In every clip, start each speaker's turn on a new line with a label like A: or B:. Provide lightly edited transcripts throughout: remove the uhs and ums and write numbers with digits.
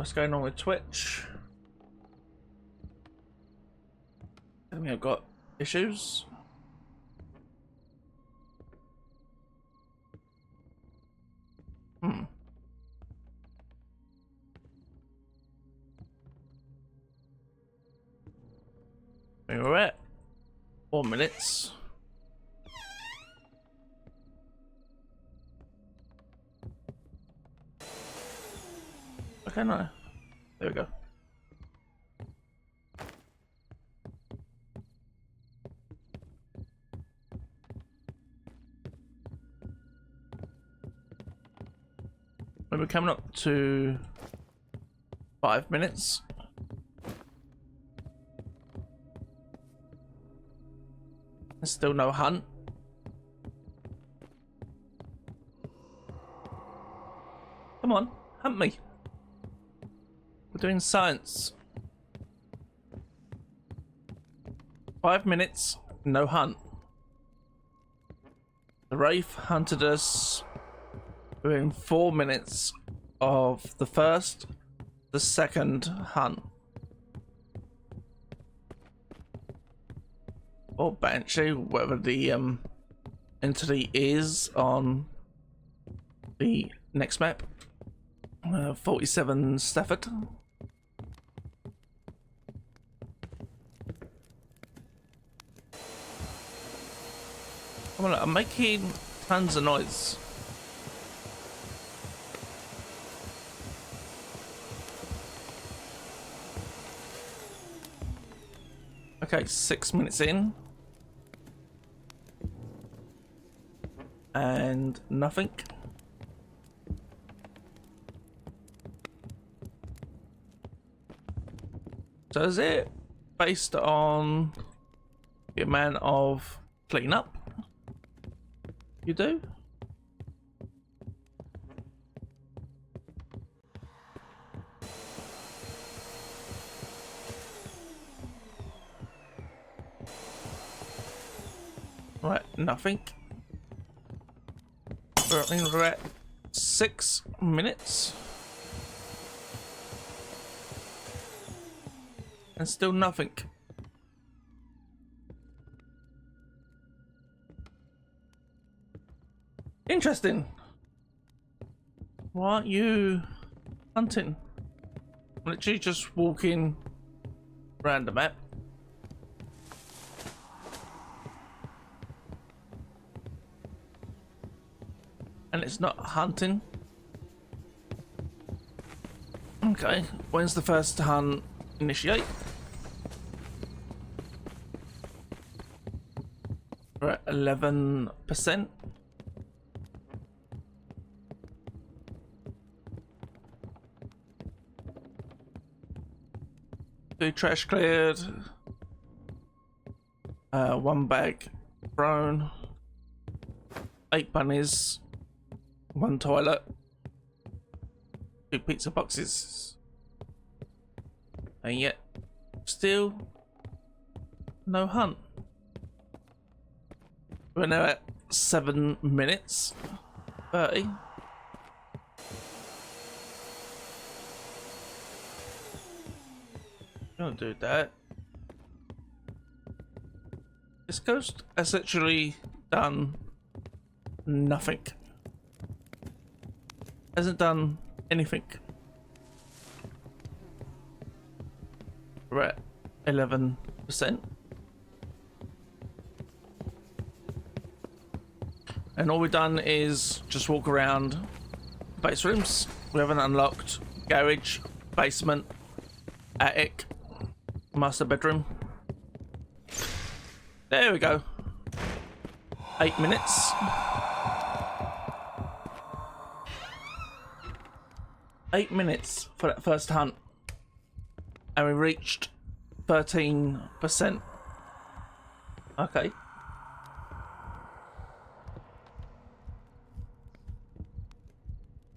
A: What's going on with Twitch? I think I've got issues. We're at 4 minutes. Okay, no. There we go. We're coming up to 5 minutes. There's still no hunt. Come on, hunt me. We're doing science. 5 minutes, no hunt. The Wraith hunted us within 4 minutes of the first, the second hunt. Or Banshee, whatever the entity is on the next map. 47 Stafford. Come on, I'm making tons of noise. Okay, 6 minutes in. And nothing. So is it based on the amount of cleanup you do? Right, nothing. We're at 6 minutes. And still nothing. Interesting. Why aren't you hunting? I'm literally just walking around the map. And it's not hunting. Okay, when's the first hunt initiate? We're at 11%. Two trash cleared. 1 bag thrown. 8 bunnies. 1 toilet. 2 pizza boxes. And yet, still no hunt. We're now at 7 minutes 30. Don't do that. This ghost has actually done nothing. Hasn't done anything. We're at 11%. And all we've done is just walk around base rooms. We haven't unlocked garage, basement, attic, master bedroom. There we go. 8 minutes. 8 minutes for that first hunt. And we reached 13%. Okay.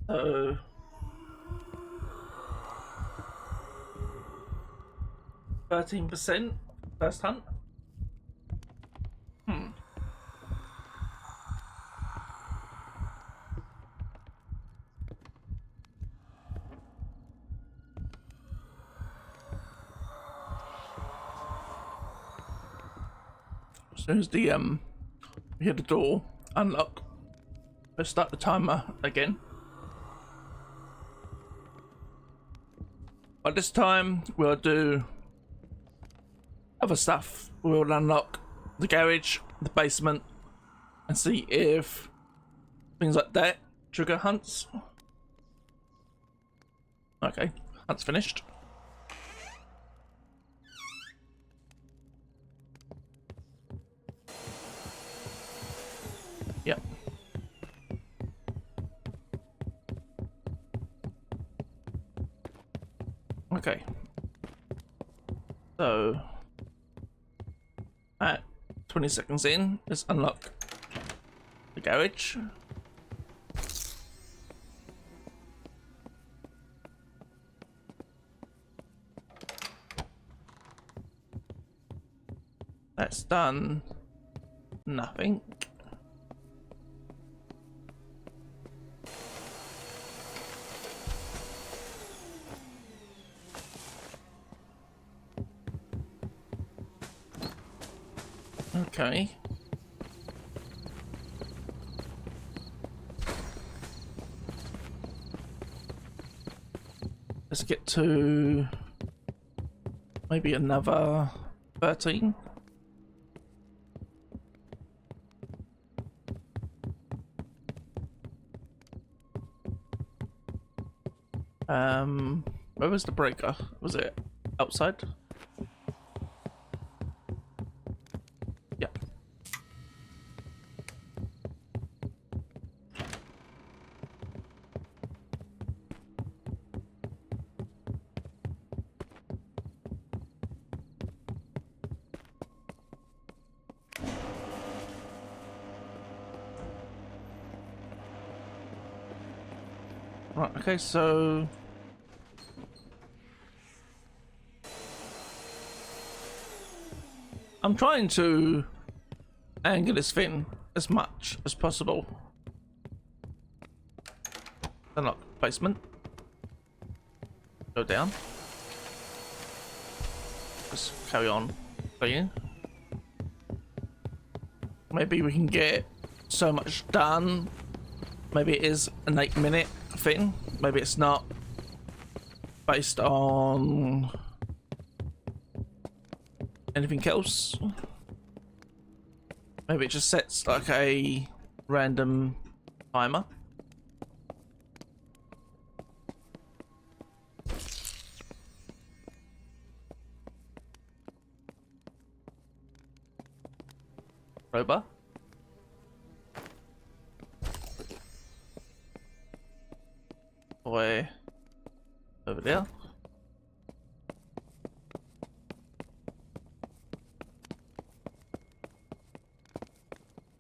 A: So 13% first hunt. As soon as the we hear the door unlock, let's start the timer again. By this time, we'll do other stuff. We'll unlock the garage, the basement, and see if things like that trigger hunts. Okay, hunt's finished. Yep. Okay. So, at 20 seconds in, let's unlock the garage. That's done nothing. Okay. Let's get to maybe another 13. Where was the breaker? Was it outside? Yeah. Right, okay, so I'm trying to angle this thing as much as possible. Unlock basement. Go down. Just carry on playing. Maybe we can get so much done. Maybe it is an 8-minute thing. Maybe it's not based on anything else. Maybe it just sets like a random timer. Rover. Boy over there.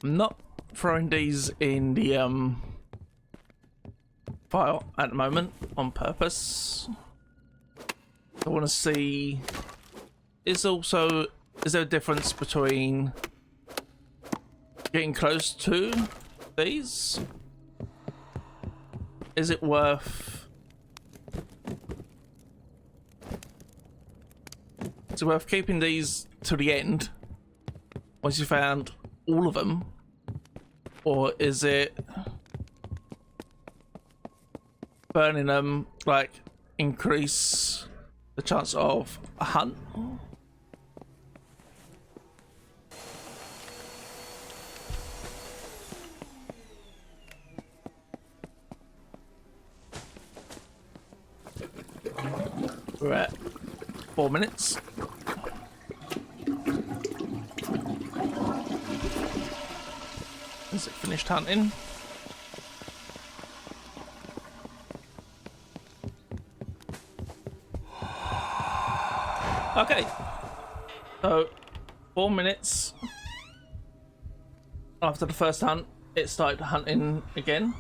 A: I'm not throwing these in the file at the moment on purpose. I want to see is there a difference between getting close to these? Is it worth keeping these to the end once you found all of them, or is it burning them like increase the chance of a hunt? We're at 4 minutes. Is it finished hunting? Okay. So 4 minutes after the first hunt, it started hunting again.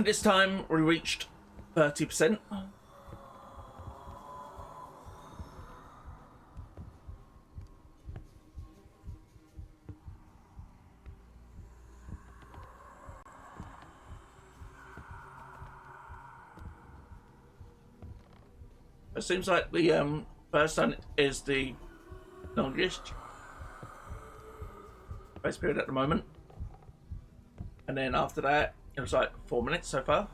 A: This time we reached 30%. It seems like the first one is the longest base period at the moment, and then after that it was like 4 minutes so far.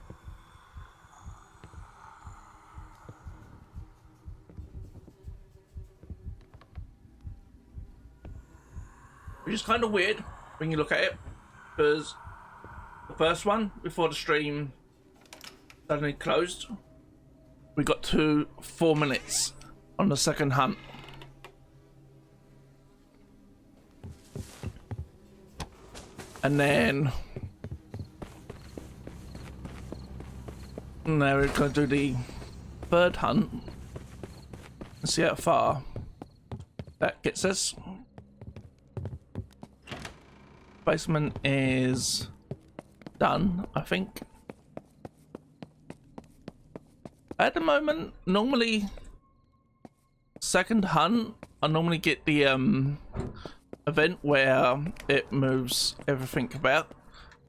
A: Which is kind of weird when you look at it, because the first one before the stream suddenly closed, we got to 4 minutes on the second hunt. And then now we're going to do the third hunt and see how far that gets us. Basement is done, I think. At the moment, normally second hunt, I normally get the event where it moves everything about.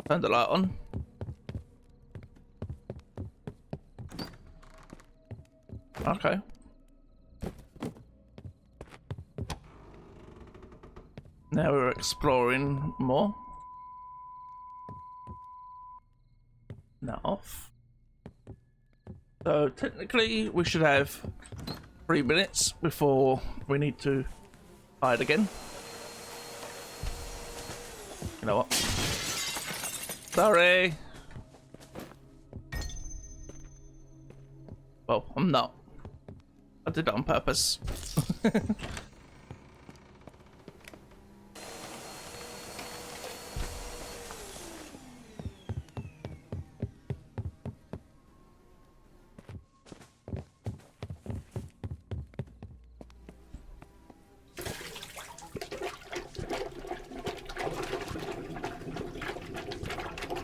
A: Turn the light on. Okay. Now we're exploring more. Now off. So technically we should have 3 minutes before we need to hide again. You know what? Sorry. Well, I'm not. I did it on purpose.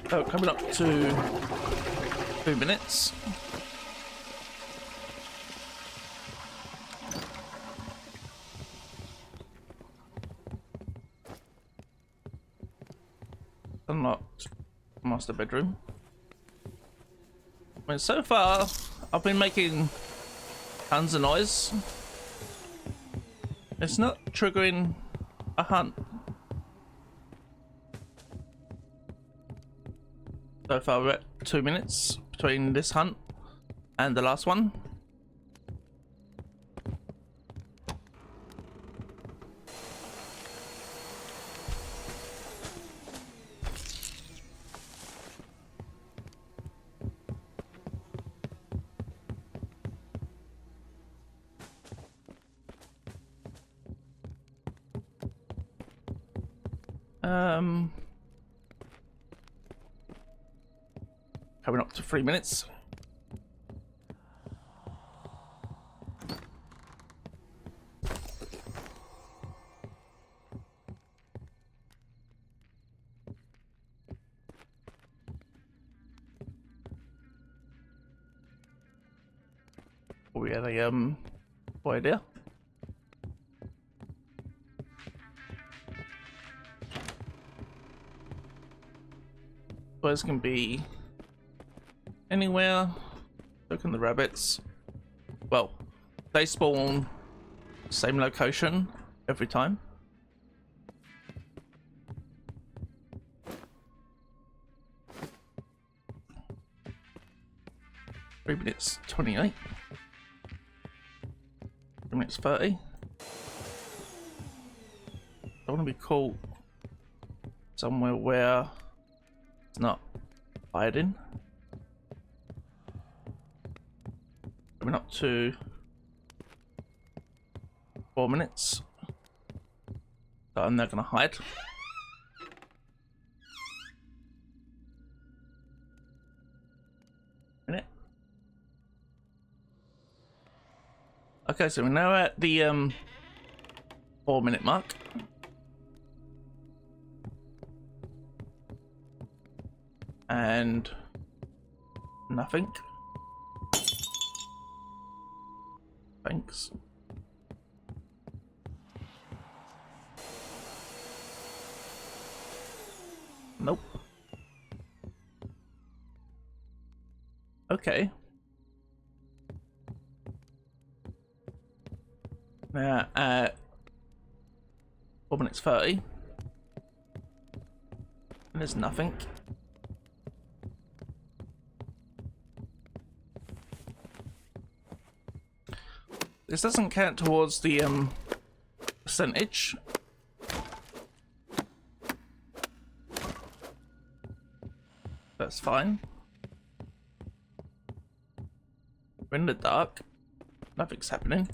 A: So coming up to 2 minutes. Unlocked master bedroom. I mean, so far I've been making tons of noise. It's not triggering a hunt. So far we're at 2 minutes between this hunt and the last one. Coming up to 3 minutes. We had a idea. Boys can be anywhere. Look in the rabbits. Well, they spawn same location every time. Three minutes 28. 3 minutes 30. I want to be caught somewhere where it's not hiding. Coming up to 4 minutes. So I'm not gonna hide. Minute. Okay, so we're now at the 4 minute mark. And nothing. Thanks. Nope. Okay. Now at 4 minutes 30. And there's nothing. This doesn't count towards the percentage. That's fine. We're in the dark. Nothing's happening.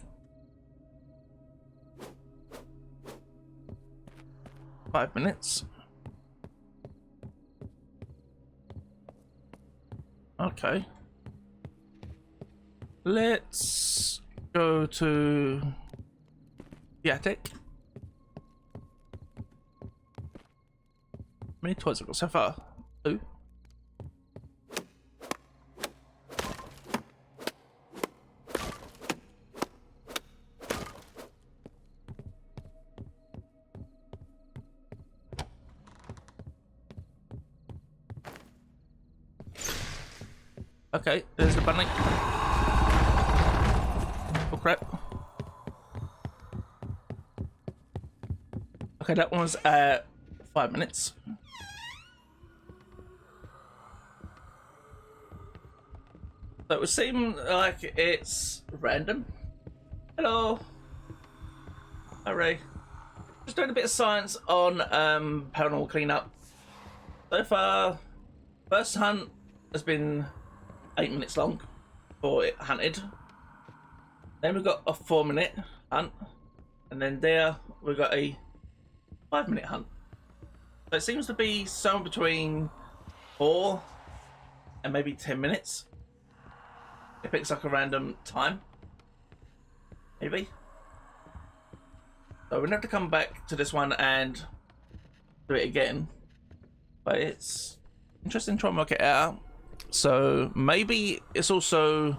A: 5 minutes. Okay. Let's go to the attic. How many toys have I got so far? 2. Okay, there's the bunny. Oh crap. Okay, that one was at 5 minutes. So it would seem like it's random. Hello. Hi Ray. Just doing a bit of science on Paranormal Cleanup. So far, first hunt has been 8 minutes long for it hunted. Then we've got a 4-minute hunt, and then there we've got a 5-minute hunt. So it seems to be somewhere between 4 and maybe 10 minutes. It picks like a random time, maybe. So we're gonna have to come back to this one and do it again. But it's interesting to try and work it out. So maybe it's also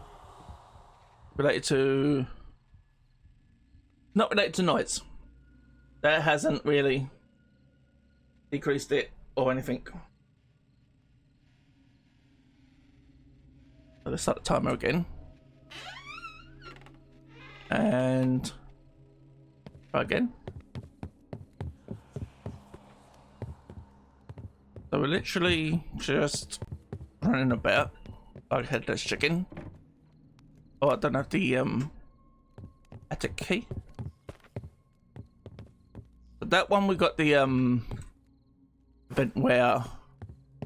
A: related to, not related to noise. That hasn't really decreased it or anything. So let's start the timer again. And try again. So we're literally just running about like a headless chicken. Oh, I don't have the attic key. But that one we got the event where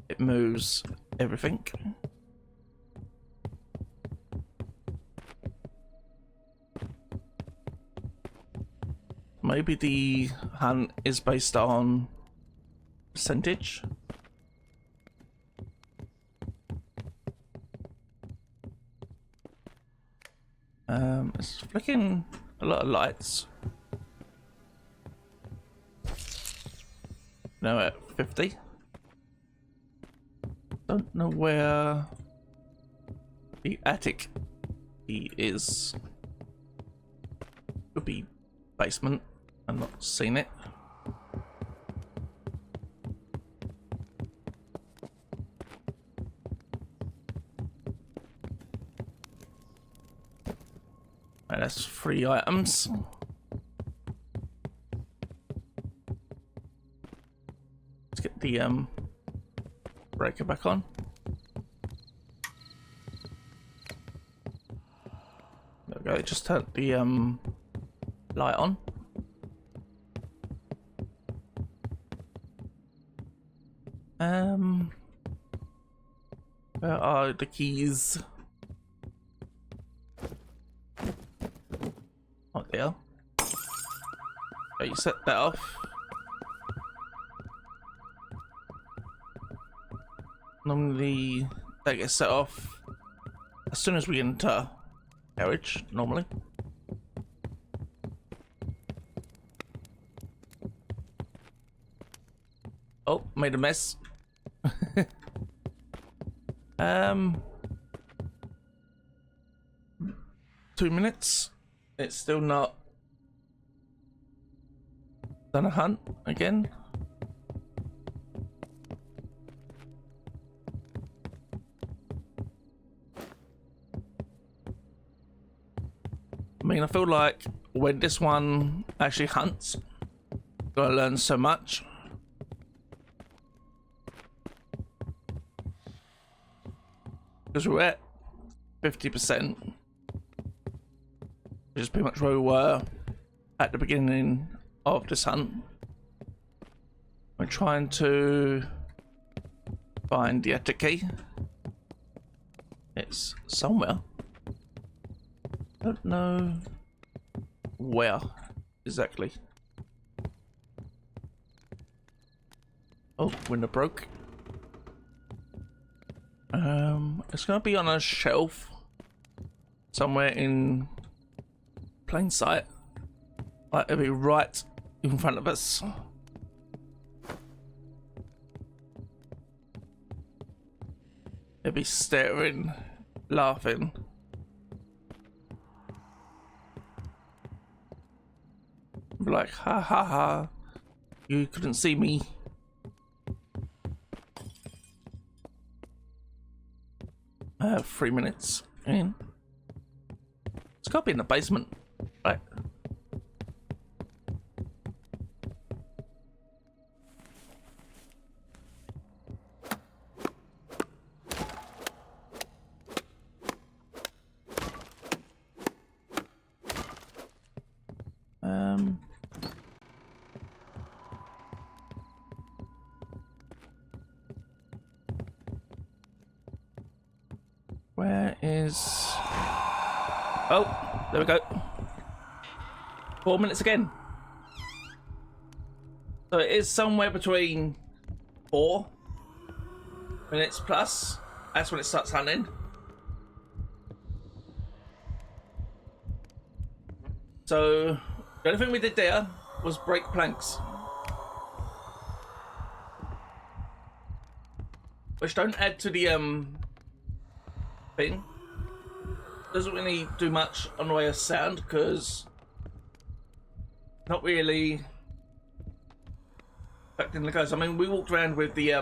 A: it moves everything. Maybe the hunt is based on percentage. It's flicking a lot of lights. Now at 50. Don't know where the attic key is. Could be basement. I've not seen it. Right, that's 3 items. Let's get the breaker back on. There we go, just turned the light on. Where are the keys? Oh, there. Okay, you set that off. Normally, that gets set off as soon as we enter garage, normally. Oh, made a mess. 2 minutes. It's still not done a hunt again. I mean, I feel like when this one actually hunts. Gotta learn so much. Because we're at 50%, which is pretty much where we were at the beginning of this hunt. We're trying to find the attic key. It's somewhere. Don't know where exactly. Oh, window broke. It's gonna be on a shelf somewhere in plain sight. Like it'll be right in front of us. It'll be staring, laughing. Be like, ha ha ha, you couldn't see me. I have 3 minutes in. It's gotta be in the basement, right? Where is... Oh, there we go. 4 minutes again. So it is somewhere between 4 minutes plus. That's when it starts hunting. So the only thing we did there was break planks, which don't add to the thing. Doesn't really do much on the way of sound because not really affecting the guys. I mean, we walked around with the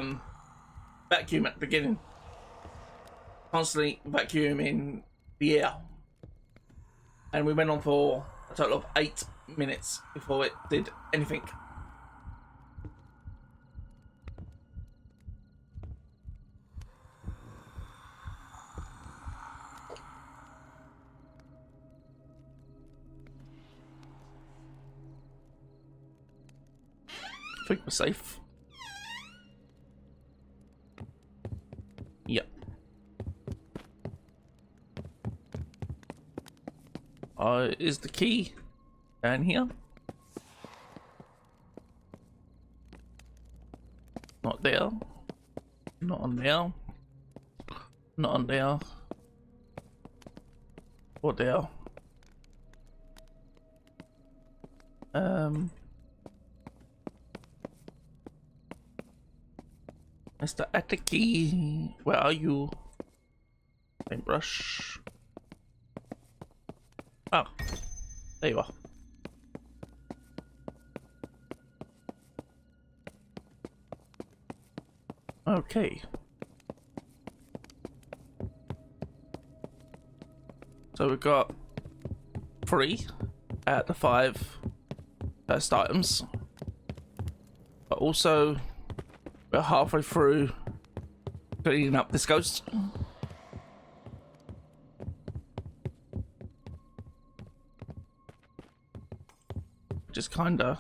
A: vacuum at the beginning, constantly vacuuming the air, and we went on for a total of 8 minutes before it did anything. I think we're safe. Yep. Is the key down here? Not there. Not on there. Not on there. Or there. Mr. Atiki, where are you? Paintbrush. Oh, there you are. Okay. So we've got 3 out of the 5 first items, but also we're halfway through cleaning up this ghost. Which is kinda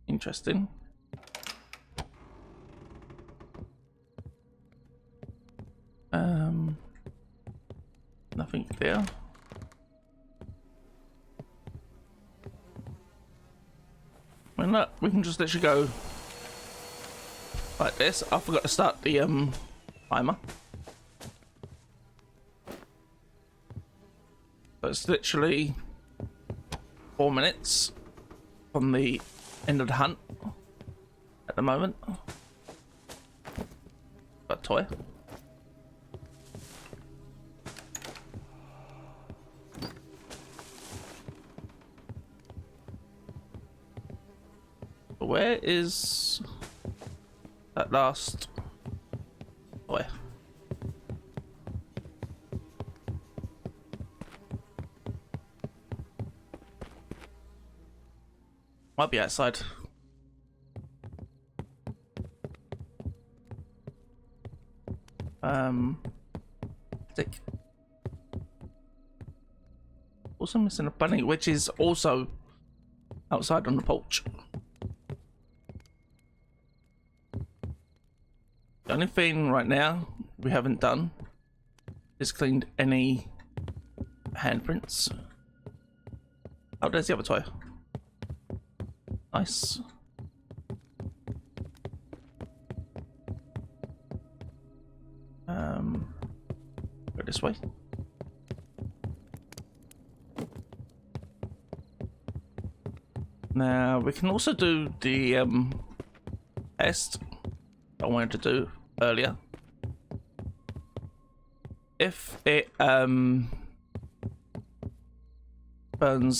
A: interesting. Nothing there. I mean, look, we can just literally go like this. I forgot to start the timer. So it's literally 4 minutes from the end of the hunt at the moment. Got a toy. Where is that last toy? Might be outside. Stick. Also missing a bunny, which is also outside on the porch. The only thing right now we haven't done is cleaned any handprints. Oh, there's the other toy. Nice. Go this way. Now we can also do the test I wanted to do earlier. If it burns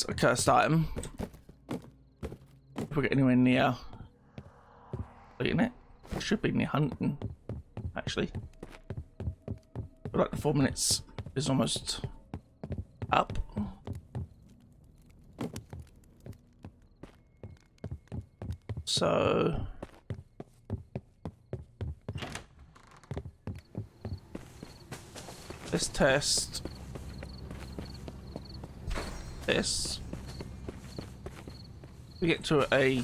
A: a cursed item, if we get anywhere near eating it, it should be near hunting actually. But like the 4 minutes is almost up. So let's test this. We get to a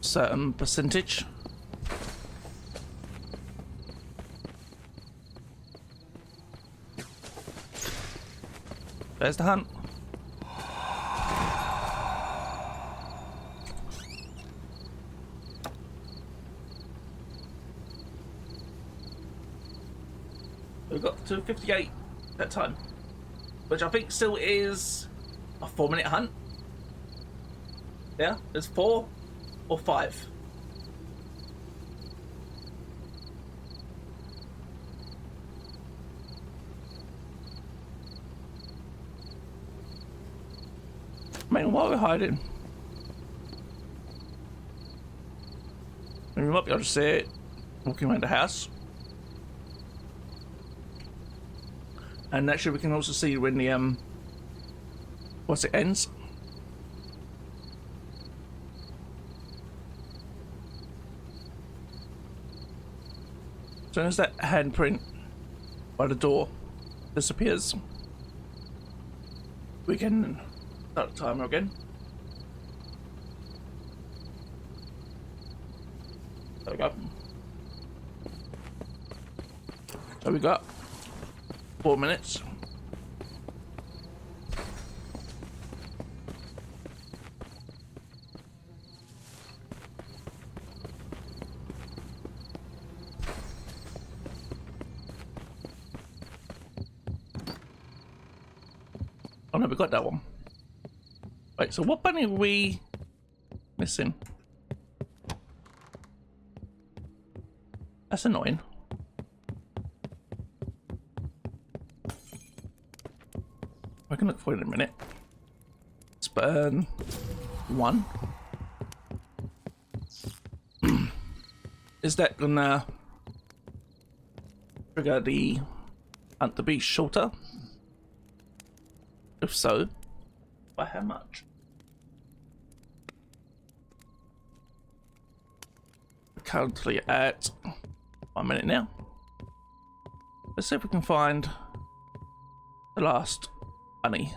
A: certain percentage. There's the hunt. We got to 58 that time, which I think still is a 4-minute hunt. Yeah, there's 4 or 5. Man, why are we hiding? We might be able to see it walking around the house. And actually we can also see when the once it ends. As soon as that handprint by the door disappears, we can start the timer again. There we go. So we got 4 minutes. Oh no, we got that one. Wait, so what bunny are we missing? That's annoying. I can look for it in a minute. Let's burn 1. Is that gonna trigger the hunt to be shorter? If so, by how much? We're currently at 1 minute now. Let's see if we can find the last bunny.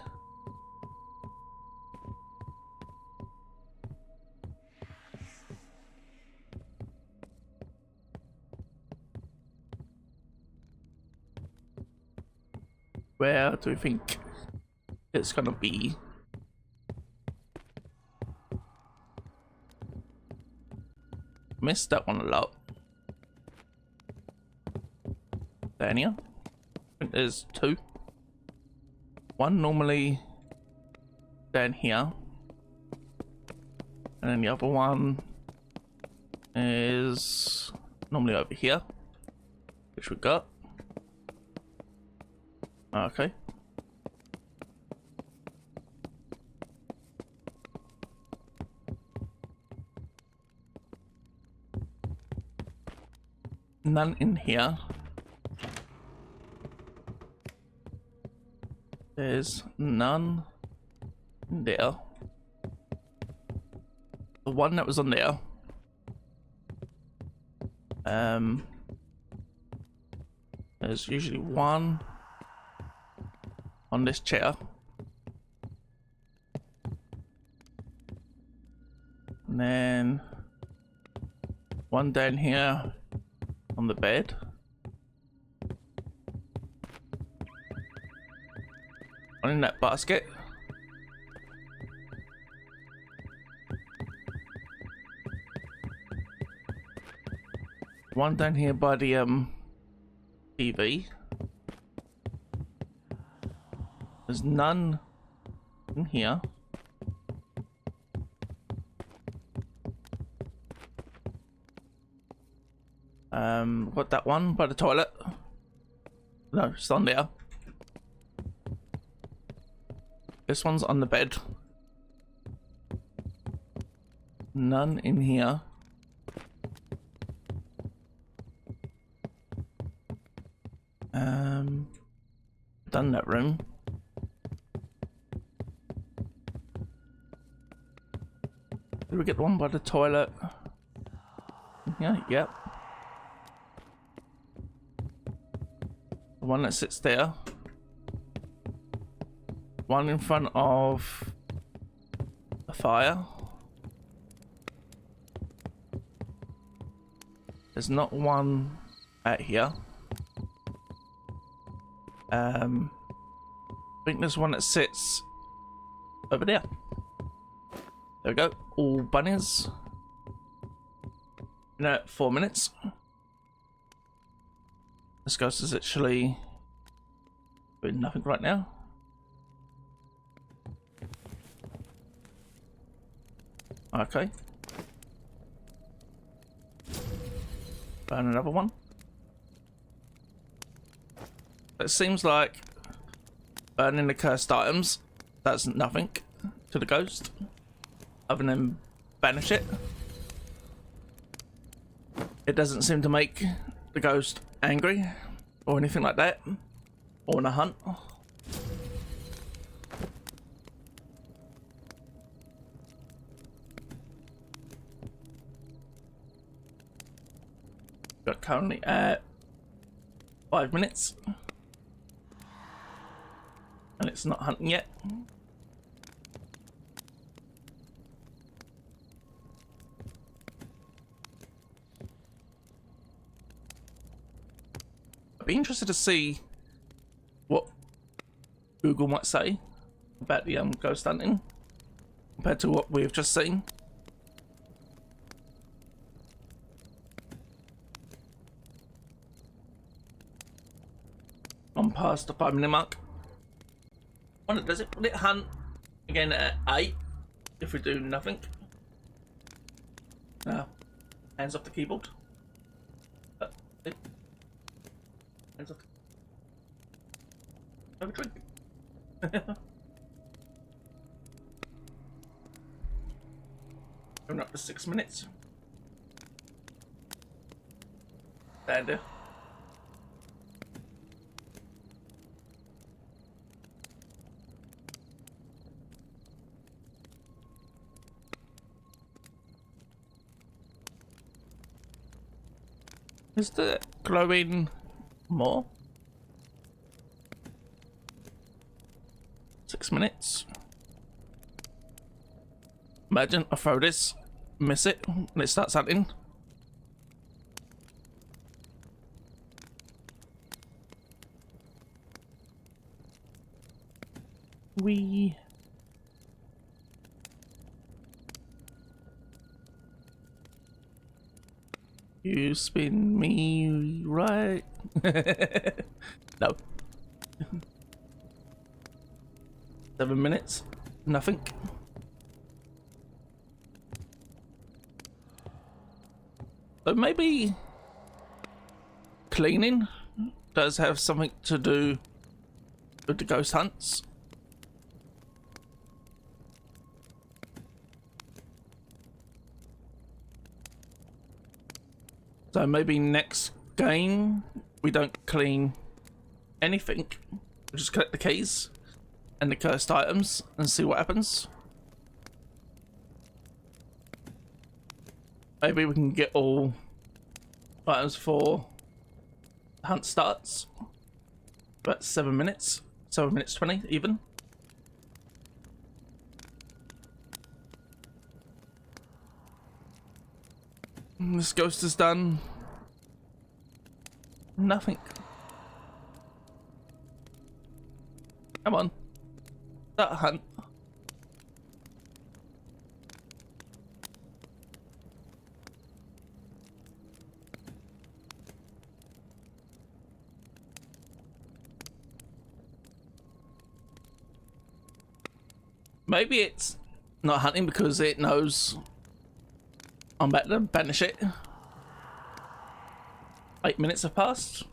A: Where do we think it's gonna be? Missed that one a lot. Down here, I think there's 2. One normally down here, and then the other one is normally over here, which we got. Okay. None in here. There's none in there. one that was on there. There's usually one on this chair. And then one down here on the bed. One in that basket. One down here by the TV. There's none in here. Got that one by the toilet. No, it's on there. This one's on the bed. None in here. Done that room. Did we get the one by the toilet? Yeah, yep. The one that sits there. One in front of the fire. There's not one out here. I think there's one that sits over there. There we go. All bunnies. No, 4 minutes. This ghost is actually doing nothing right now. Okay. Burn another one. It seems like burning the cursed items does nothing to the ghost other than banish it. It doesn't seem to make the ghost angry or anything like that, or on a hunt. We're currently at 5 minutes. And it's not hunting yet. I'd be interested to see what Google might say about the ghost hunting compared to what we've just seen. I'm past the 5 minute mark. Does it hunt again at 8 if we do nothing? No. Hands off the keyboard. Hands off. Have a drink. Coming up to 6 minutes. Stand there. Is the glowing more? 6 minutes. Imagine I throw this, miss it, and it starts hunting. You spin me right. No. 7 minutes. Nothing. So maybe cleaning does have something to do with the ghost hunts. So maybe next game we don't clean anything. We just collect the keys and the cursed items and see what happens. maybe we can get all items for the hunt starts. About 7 minutes. 7 minutes 20 even. This ghost has done nothing. Come on. That hunt. Maybe it's not hunting because it knows I'm about to banish it. 8 minutes have passed.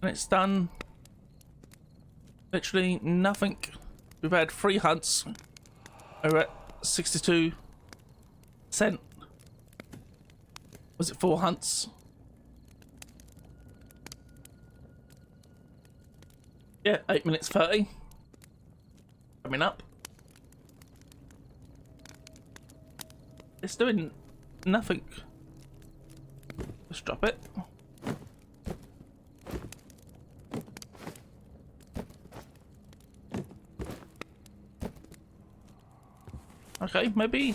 A: And it's done literally nothing. We've had 3 hunts. We're at 62%. Was it 4 hunts? Yeah, 8 minutes 30. Coming up. It's doing nothing. Let's drop it. Okay, maybe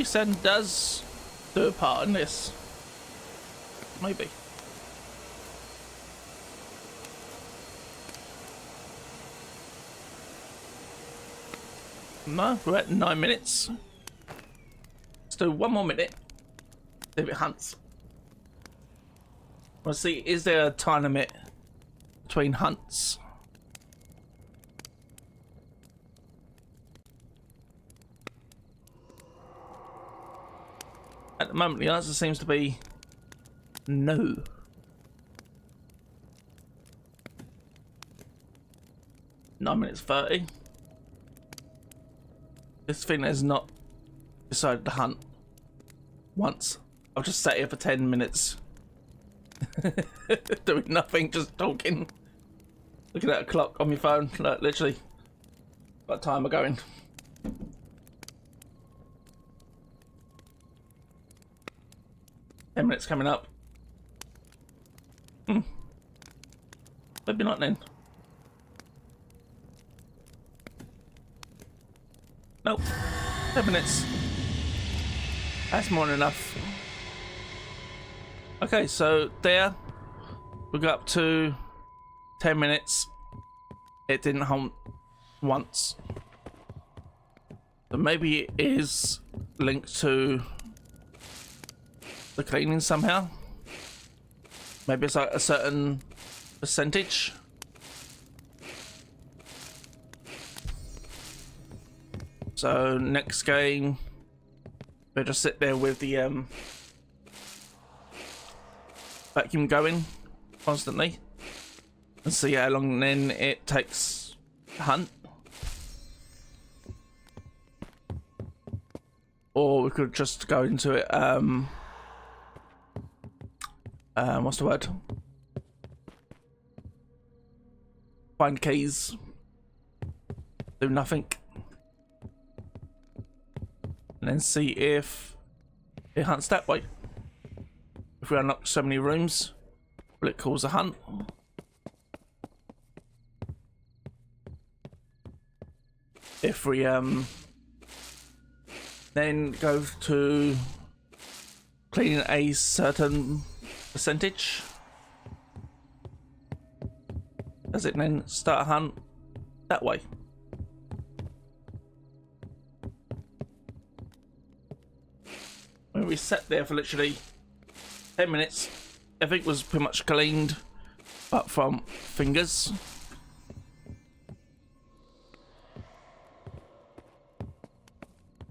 A: Sen does do a part in this. Maybe. No, we're at 9 minutes. Let's do 1 more minute. See if it hunts. Let's see, is there a time limit between hunts? At the moment, the answer seems to be no. Nine minutes 30. This thing has not decided to hunt once. I've just sat here for 10 minutes. Doing nothing, just talking. Looking at a clock on my phone, like literally. What time are going? Ten minutes coming up. Maybe not then. Nope. 10 minutes. That's more than enough. Okay, so there we got up to 10 minutes. It didn't hunt once. So maybe it is linked to the cleaning somehow. Maybe it's like a certain percentage. So next game, we'll just sit there with the vacuum going constantly and see how long then it takes to hunt. Or we could just go into it, what's the word? Find keys, do nothing. And then see if it hunts that way. If we unlock so many rooms, will it cause a hunt? If we then go to cleaning a certain percentage, does it then start a hunt that way? When we sat there for literally 10 minutes, everything was pretty much cleaned up from fingers.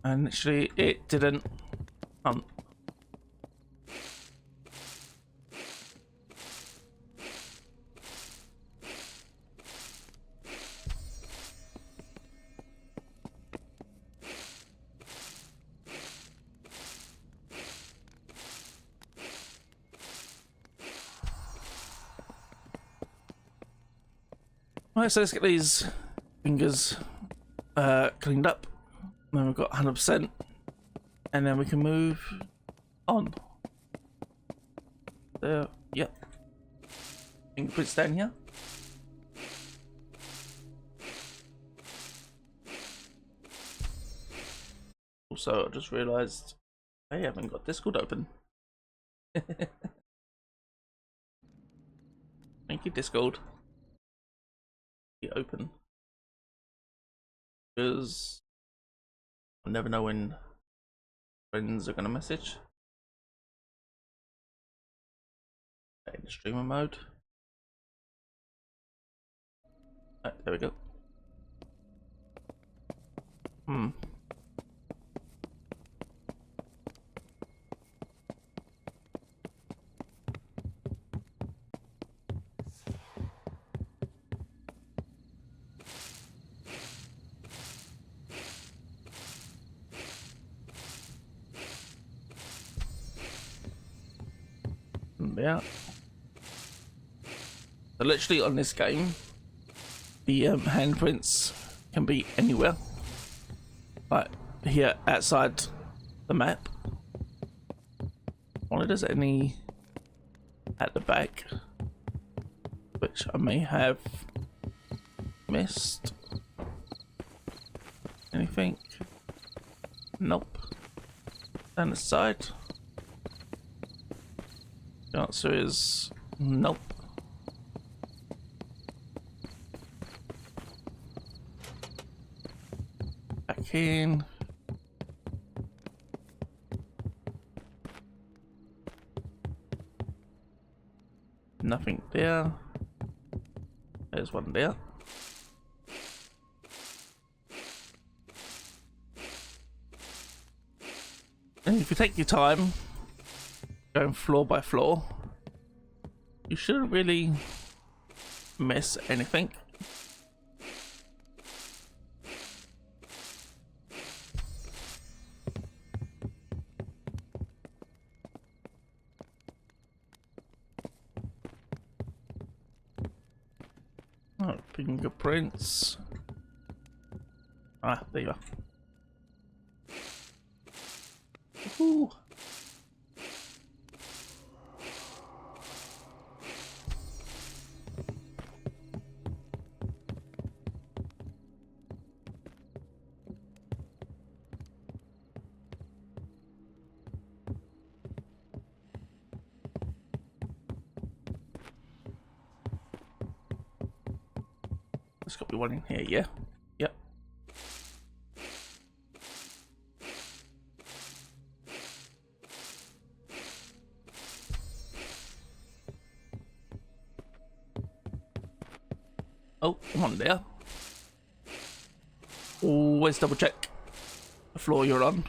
A: And literally it didn't hunt. Right, so let's get these fingers cleaned up. Then we've got 100%, and then we can move on. There, yep. Fingerprints down here. Also, I just realised I haven't got Discord open. Thank you, Discord. Be open. Because I never know when friends are gonna message. In the streamer mode. Right, there we go. Yeah. So literally on this game, the handprints can be anywhere. Like here outside the map. I wonder if there's any at the back, which I may have missed. Anything? Nope. Down the side. The answer is nope. Back in. Nothing there. There's one there. And if you take your time going floor by floor, you shouldn't really miss anything. Oh, fingerprints. Ah, there you are. Ooh. There's got to be one in here, yeah? Yep. Oh, one there. Always double check the floor you're on.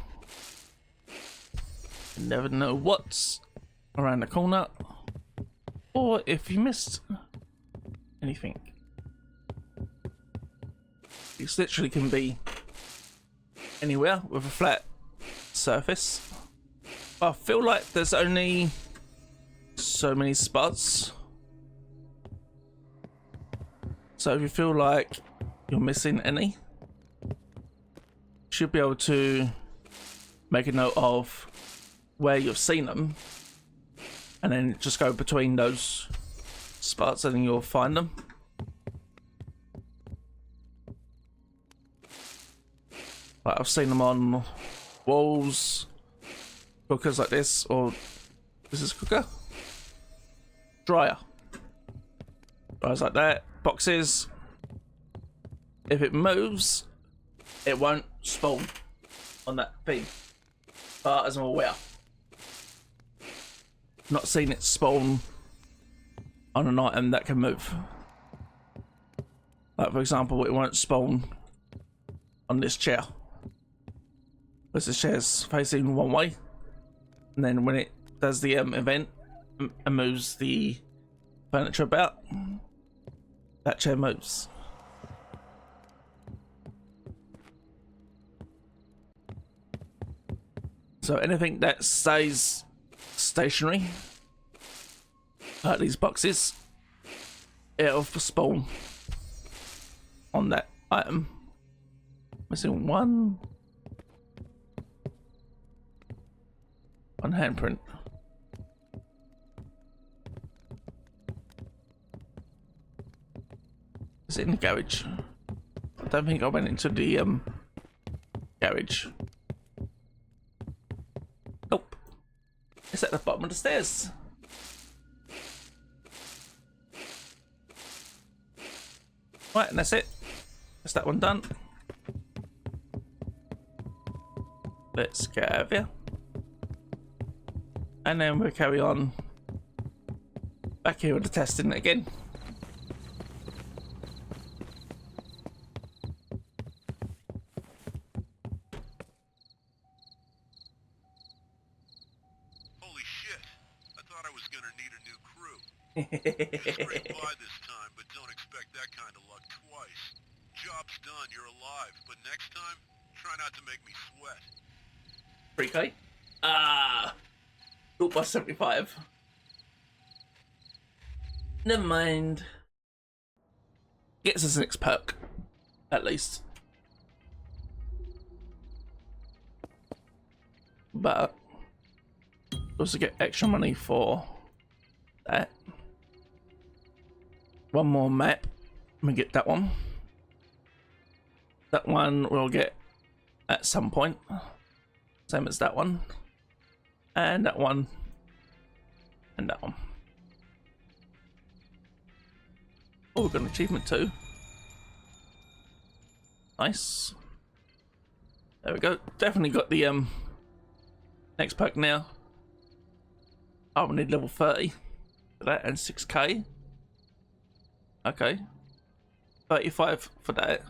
A: You never know what's around the corner, or if you missed anything. This literally can be anywhere with a flat surface. I feel like there's only so many spots. So if you feel like you're missing any, you should be able to make a note of where you've seen them and then just go between those spots and then you'll find them. Like I've seen them on walls, cookers like this, or this is cooker, dryer, dryers like that, boxes. If it moves, it won't spawn on that thing. But as I'm aware, not seen it spawn on an item that can move. Like for example, it won't spawn on this chair. Because the chair's facing one way, and then when it does the event and moves the furniture about, that chair moves. So anything that stays stationary, like these boxes, it'll spawn on that item. Missing one handprint. Is it in the garage? I don't think I went into the garage. Nope. It's at the bottom of the stairs. Right, and that's it. That's that one done. Let's get out of here. And then we'll carry on back here with the testing again.
B: Holy shit. I thought I was gonna need a new crew. Scrape by this time, but don't expect that kind of luck twice. Job's done, you're alive, but next time, try not to make me sweat.
A: 3K? Built by 75. Never mind. Gets us the next perk, at least. But also get extra money for that. One more map. Let me get that one. That one we'll get at some point. Same as that one. And that one. And that one. Oh, we've got an achievement too. Nice. There we go. Definitely got the next perk now. Oh, we need level 30 for that and 6k. Okay. 35 for that.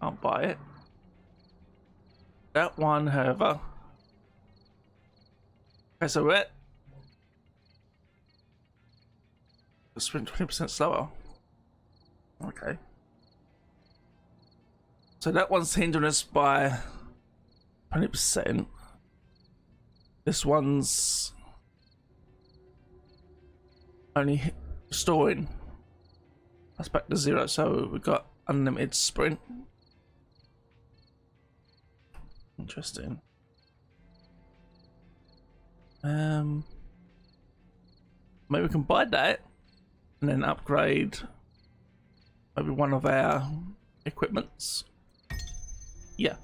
A: I'll buy it. That one, however. Okay, so we're at the sprint 20% slower. Okay. So that one's hindering us by 20%. This one's only storing us back to 0, so we've got unlimited sprint. Interesting. Maybe we can buy that and then upgrade maybe one of our equipments. Yeah.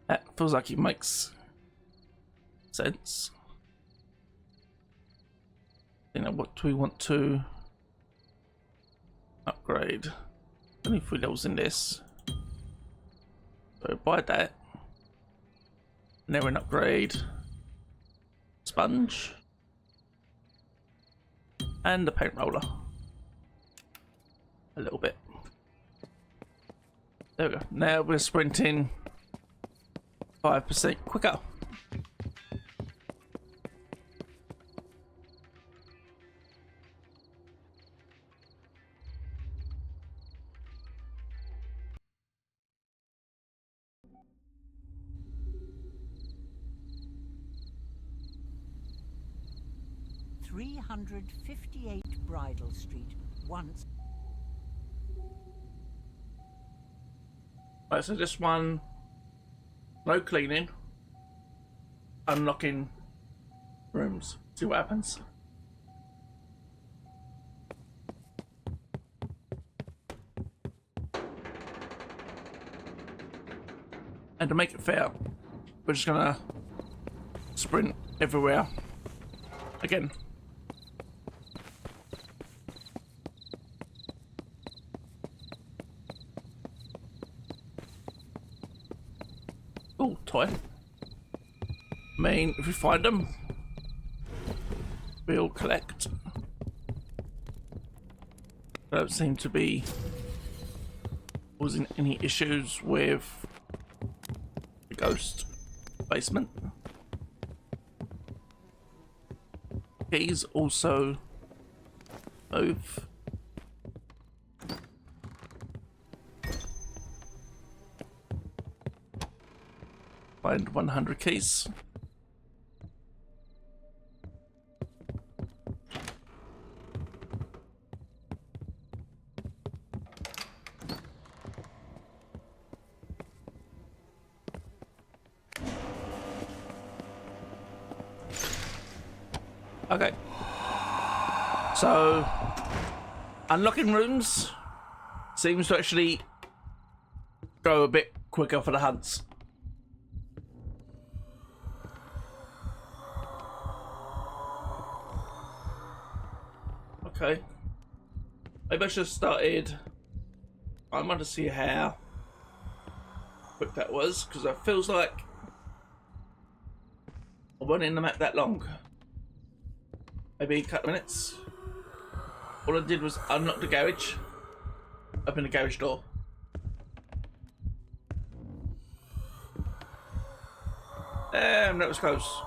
A: That feels like it makes sense. You know, what do we want to upgrade? Only 3 levels in this. So buy that. And then we'll upgrade sponge and the paint roller a little bit. There we go. Now we're sprinting 5% quicker.
C: (358) Bridal Street, once.
A: Right, so this one, no cleaning, unlocking rooms. See what happens. And to make it fair, we're just gonna sprint everywhere again. Oh, toy. I mean, if we find them, we'll collect. Don't seem to be causing any issues with the ghost basement. Keys also move. Find 100 keys. Okay. So, unlocking rooms seems to actually go a bit quicker for the hunts. Okay. Maybe I should have started. I want to see how quick that was, because it feels like I wasn't in the map that long. Maybe a couple of minutes. All I did was unlock the garage, open the garage door. And that was close.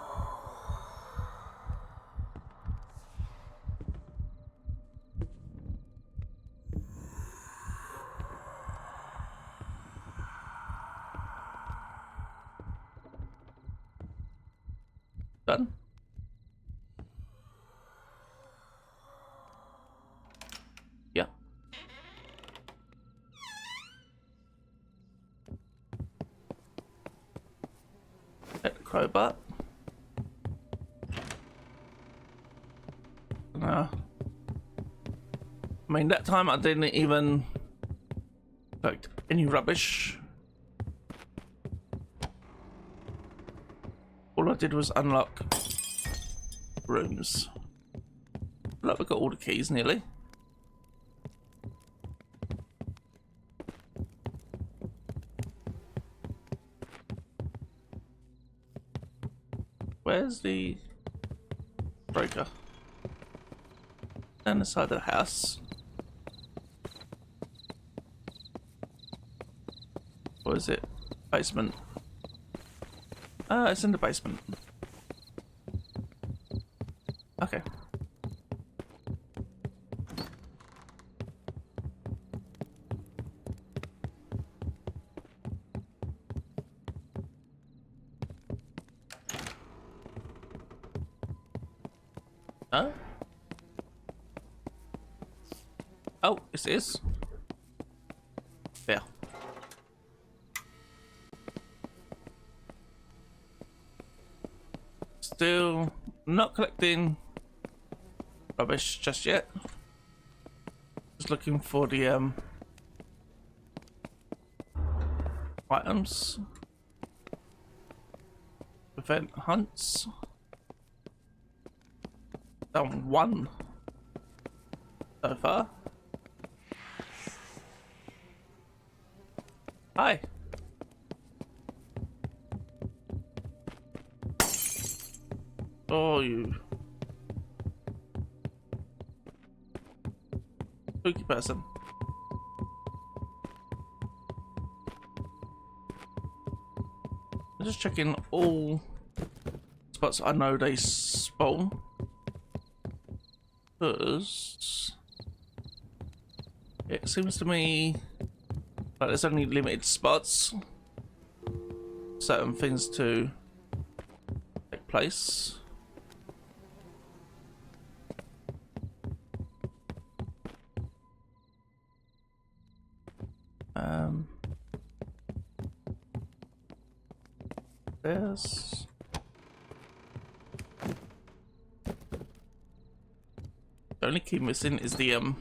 A: Done. Yeah. Hit the crowbar. No. I mean, that time I didn't even collect any rubbish. All I did was unlock rooms. Look, we got all the keys nearly. Where's the breaker? Down the side of the house. Or is it basement? It's in the basement. Okay. Huh? Oh, this is. There. Still not collecting rubbish just yet. Just looking for the items. Prevent hunts. Done one so far. Hi. Oh, you spooky person. I'm just checking all spots I know they spawn. Because it seems to me like there's only limited spots, certain things to take place. There's the only key missing is the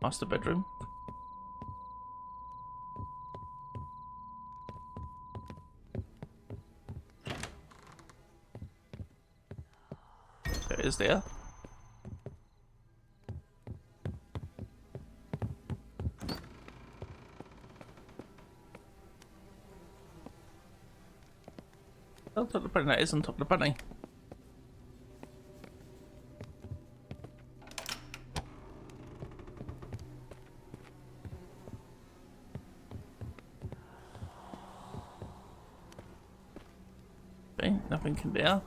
A: master bedroom. There it is there. On top of the bunny, that is on top of the bunny. Okay, nothing can be out.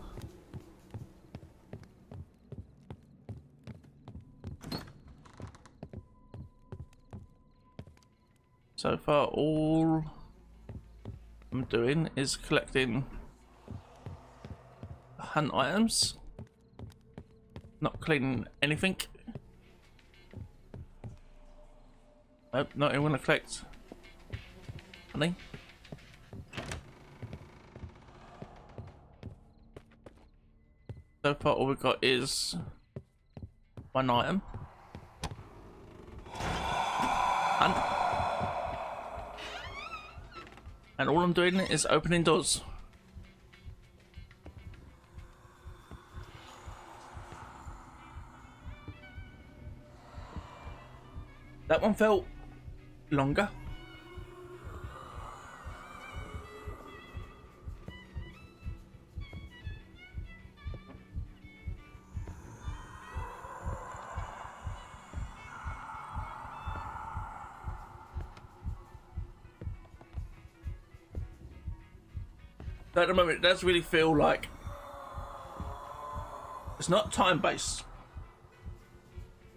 A: So far, all I'm doing is collecting hunt items, not cleaning anything. Nope, not even gonna collect honey. So far all we've got is one item. And all I'm doing is opening doors. That one felt longer. At the moment, it does really feel like it's not time based.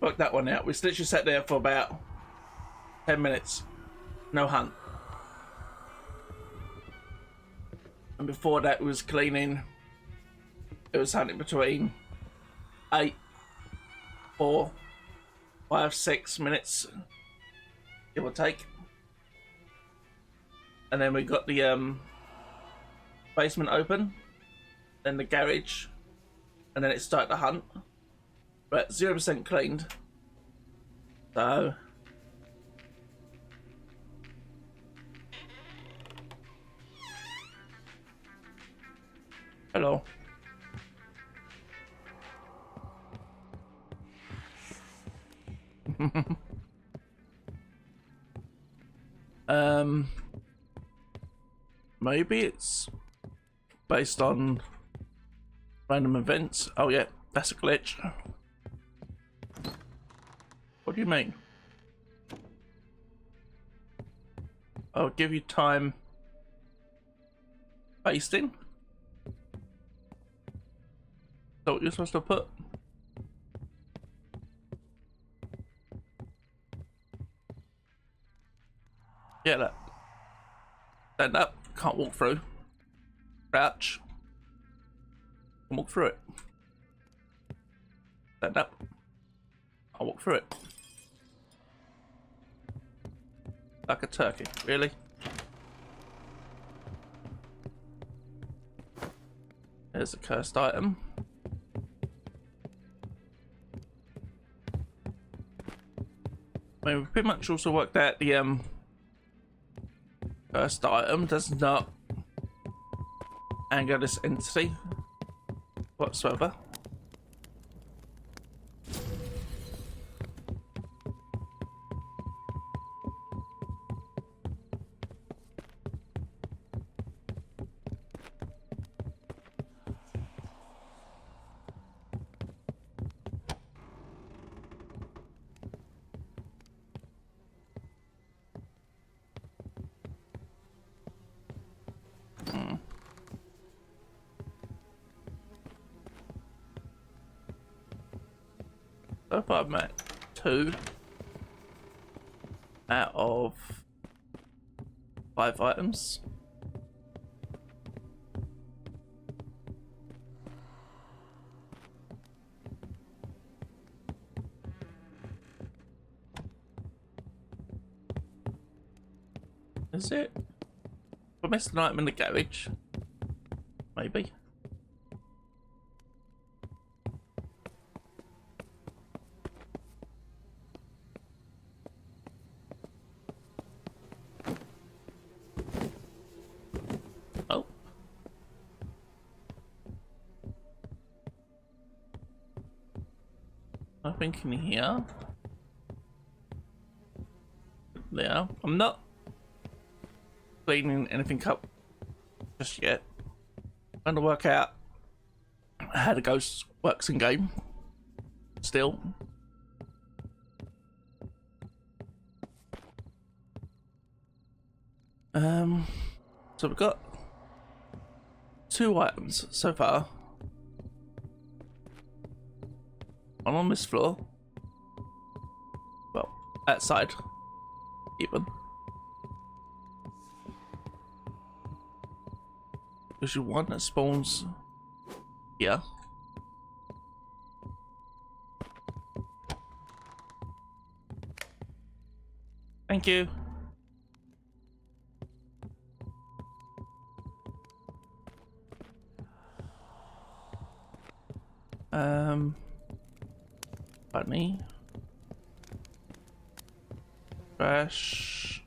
A: Work that one out. We literally sat there for about 10 minutes, no hunt. And before that, it was cleaning. It was hunting between 8, 4, 5, 6 minutes, give or take. And then we got the basement open, then the garage, and then it started to hunt. But 0% cleaned. So hello. Maybe it's based on random events. Oh yeah, that's a glitch. What do you mean? I'll give you time basting. That's what you're supposed to put. Yeah, that. Stand up. Can't walk through. Crouch. Can walk through it. Stand up. I'll walk through it. Like a turkey, really? There's a cursed item. I mean, we've pretty much also worked out the cursed item does not anger this entity whatsoever. So far I've met 2 out of 5 items. Is it? I missed an item in the garage. Maybe. Oh. Nothing in here. There. I'm not cleaning anything up just yet. I'm trying to work out how the ghost works in game. Still. So we've got 2 items so far. One on this floor. Well, outside, even. There's one that spawns here. Thank you. Bunny. Trash.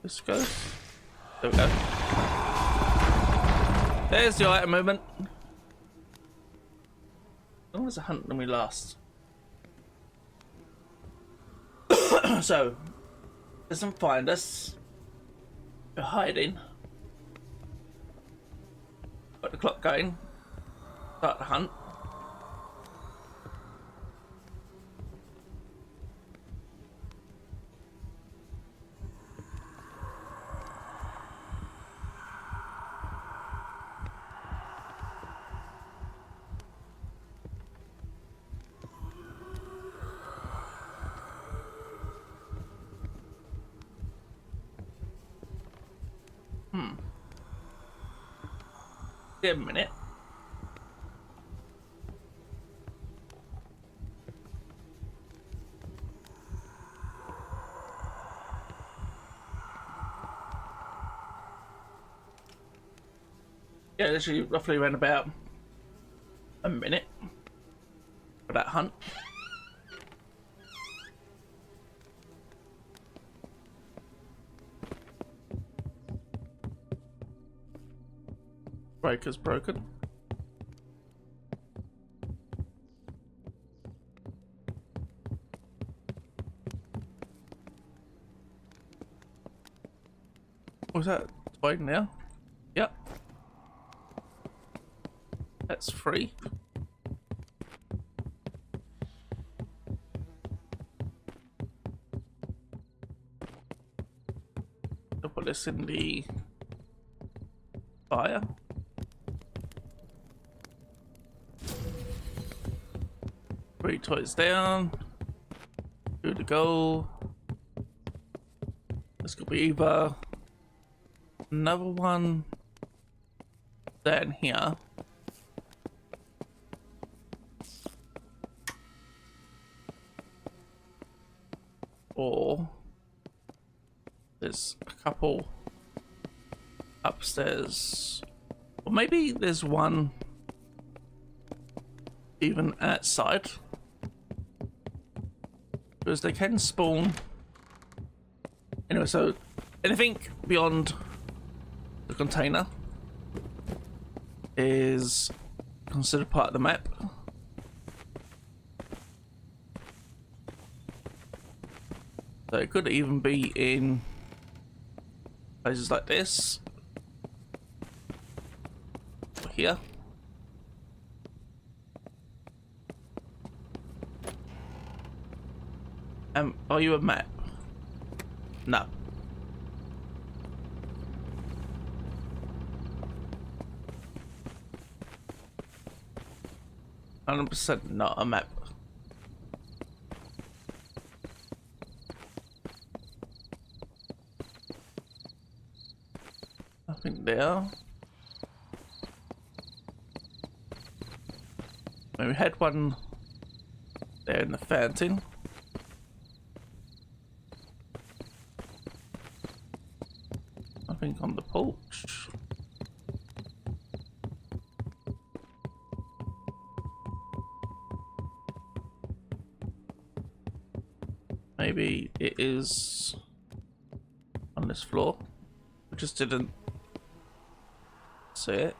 A: This goes. There we go. There's the item movement. How long was the hunt when we last? So, doesn't find us. We're hiding. Got the clock going. Start the hunt. Give a minute. Yeah, literally roughly around about a minute for that hunt. Breaker's broken. Was that fine now? Yep. That's free. I'll put this in the fire. 3 toys down. 2 to go. This could be either another one down here. Or there's a couple upstairs. Or maybe there's one even outside. Because they can spawn. Anyway, so anything beyond the container is considered part of the map. So it could even be in places like this. Or here. Are you a map? No. %, not a map. Nothing there. We had one there in the fountain. Nothing on the porch. Maybe it is on this floor. We just didn't see it.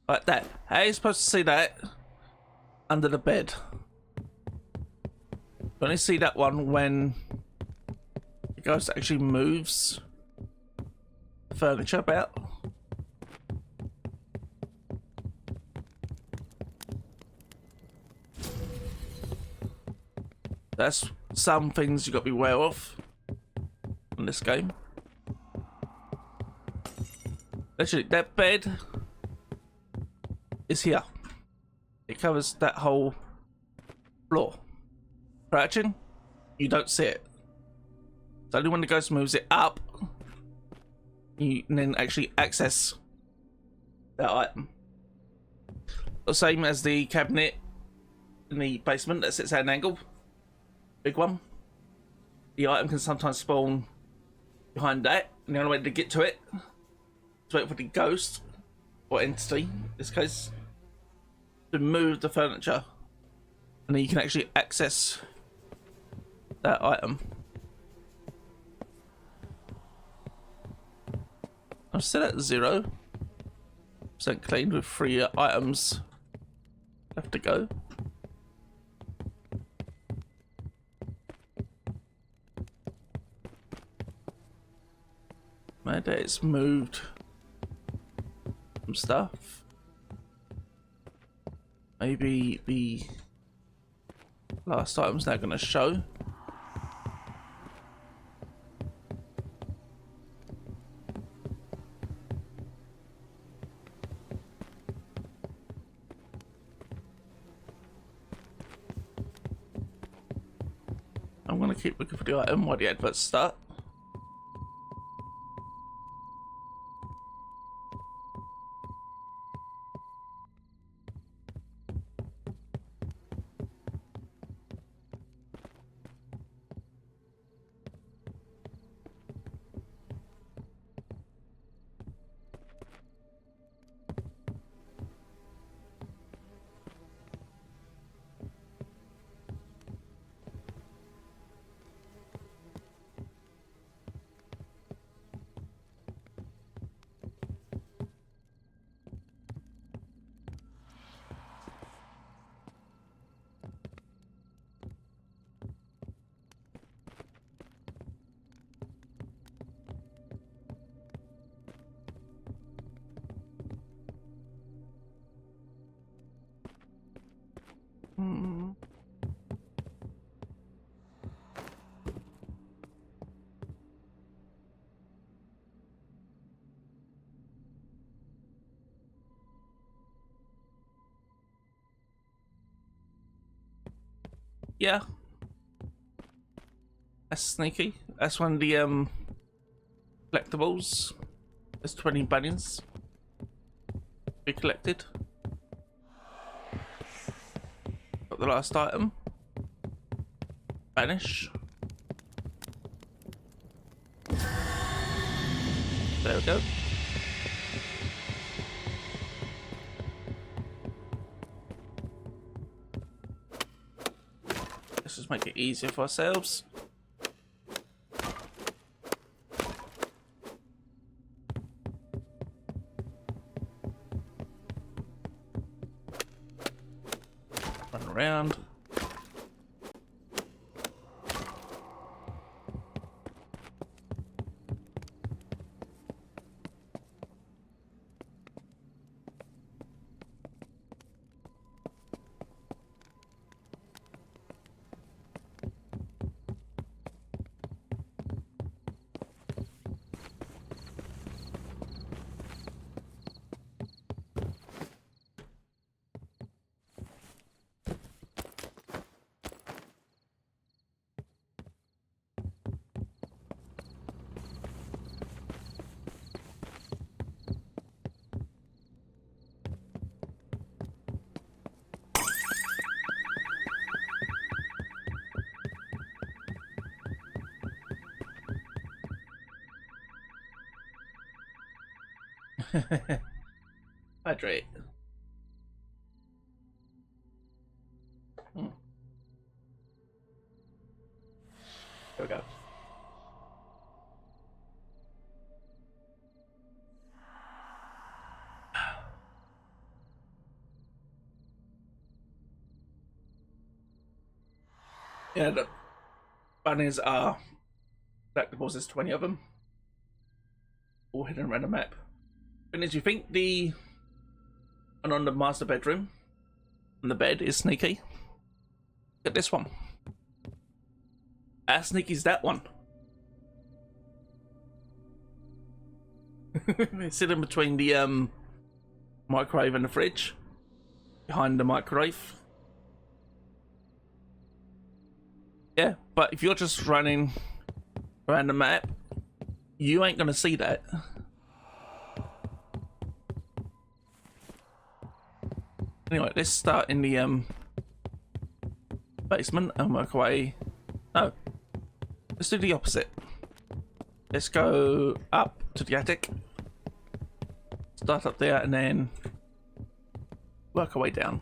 A: Like that. How are you supposed to see that under the bed? You only see that one when the ghost actually moves the furniture about. That's some things you got to be aware of in this game. Literally, that bed is here. It covers that whole floor. Crouching, you don't see it. It's only when the ghost moves it up, you can then actually access that item. The same as the cabinet in the basement that sits at an angle. big one. The item can sometimes spawn behind that, and the only way to get to it is wait for the ghost or entity, in this case, to move the furniture, and then you can actually access that item. I'm still at 0% clean with 3 items left to go. Maybe it's moved some stuff. Maybe the last item's now going to show. I'm going to keep looking for the item while the adverts start. Yeah, that's sneaky. That's one of the collectibles. There's 20 bunnies to be collected. Got the last item. Vanish. There we go. Let's just make it easier for ourselves. Run around. Hydrate. There we go. Yeah, the bunnies are collectibles. There's 20 of them, all hidden around the map. And as you think the one on the master bedroom on the bed is sneaky, look at this one. How sneaky is that one? It's sitting between the microwave and the fridge, behind the microwave. Yeah, but if you're just running around the map, you ain't gonna see that. Anyway, let's start in the basement and work our way No. Let's do the opposite. Let's go up to the attic. Start up there and then work our way down.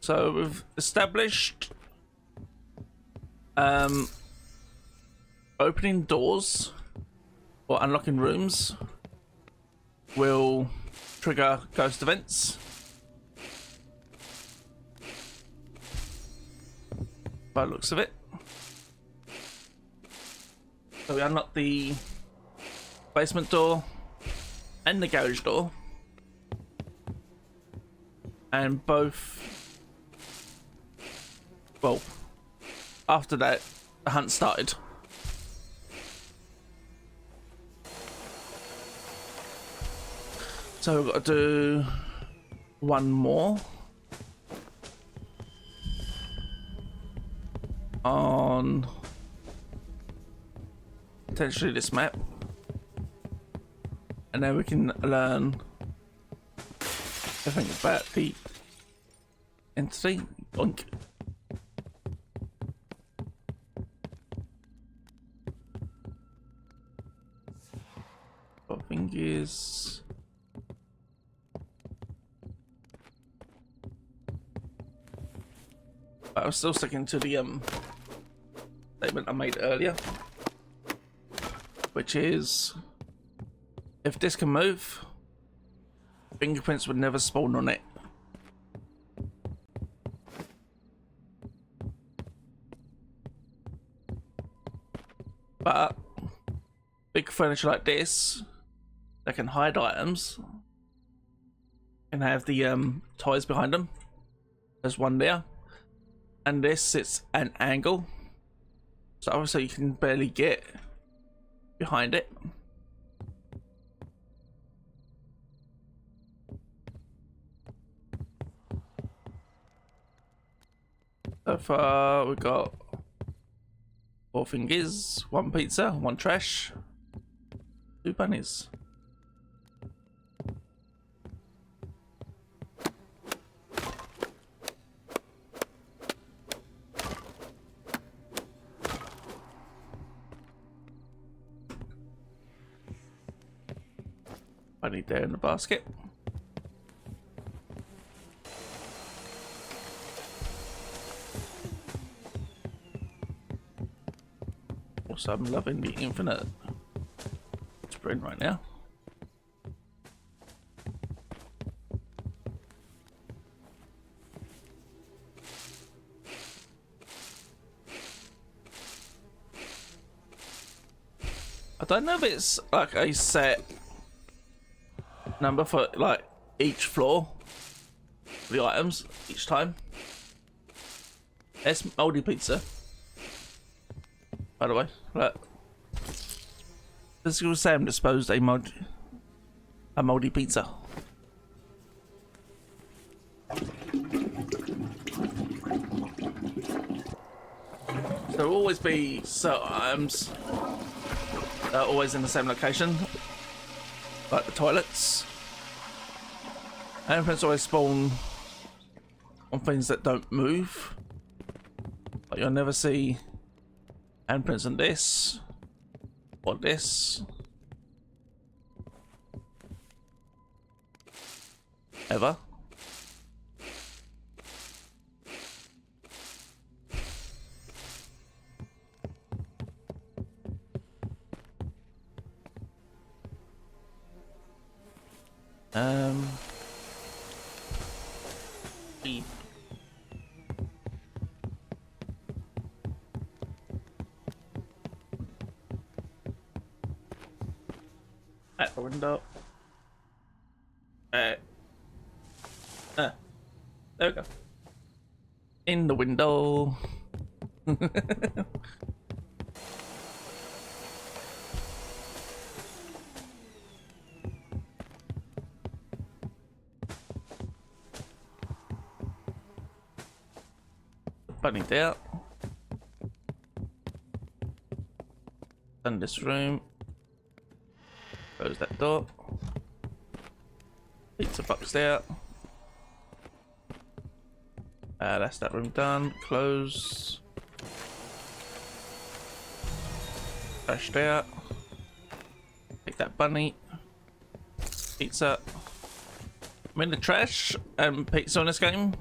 A: So we've established opening doors or unlocking rooms will trigger ghost events. By the looks of it. So we unlock the basement door and the garage door. And both, well, after that, the hunt started. So we've got to do one more on potentially this map, and then we can learn everything about the entity. Boink. I think is I was still sticking to the statement I made earlier, which is if this can move, fingerprints would never spawn on it. But big furniture like this that can hide items and have the ties behind them. There's one there. And this sits at an angle, so obviously you can barely get behind it. So far we've got 4 fingers, 1 pizza, 1 trash, 2 bunnies. Bunny there in the basket. Also, I'm loving the infinite sprint right now. I don't know if it's like a set number for like each floor, the items each time. It's moldy pizza, by the way. Look, physical Sam disposed a moldy pizza. So there'll always be certain items that are always in the same location, like the toilets. Handprints always spawn on things that don't move. Like you'll never see handprints on this or this. Ever. E. At the window. There we go. In the window. Bunny there. Done this room. Close that door. Pizza box there. That's that room done. Close. Trash there. Take that bunny. Pizza. I mean, the trash and pizza in this game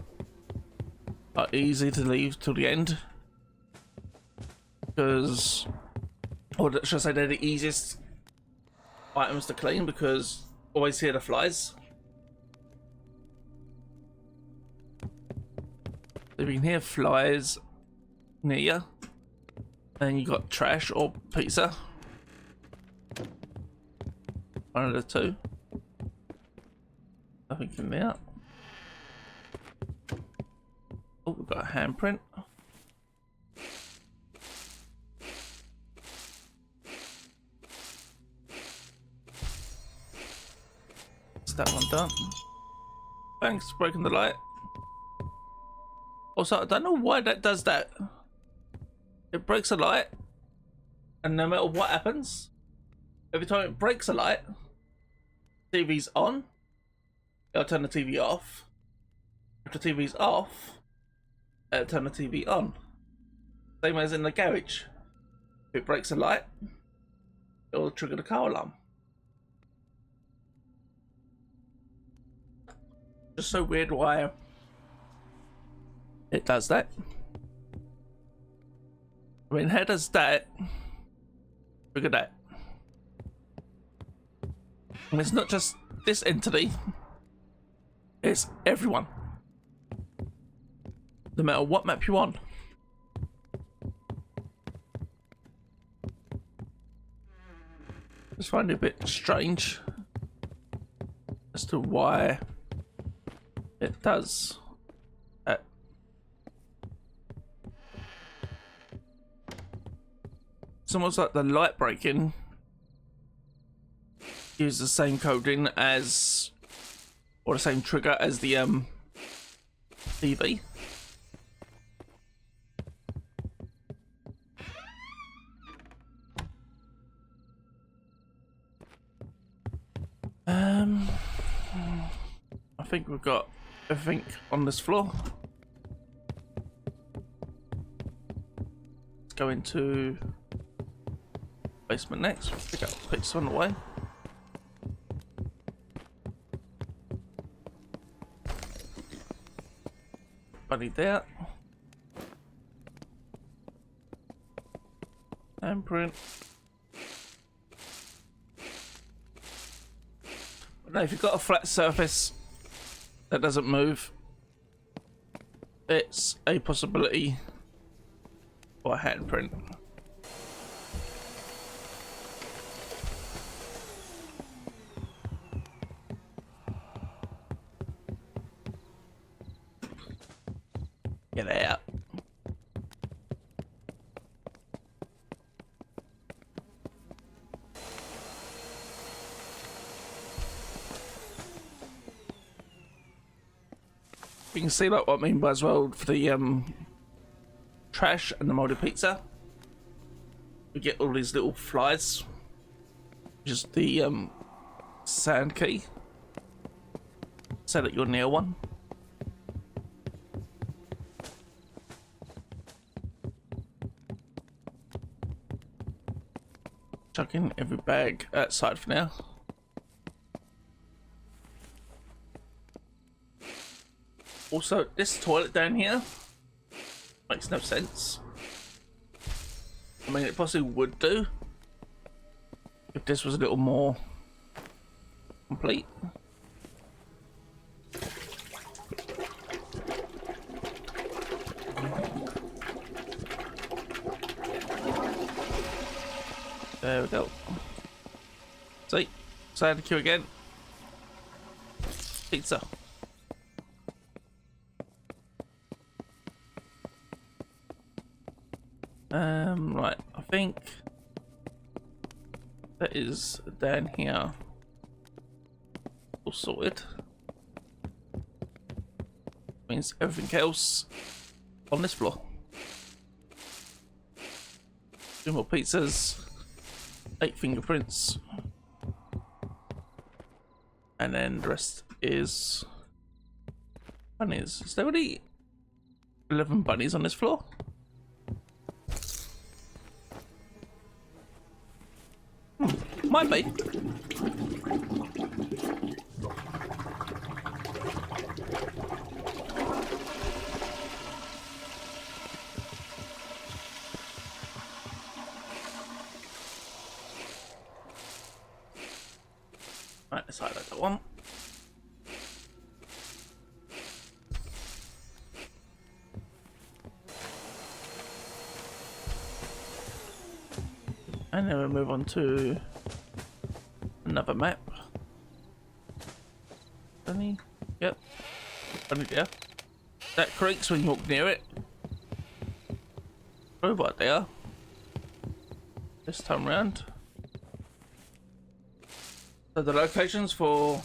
A: are easy to leave till the end. Because, or should I say, they're the easiest items to clean because always hear the flies. If you can hear flies near you, then you got trash or pizza. One of the two. Nothing in there. Oh, we've got a handprint. Is that one done? Thanks for breaking the light. Also, I don't know why that does that. It breaks a light, and no matter what happens, every time it breaks a light, TV's on, it'll turn the TV off. If the TV's off, it'll turn the TV on. Same as in the garage. If it breaks a light, it'll trigger the car alarm. Just so weird why it does that. I mean, how does that trigger that? And it's not just this entity, it's everyone. No matter what map you're on. Just find it a bit strange as to why it does that. It's almost like the light breaking uses the same coding as, or the same trigger as the TV. I think we've got everything on this floor. Let's go into basement next. Pick up the pizza on the way. Bunny there. Handprint. But no, if you've got a flat surface that doesn't move, it's a possibility for a handprint. Get out. You can see like what I mean by as well for the trash and the molded pizza. We get all these little flies. Just the sand key. So that you're near one. Chucking every bag outside for now. Also, this toilet down here makes no sense. I mean, it possibly would do if this was a little more complete. There we go. See? Side the queue again. Pizza. Right, I think that is down here all sorted. Means everything else on this floor. 2 more pizzas, 8 fingerprints. And then the rest is bunnies. Is there only 11 bunnies on this floor? Might be. Right, let's highlight that one. And then we'll move on to another map. Bunny? Yep. Bunny there. That creaks when you walk near it. Robot there. This time round. So the locations for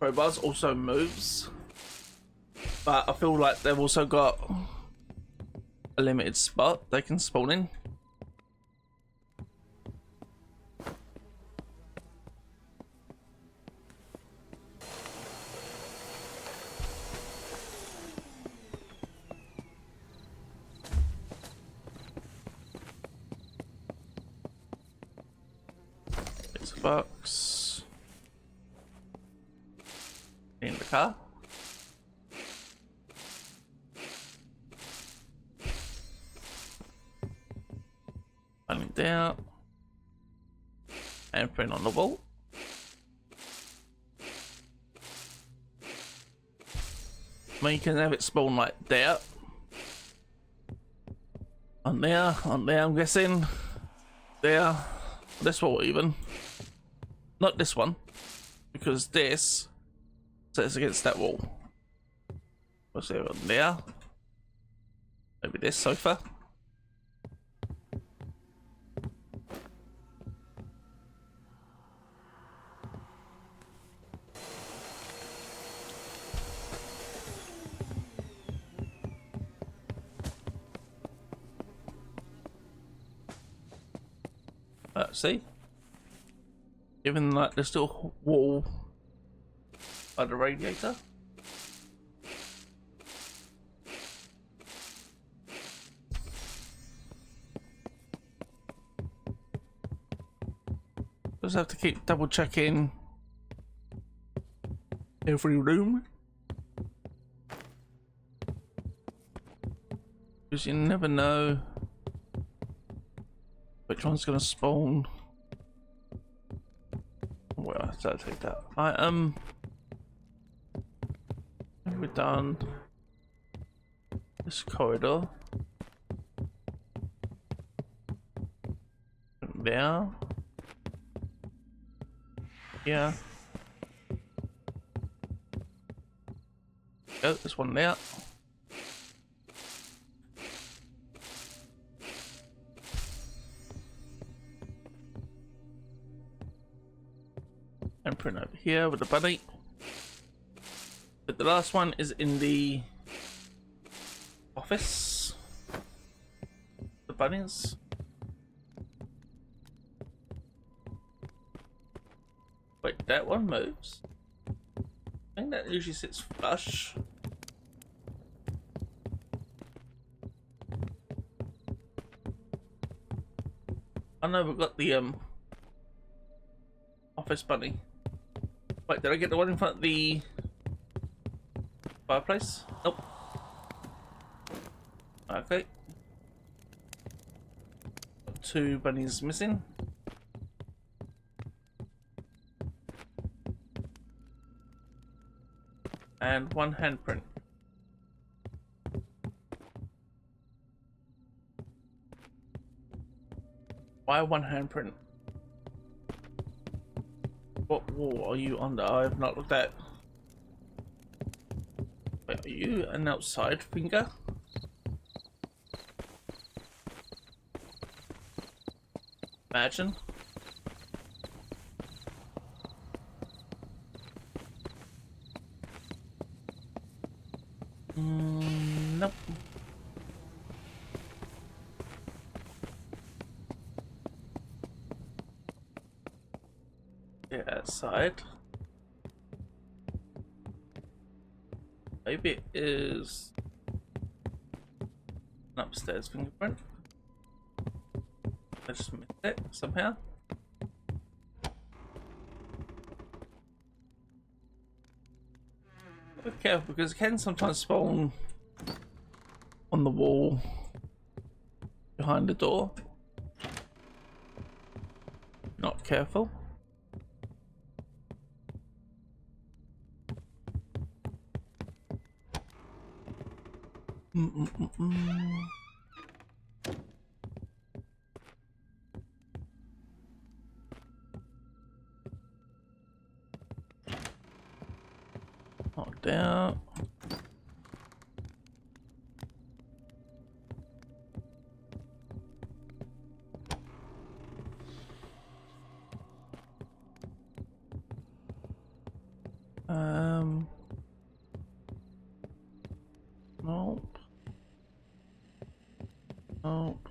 A: crowbars also moves, but I feel like they've also got a limited spot they can spawn in. Box in the car. Running down and print on the wall. I mean, you can have it spawn like there, on there, I'm guessing. There, this wall even. Not this one, because this sits against that wall. What's there on there? Maybe this sofa. See? Even like there's still wall by the radiator. Just have to keep double checking every room, because you never know which one's gonna spawn. Well, so I'll take that. We're done this corridor. There. Yeah. Oh, there's one there. And print over here with the bunny. But the last one is in the office. The bunnies. Wait, that one moves? I think that usually sits flush. I know we've got the office bunny. Wait, did I get the one in front of the fireplace? Nope. Okay. Got 2 bunnies missing. And 1 handprint. Why 1 handprint? What wall are you under? I have not looked at. Wait, are you an outside finger? Imagine. Nope. Yeah, outside. maybe it is an upstairs fingerprint. I just missed it somehow. Be careful because it can sometimes spawn on the wall behind the door. Not careful. Not down. Nope. Nope.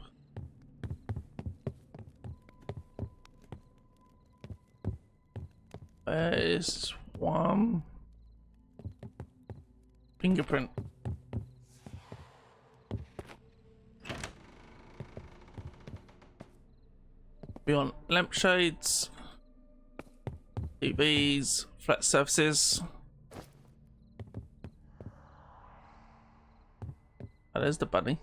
A: There's one fingerprint. Beyond lampshades, TVs, flat surfaces. Oh, there's the bunny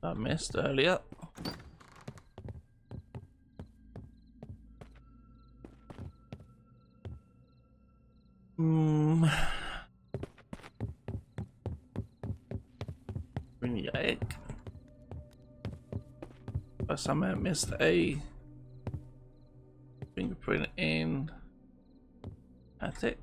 A: I missed earlier. Bring the egg. I somehow missed a fingerprint in attic.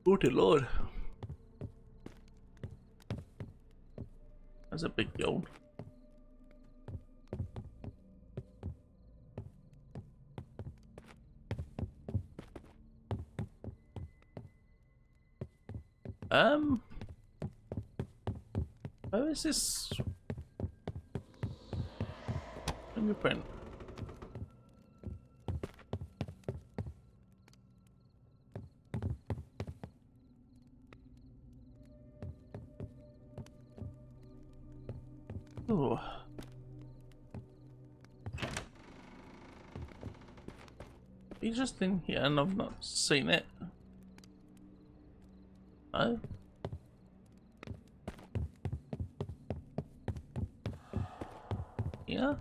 A: Oh dear Lord. That's a big yawn. Where is this fingerprint? Oh. He's just in here and I've not seen it. No. Yeah.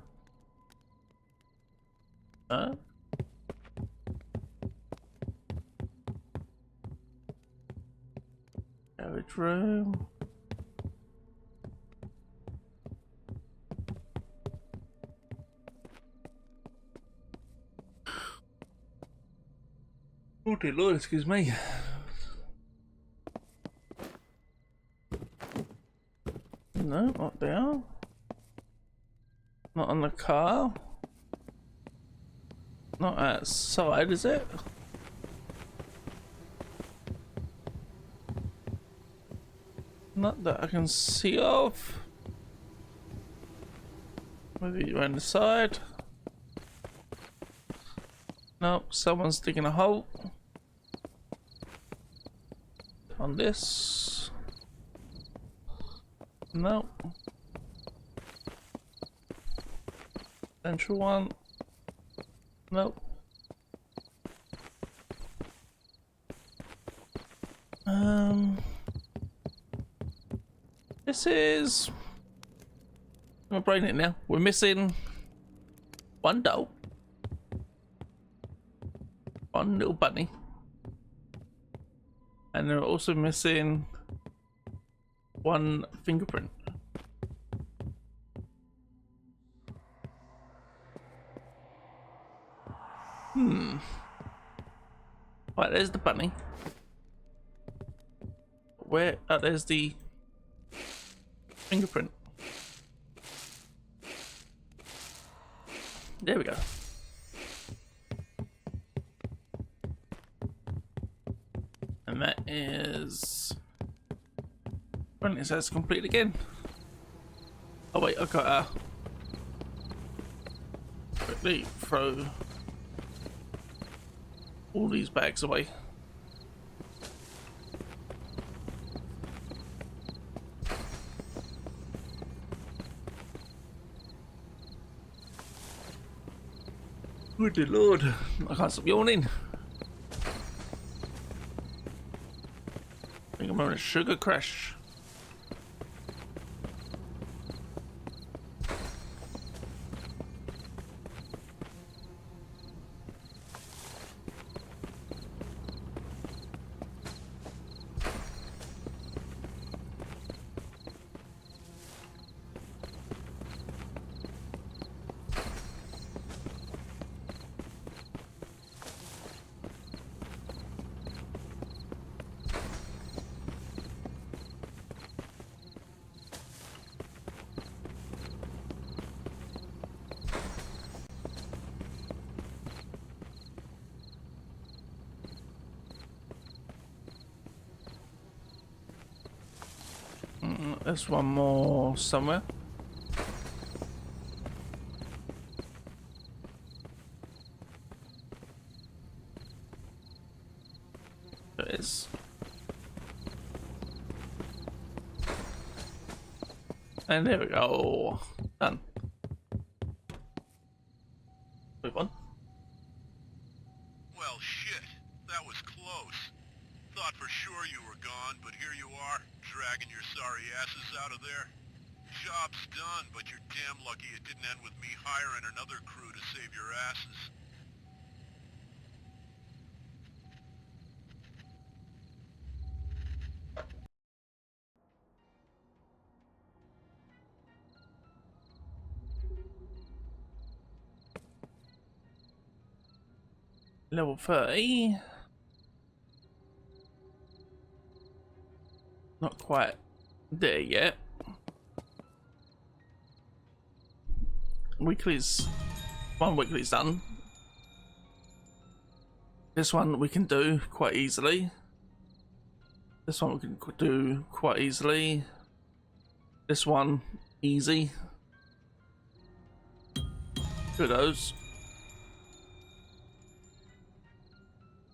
A: No. Garage room. Oh dear Lord, excuse me. No, not there. Not on the car. Not outside, is it? Not that I can see of. Maybe around the side. Nope, someone's digging a hole. On this. Nope. Central one. Nope. This is. I'm brain it now. We're missing one doll, one little bunny, and they're also missing one fingerprint. Right, there's the bunny. Where? Oh, there's the fingerprint. There we go. And that is... When it says complete again. Oh wait, I've got quickly throw all these bags away. Good lord, I can't stop yawning. I think I'm on a sugar crash. There's one more somewhere. There it is. And there we go. Done. Move on.
B: Well, shit. That was close. Thought for sure you were gone, but here you are, dragging your sorry asses out of there. Job's done, but you're damn lucky it didn't end with me hiring another crew to save your asses.
A: Level 30. Not quite there yet. Weekly's... One weekly's done. This one we can do quite easily. This one we can do quite easily. This one, easy. Two of those.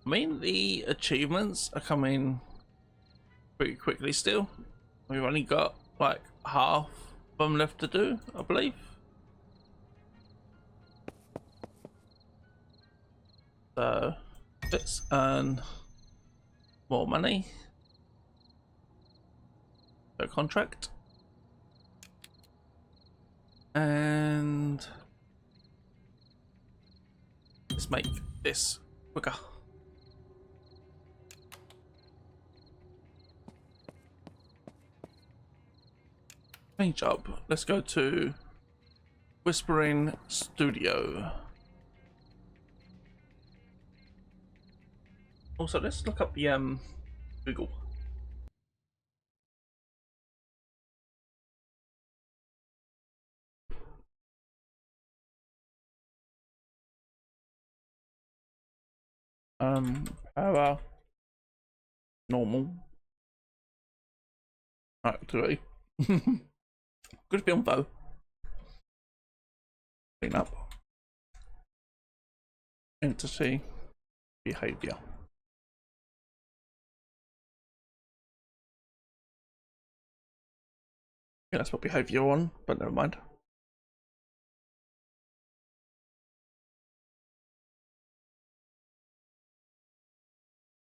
A: I mean, the achievements are coming pretty quickly still. We've only got like half of them left to do, I believe. So let's earn more money per contract. And let's make this quicker. Paint job. Let's go to Whispering Studio. Also, let's look up the Google. Power normal. Actually. Good film though. Clean up. Entity. Behavior. Yeah, that's what behavior on, but never mind.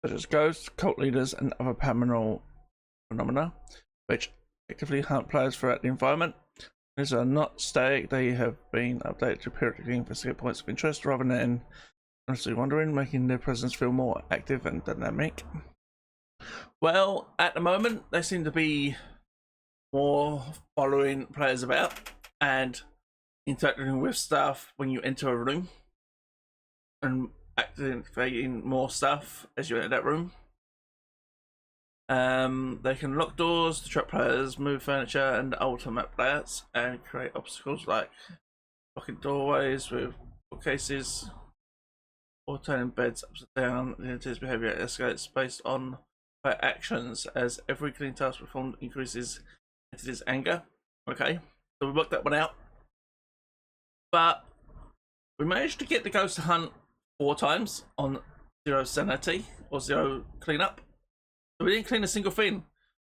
A: Such as ghosts, cult leaders, and other paranormal phenomena, which actively hunt players throughout the environment. These are not static, they have been updated to periodically investigate points of interest rather than honestly wandering, making their presence feel more active and dynamic. Well, at the moment, they seem to be more following players about and interacting with stuff when you enter a room and activating more stuff as you enter that room. They can lock doors to trap players, move furniture, and alter map layouts, and create obstacles like blocking doorways with bookcases or turning beds upside down. The entity's behavior escalates based on by actions as every cleaning task performed increases entity's anger. Okay, so we worked that one out. But we managed to get the ghost to hunt 4 times on 0 sanity or 0 cleanup. So we didn't clean a single thing.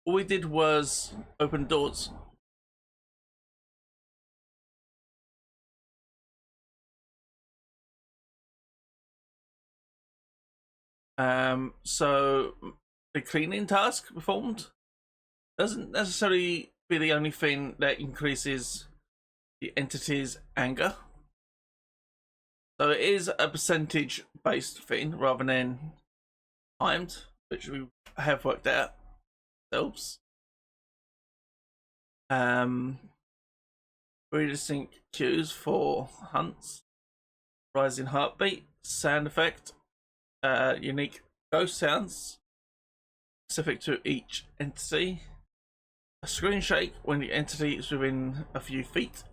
A: All we did was open doors. So the cleaning task performed doesn't necessarily be the only thing that increases the entity's anger. So it is a percentage based thing rather than timed, which we have worked out ourselves. Very distinct cues for hunts, rising heartbeat, sound effect, unique ghost sounds specific to each entity, a screen shake when the entity is within a few feet,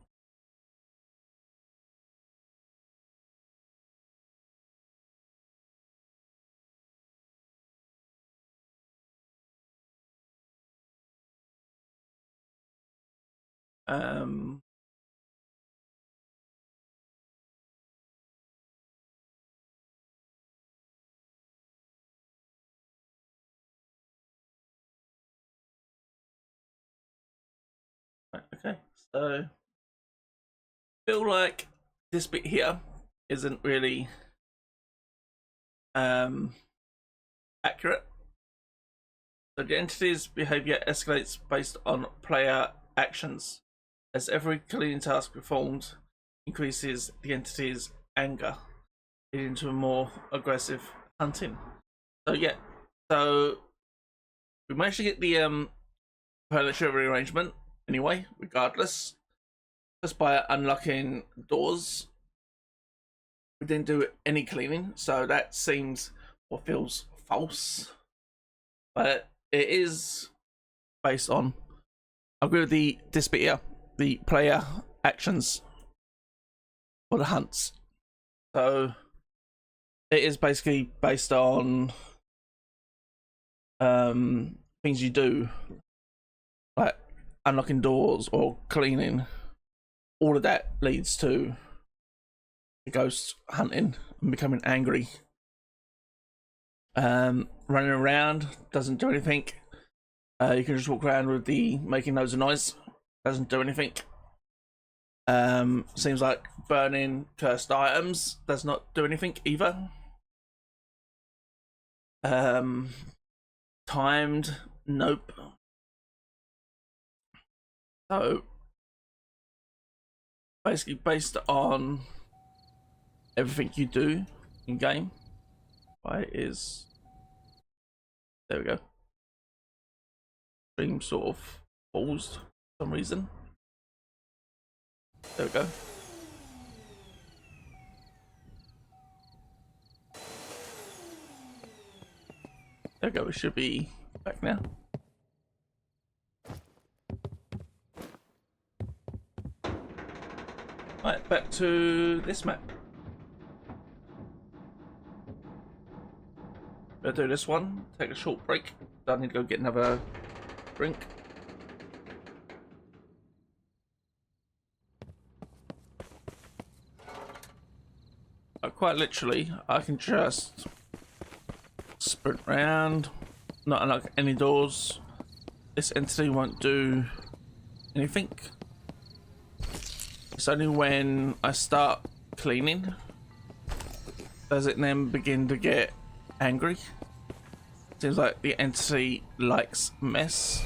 A: okay, so I feel like this bit here isn't really accurate. So the entity's behavior escalates based on player actions, as every cleaning task performed increases the entity's anger, leading to a more aggressive hunting. So yeah, so we managed to get the planetary rearrangement anyway, regardless, just by unlocking doors. We didn't do any cleaning, so that seems or feels false. But it is based on, I agree with this bit here, the player actions for the hunts. So it is basically based on things you do, like unlocking doors or cleaning. All of that leads to the ghost hunting and becoming angry. Running around doesn't do anything. You can just walk around with the making loads of noise, doesn't do anything. Seems like burning cursed items does not do anything either. Timed, nope. So basically based on everything you do in game, why is, there we go, stream sort of paused for some reason. There we go. There we go, we should be back now. Right, back to this map. Gonna do this one, take a short break. I need to go get another drink. Quite literally, I can just sprint around, not unlock any doors. This entity won't do anything. It's only when I start cleaning does it then begin to get angry. Seems like the entity likes mess.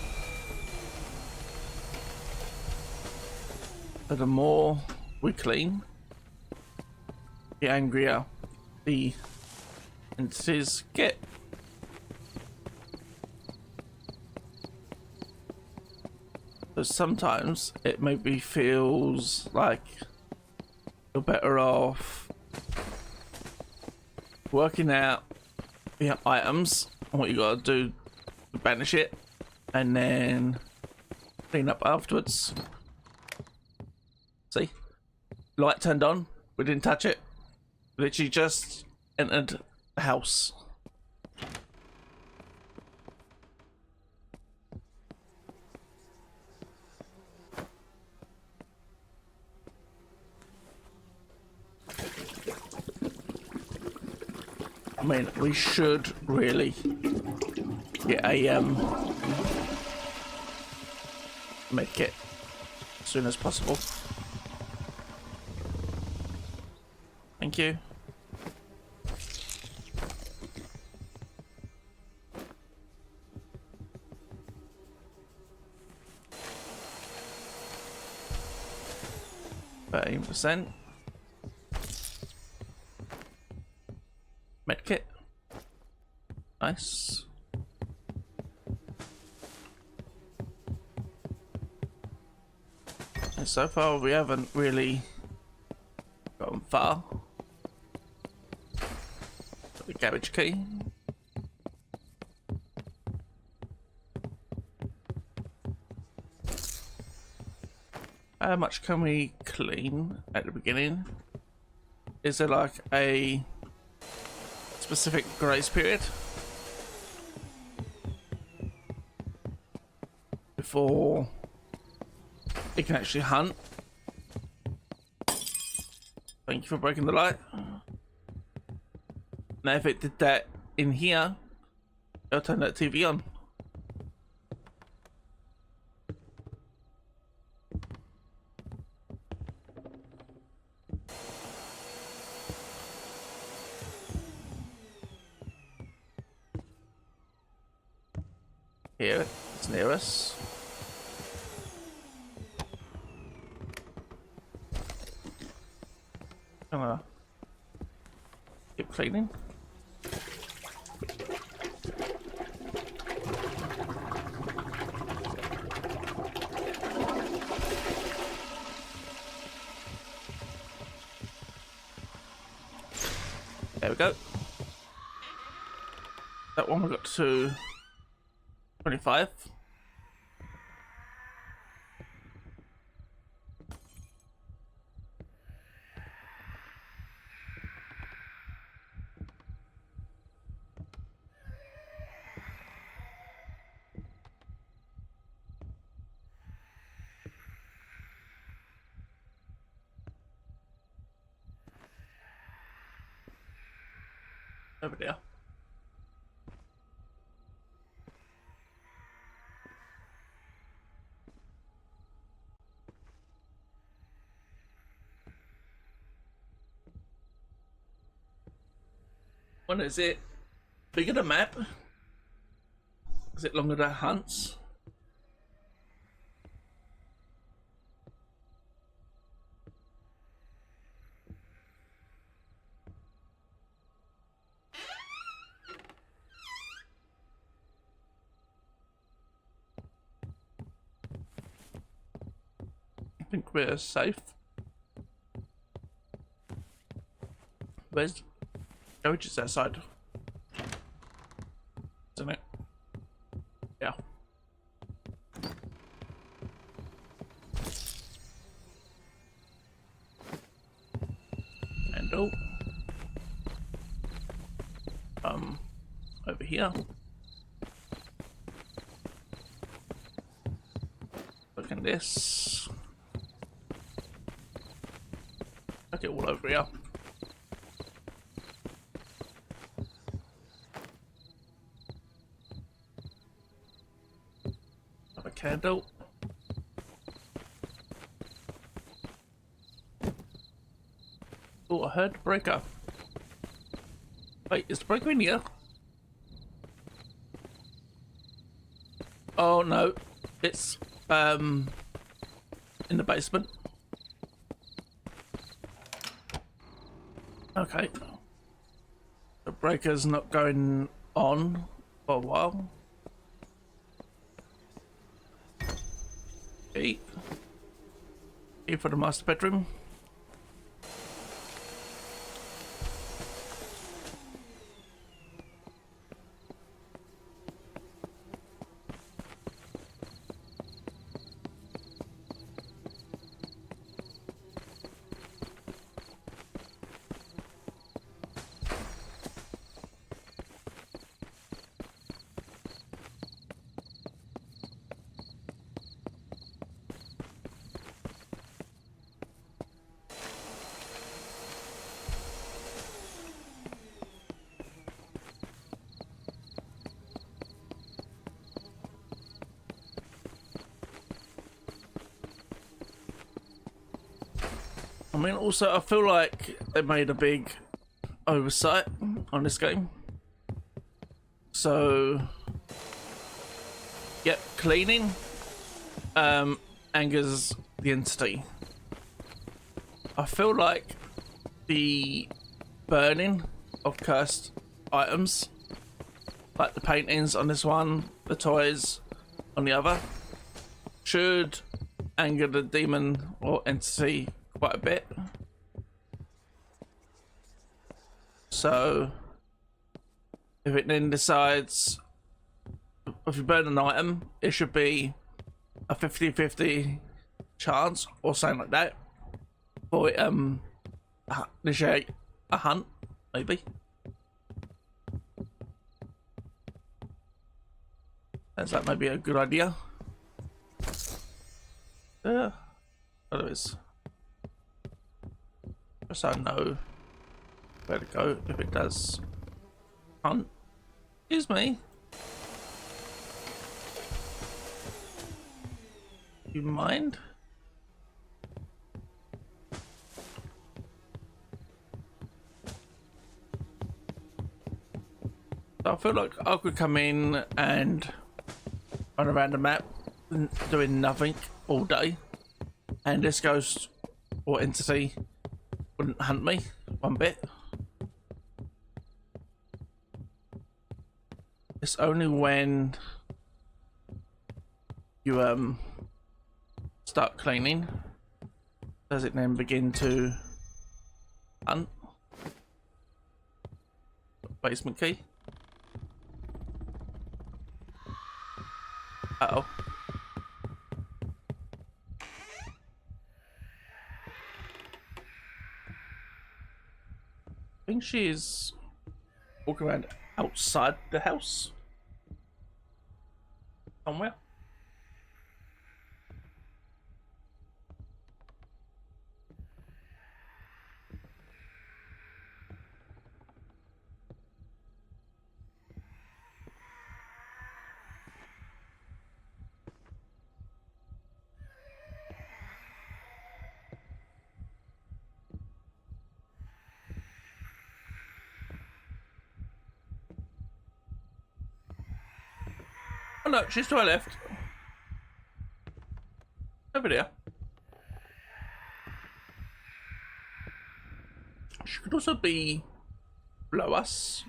A: But the more we clean, the angrier the entities get. So sometimes it maybe feels like you're better off working out the items and what you gotta do to banish it, and then clean up afterwards. See? Light turned on, we didn't touch it. Literally just entered the house. mean, we should really get a med kit as soon as possible. Thank you. %. Medkit. Nice. And so far we haven't really gotten far. Got the garage key. How much can we clean at the beginning? Is there like a specific grace period before it can actually hunt? Thank you for breaking the light. Now if it did that in here, it'll turn that TV on. Here, it's near us. Gonna keep cleaning. There we go. That one we got to 25. Over there. When is it bigger the map? Is it longer the hunts? I think we're safe. Where's garage? Is outside, isn't it? Yeah. And oh, over here. Look at this. Okay, all over here. Have a candle. Oh, I heard the breaker. Wait, is the breaker in here? Oh no, it's in the basement. Okay. The breaker's not going on for a while. Key. Key for the master bedroom. I mean, also, I feel like they made a big oversight on this game. So, yep, cleaning angers the entity. I feel like the burning of cursed items, like the paintings on this one, the toys on the other, should anger the demon or entity quite a bit. So if it then decides, if you burn an item, it should be a 50-50 chance or something like that for it initiate a hunt, maybe. Is that maybe a good idea? What it is. Just so I know where to go if it does hunt. Excuse me. You mind? So I feel like I could come in and run around the map doing nothing all day, and this ghost or entity wouldn't hunt me one bit. It's only when you start cleaning does it then begin to hunt. Basement key. Uh-oh. I think she's walking around outside the house somewhere. Oh no, she's to my left. Over there. She could also be below us.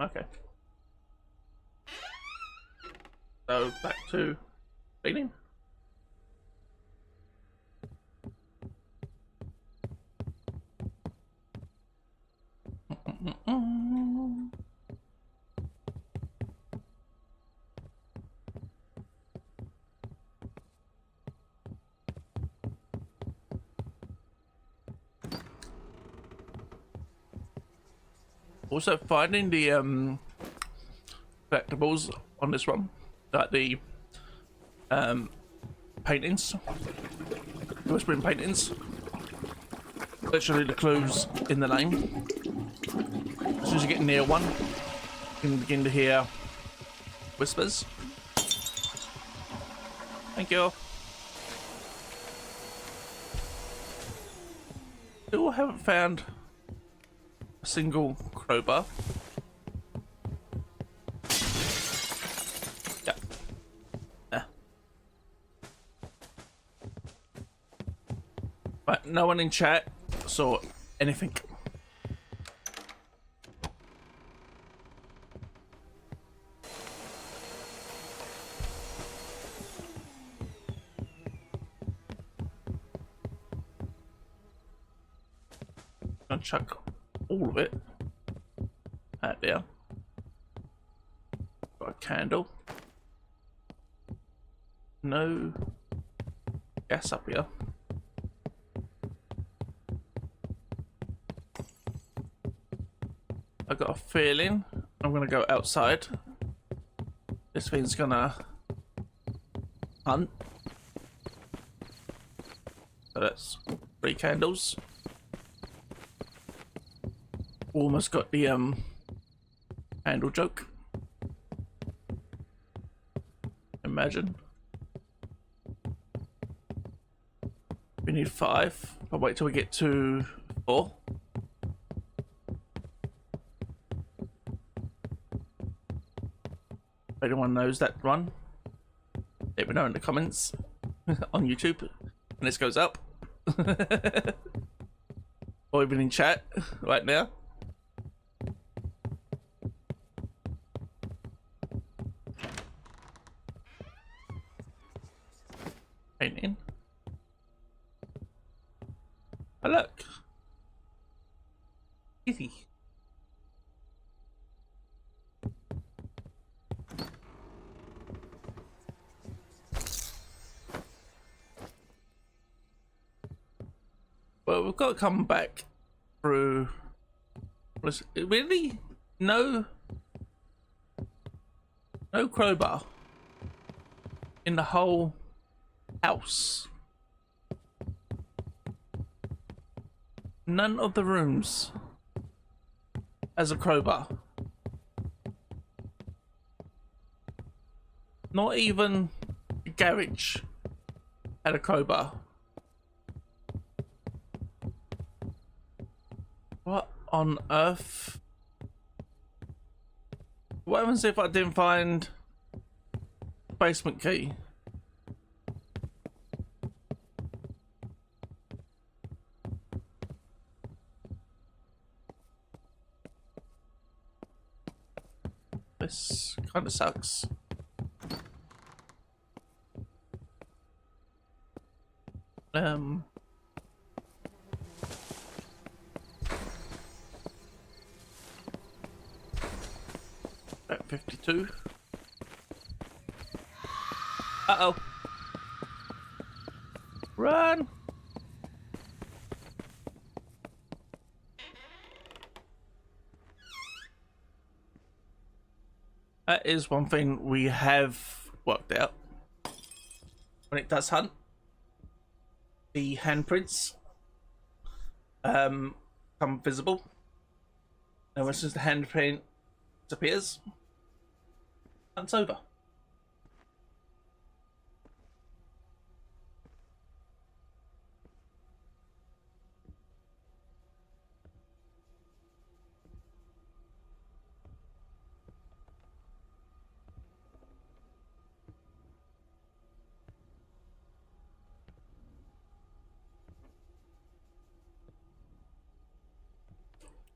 A: Okay. So back to cleaning. Also finding the collectibles on this one, like the paintings, the whispering paintings, literally the clues in the name. As soon as you get near one, you can begin to hear whispers. Thank you. Still haven't found a single crowbar. Yeah. Yeah. But no one in chat saw anything. Gonna chuck all of it out there. Got a candle. No gas up here. I got a feeling I'm gonna go outside. This thing's gonna hunt. So that's 3 candles. Almost got the handle joke. And imagine. We need 5. I'll wait till we get to 4. If anyone knows that one, let me know in the comments on YouTube when this goes up. Or even in chat right now. Painting. Oh look. Kitty. Well, we've got to come back through. Was it really no crowbar in the whole house? None of the rooms has a crowbar. Not even the garage had a crowbar. What on earth? What happens if I didn't find the basement key? This kind of sucks. At 52. Uh-oh. Run! That is one thing we have worked out. When it does hunt, the handprints come visible. And once the handprint disappears, hunt's over.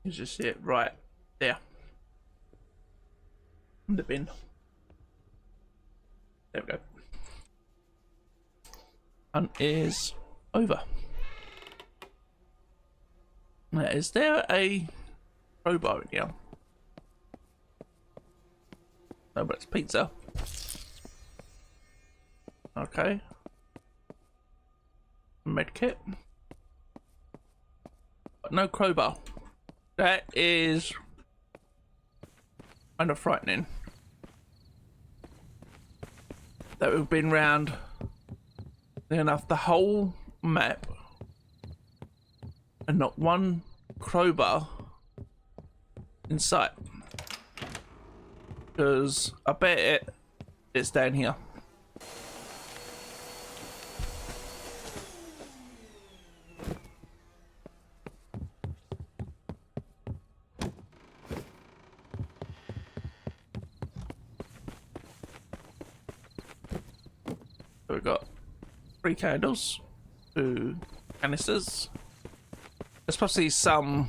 A: You just see it right there. In the bin. There we go. Hunt is over. Now, is there a crowbar in here? No, but it's pizza. Okay. Medkit. But no crowbar. That is kind of frightening. That we've been round enough the whole map and not one crowbar in sight. Because I bet it's down here. So we've got 3 candles, 2 canisters. There's possibly some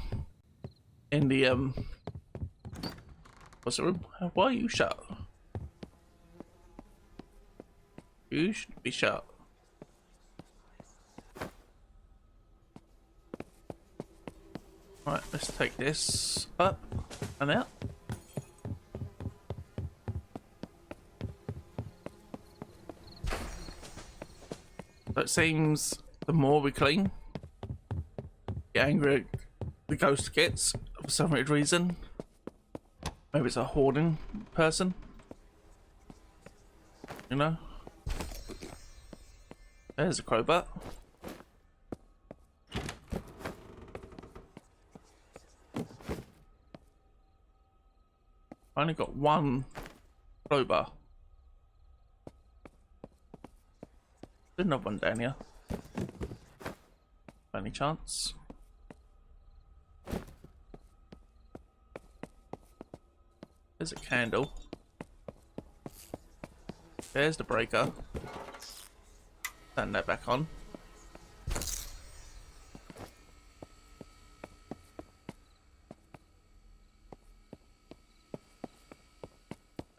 A: in the what's the room? Why are you shut? You should be shut. Right, let's take this up and out. So it seems the more we clean, the angrier the ghost gets for some weird reason. Maybe it's a hoarding person. You know? There's a crowbar. I only got 1 crowbar. There's another one down here. By any chance? There's a candle. There's the breaker. Turn that back on.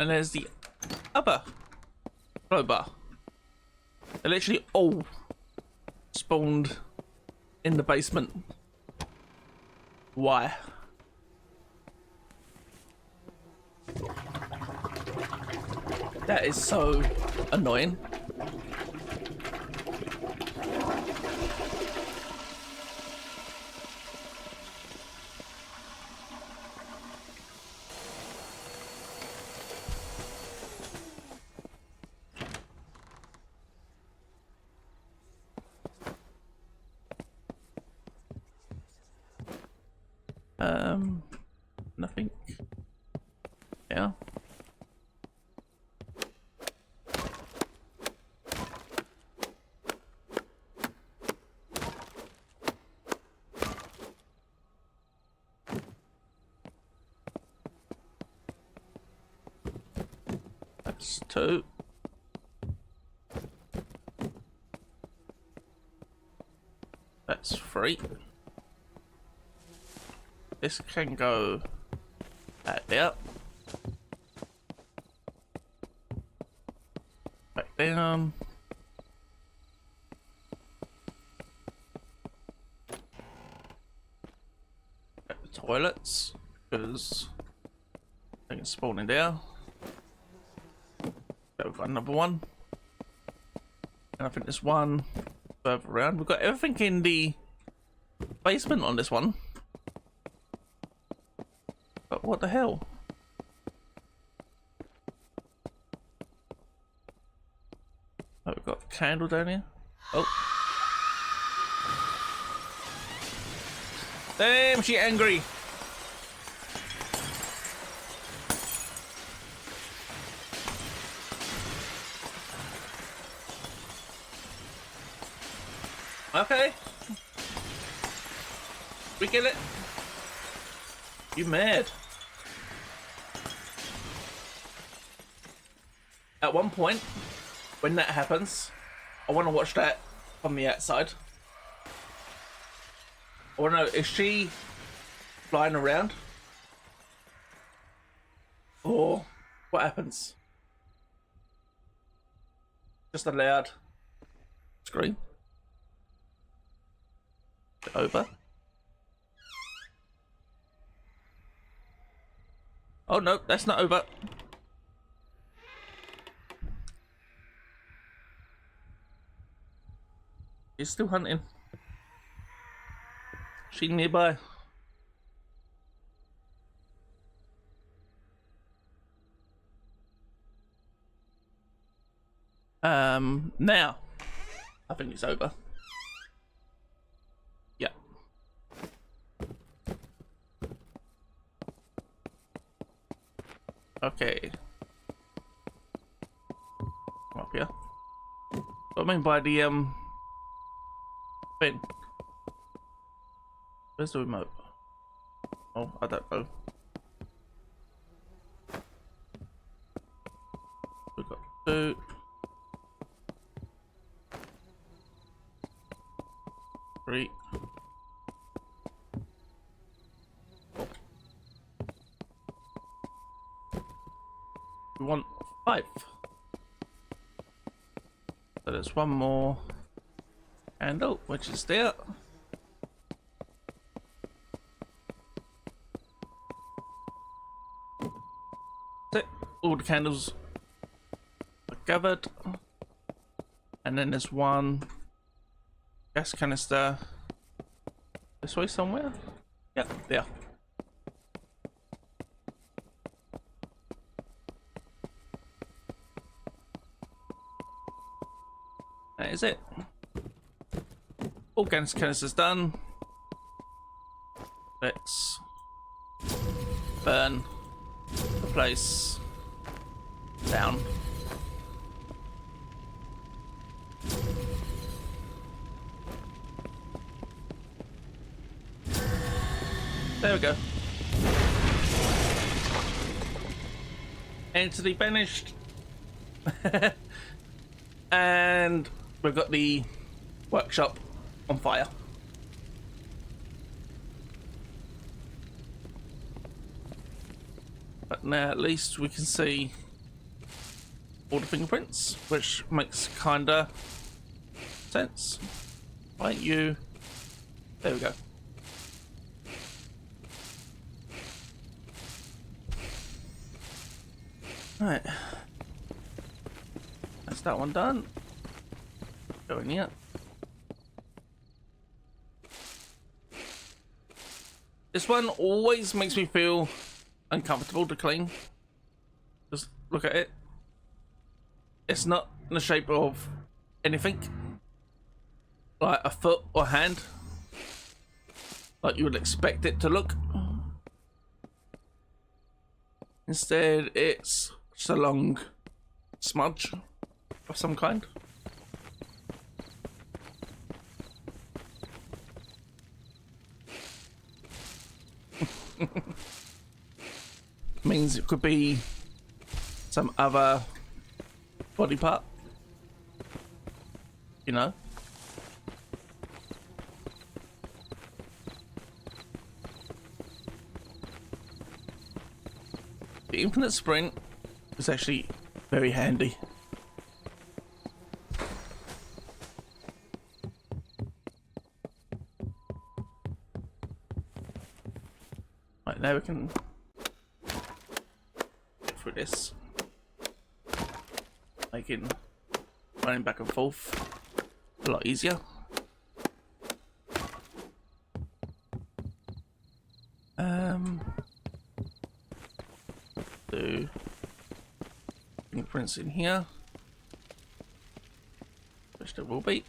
A: And there's the other crowbar. They're literally all spawned in the basement. Why? That is so annoying. Nothing. Yeah. That's 2. That's 3. This can go back there. Back down. At the toilets, because I think it's spawning there. Go for another one. And I think there's one further around. We've got everything in the basement on this one. But what the hell? Oh, we've got a candle down here. Oh. Damn, she angry. Okay. We kill it. You mad? At one point, when that happens, I want to watch that from the outside. I want to know, is she flying around? Or what happens? Just a loud scream. Over. Oh no, that's not over. He's still hunting. She nearby. Now I think it's over. Yeah. Okay. Come up here. What I mean by the thing. Where's the remote? Oh, I don't know. We've got 2. 3. Oh. We want 5. So there's one more candle, which is there. That's it. All the candles are gathered. And then there's one gas canister this way somewhere. Yep, there. That is it. All gas canisters done. Let's burn the place down. There we go. Entity banished. And we've got the workshop on fire. But now at least we can see all the fingerprints, which makes kinda sense. Right, you. There we go. Right. That's that one done. Go in here. This one always makes me feel uncomfortable to clean. Just look at it. It's not in the shape of anything like a foot or hand like you would expect it to look. Instead it's just a long smudge of some kind. Means it could be some other body part, you know. The infinite sprint is actually very handy. Right, now we can get through this, making running back and forth a lot easier. Do fingerprints in here, which there will be.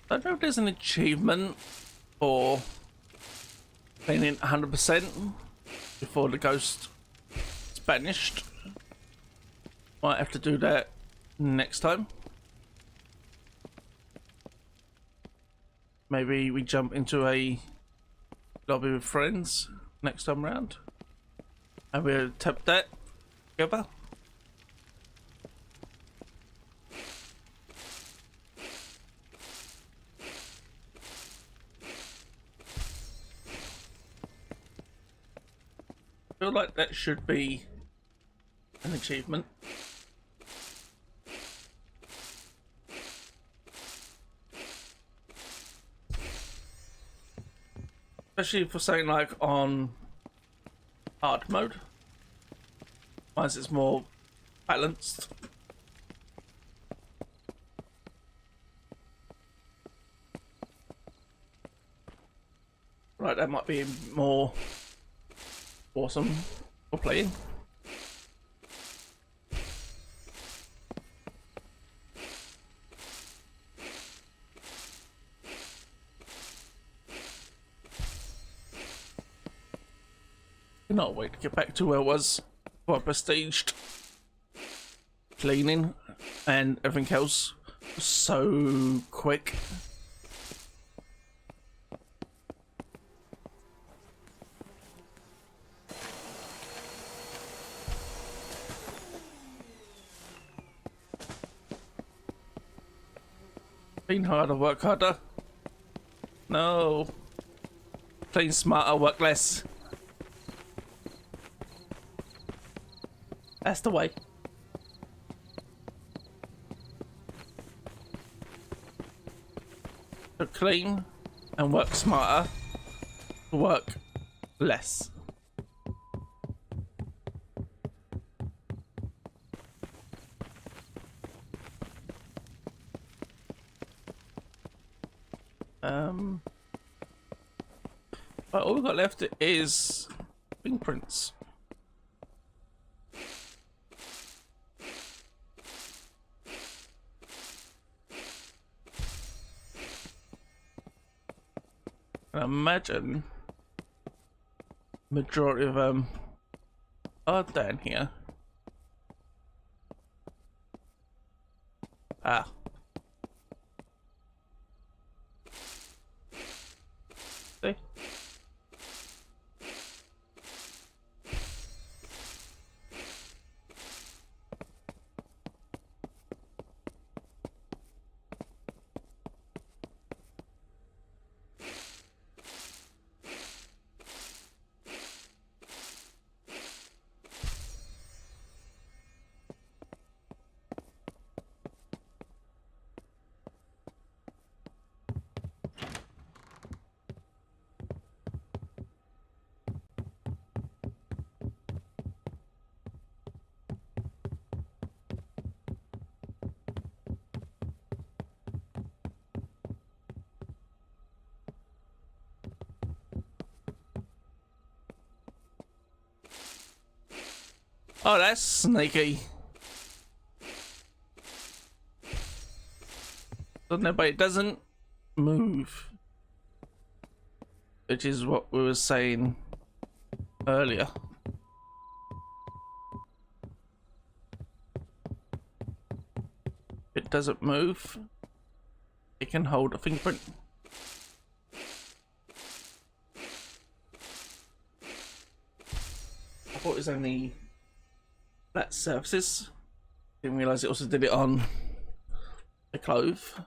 A: I don't know if there's an achievement for cleaning 100% before the ghost is banished. Might have to do that next time. Maybe we jump into a lobby with friends next time round and we'll attempt that together. I feel like that should be an achievement. Especially for something like on hard mode. Once it's more balanced. Right, that might be more awesome for playing. Cannot wait to get back to where I was for prestiged cleaning and everything else was so quick. Clean harder, work harder. No. Clean smarter, work less. That's the way. So clean and work smarter, work less. But all we've got left is fingerprints. I imagine majority of them are down here. Ah. See? Oh, that's sneaky. Doesn't it? But it doesn't move. Which is what we were saying earlier. It doesn't move. It can hold a fingerprint. I thought it was only flat surfaces. Didn't realise it also did it on the clove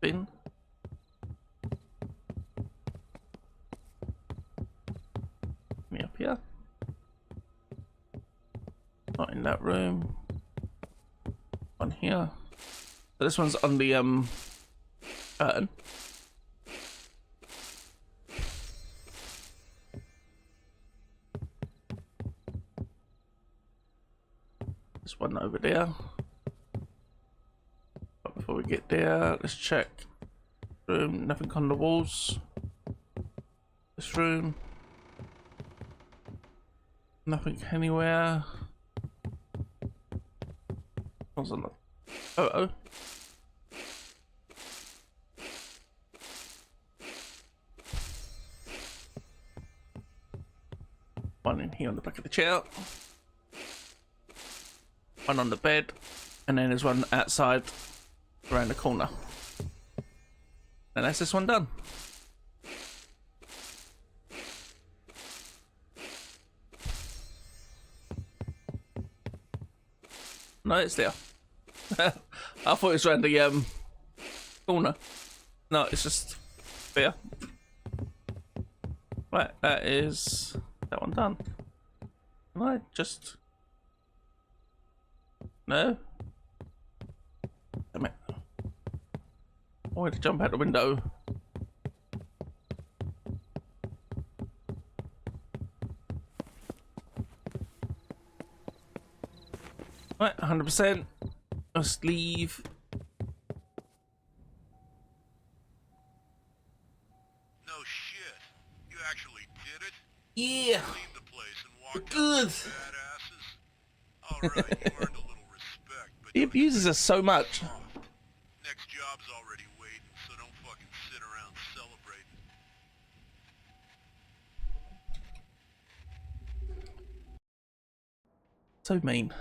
A: bin. Me up here. Not in that room. One here. So this one's on the curtain. This one over there. But before we get there, let's check. Room, nothing on the walls. This room. Nothing anywhere. What's on the photo? One in here on the back of the chair. One on the bed. And then there's one outside around the corner. And that's this one done. No, it's there. I thought it was around the corner. No, it's just there. Right, that is that one done. Can I just... No? Damn it. I wanted to jump out the window. Right, 100%. Let's leave.
B: No shit. You actually did it?
A: Yeah.
B: Cleaned the place and walked
A: Good.
B: out like badasses? Alright, you earned a little respect, but
A: He abuses us so much.
B: next job's already waiting, so don't fucking sit around celebrating.
A: So mean.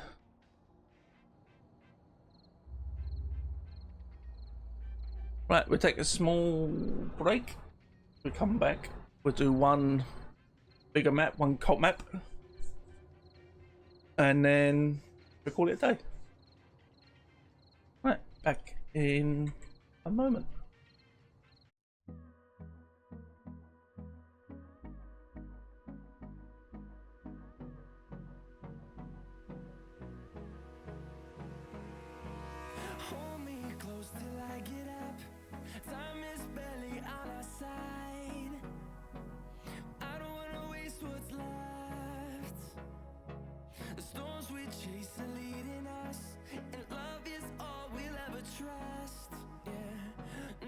A: Right, we'll take a small break. We come back. We'll do one bigger map, one cult map. And then we'll call it a day. Right, back in a moment.
D: Hold me close till I get up. Time is barely on our side. I don't wanna waste what's left. The storms we chase are leading us, and love is all we'll ever trust. Yeah,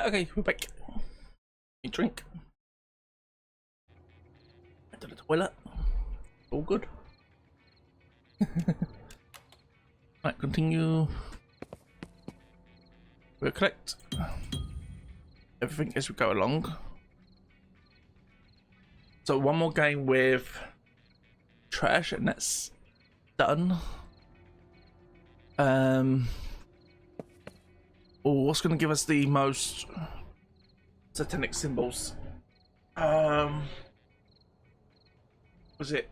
A: Okay, we're back. You drink. To the toilet. All good. Right, continue. We'll collect everything as we go along. So one more game with trash and that's done. What's gonna give us the most satanic symbols? Was it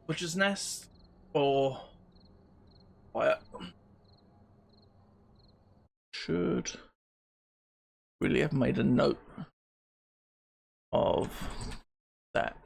A: Butcher's Nest or Quiet? Should really have made a note of that.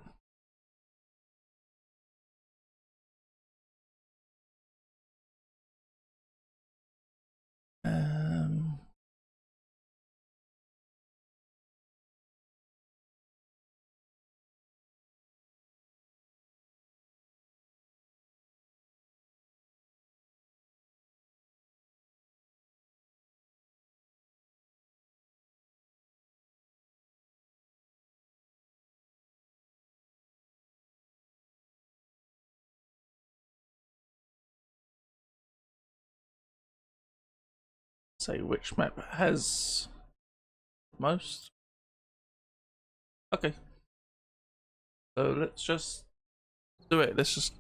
A: Say which map has most. Okay, so let's just do it. Let's just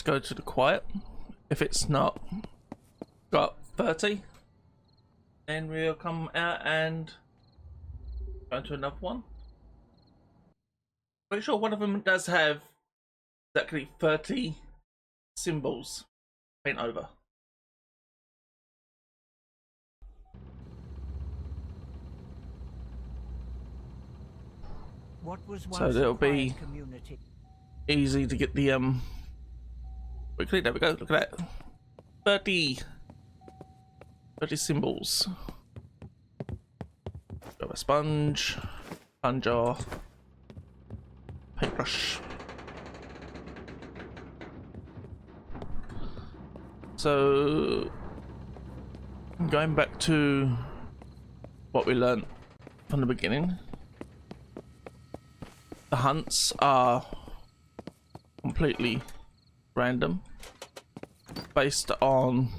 A: go to the quiet. If it's not got 30, then we'll come out and go to another one. Pretty sure one of them does have exactly 30 symbols paint over.
C: What was
A: So
C: once a
A: it'll be
C: quiet community.
A: easy to get the quickly. There we go. Look at that. 30 symbols. Got a sponge, plunger, paintbrush. So going back to what we learned from the beginning, the hunts are completely random based on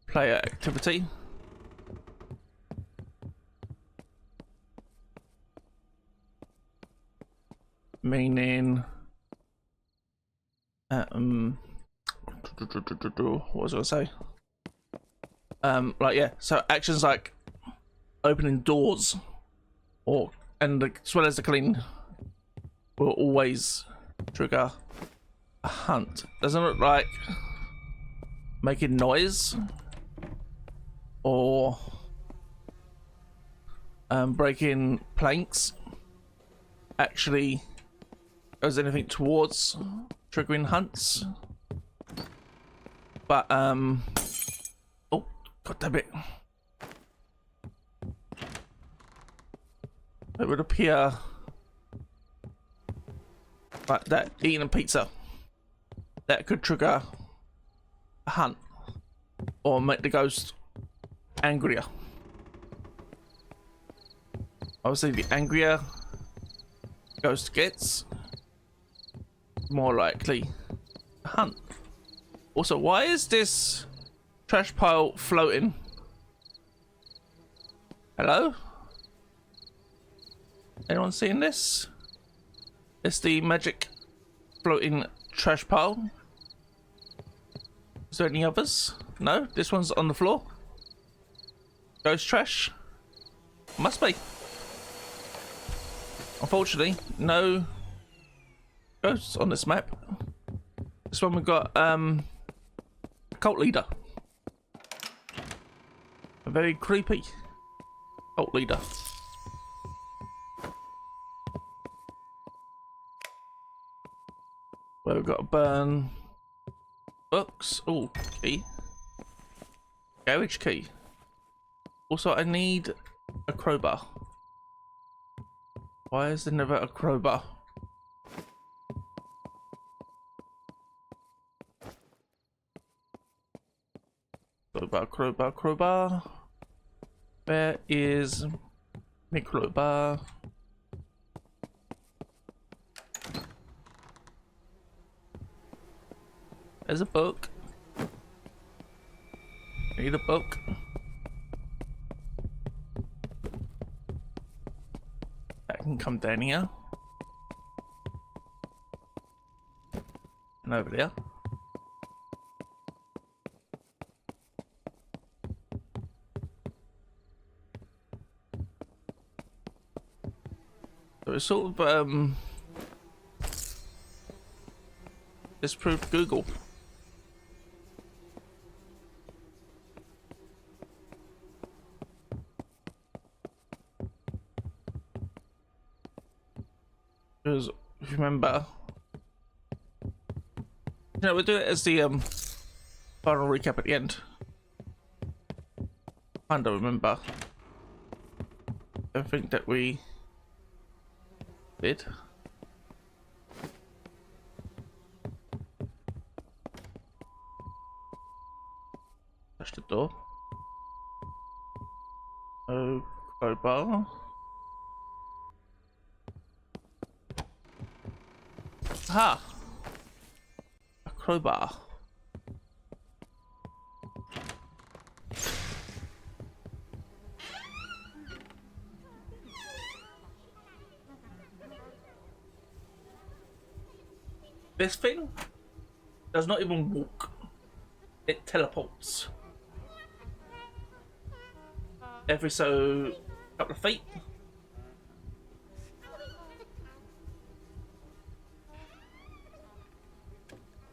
A: player activity. Meaning what was I gonna say? Like, yeah, so actions like opening doors or as well as the clean will always trigger a hunt. Doesn't look like making noise or breaking planks actually goes anything towards triggering hunts. But oh, god damn it. It would appear like that eating a pizza that could trigger a hunt or make the ghost angrier. Obviously, the angrier ghost gets, more likely a hunt. Also, why is this trash pile floating? Hello? Anyone seeing this? It's the magic floating trash pile. Is there any others? No? This one's on the floor? Ghost trash? Must be. Unfortunately, no ghosts on this map. This one we've got cult leader. A very creepy cult leader. Where we've got to burn books. Oh, key. Garage key. Also, I need a crowbar. Why is there never a crowbar? Crowbar. Where is micro bar? There's a book. Need a book. That can come down here. And over there. So it's sort of disproved Google. Because if you remember, we'll do it as the final recap at the end. Kind of remember everything that we did. Touch the door. Oh, crowbar. Aha! A crowbar. This thing does not even walk. It teleports. Every so couple of feet.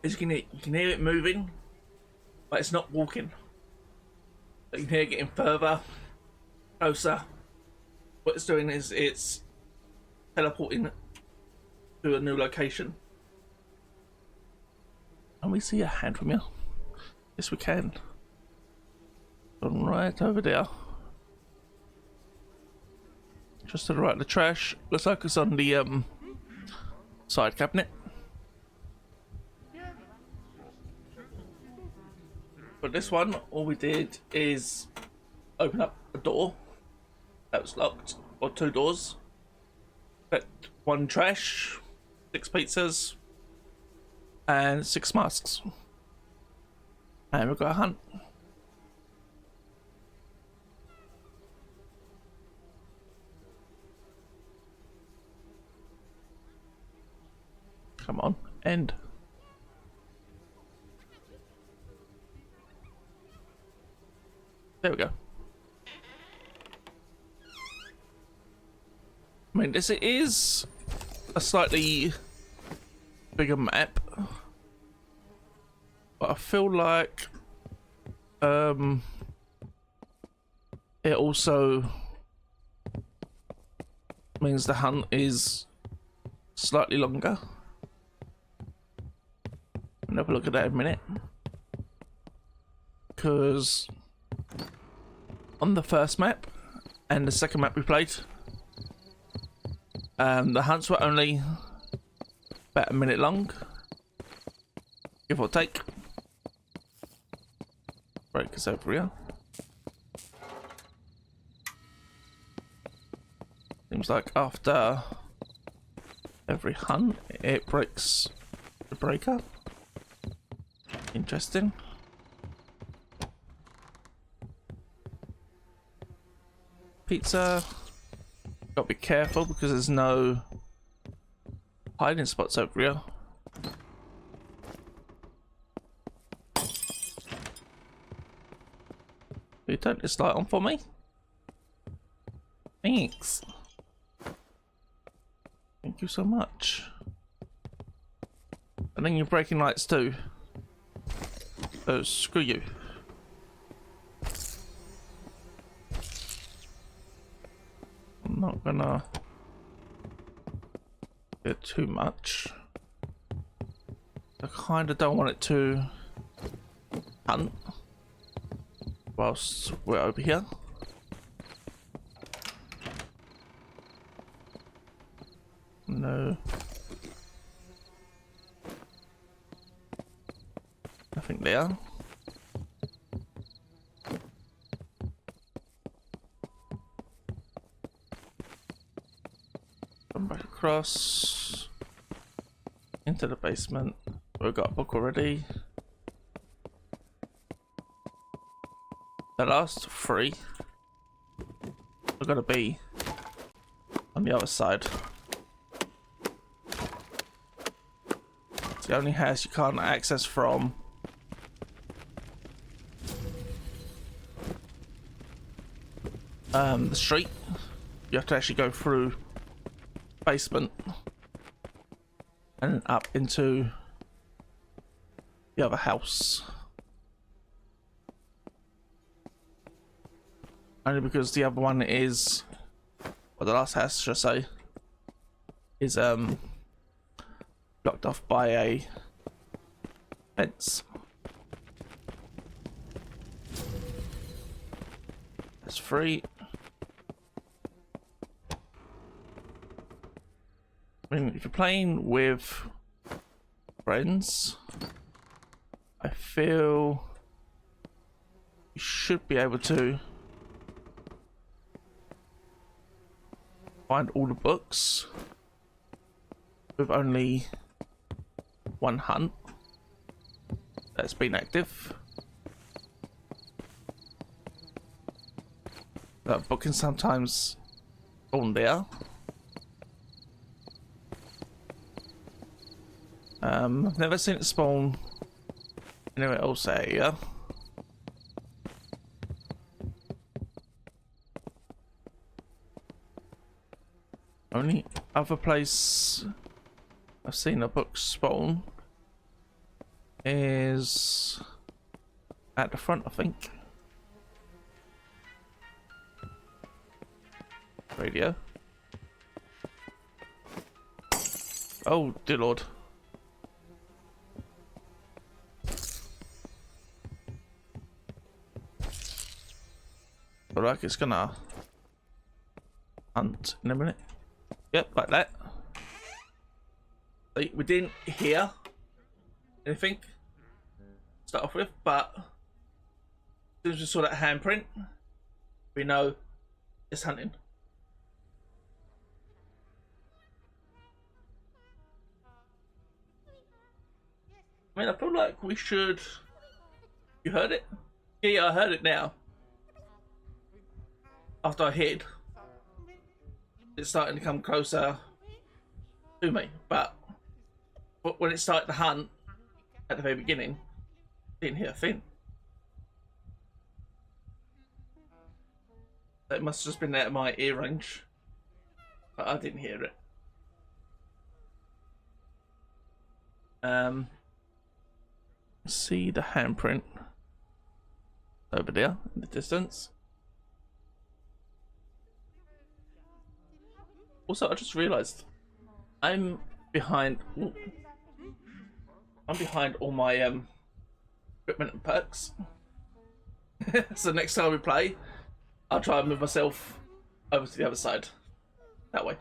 A: As you can hear it moving, but it's not walking. But you can hear it getting further, closer. What it's doing is it's teleporting to a new location. Can we see a hand from here? Yes, we can. Right over there. Just to the right of the trash. Looks like it's on the side cabinet. But this one, all we did is open up a door that was locked, or two doors. But one trash, 6 pizzas, and 6 masks. And we've got a hunt. Come on, end. There we go. I mean, this is a slightly bigger map, but I feel like it also means the hunt is slightly longer. I'll have a look at that in a minute, because on the first map and the second map we played, the hunts were only about a minute long, give or take. Break us over here. Seems like after every hunt it breaks the breaker. Interesting. Pizza. Gotta be careful because there's no hiding spots over here. Will you turn this light on for me? Thanks. Thank you so much. And then you're breaking lights too. So screw you. I'm not gonna get too much. I kinda don't want it to hunt whilst we're over here. No. Nothing there. across into the basement. We've got a book already. The last three are gonna be on the other side. It's the only house you can't access from. The street. You have to actually go through basement and up into the other house. Only because the other one is, or the last house should I say, is blocked off by a fence. That's free. I mean, if you're playing with friends, I feel you should be able to find all the books with only one hunt that's been active. That book can sometimes spawn there. I've never seen it spawn anywhere else area. Only other place I've seen a book spawn is at the front, I think. Radio. Oh dear lord. But like it's gonna hunt in a minute. Yep, like that. We didn't hear anything to start off with, but as soon as we saw that handprint, we know it's hunting. I mean, I feel like we should. You heard it? Yeah, I heard it now. After I hid, it's starting to come closer to me, but when it started to hunt at the very beginning, I didn't hear a thing. It must have just been out of my ear range, but I didn't hear it. See the handprint over there in the distance. Also, I just realised I'm behind. Ooh, I'm behind all my equipment and perks. So next time we play, I'll try and move myself over to the other side. That way.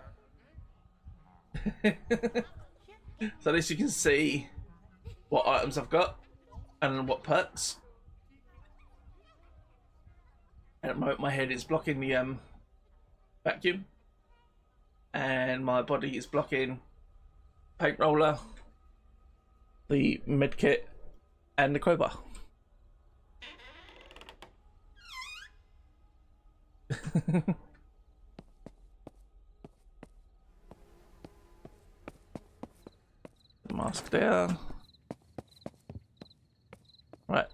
A: So at least you can see what items I've got and what perks. And at the moment my head is blocking the vacuum. And my body is blocking paint roller, the medkit, and the crowbar. Mask there. Right.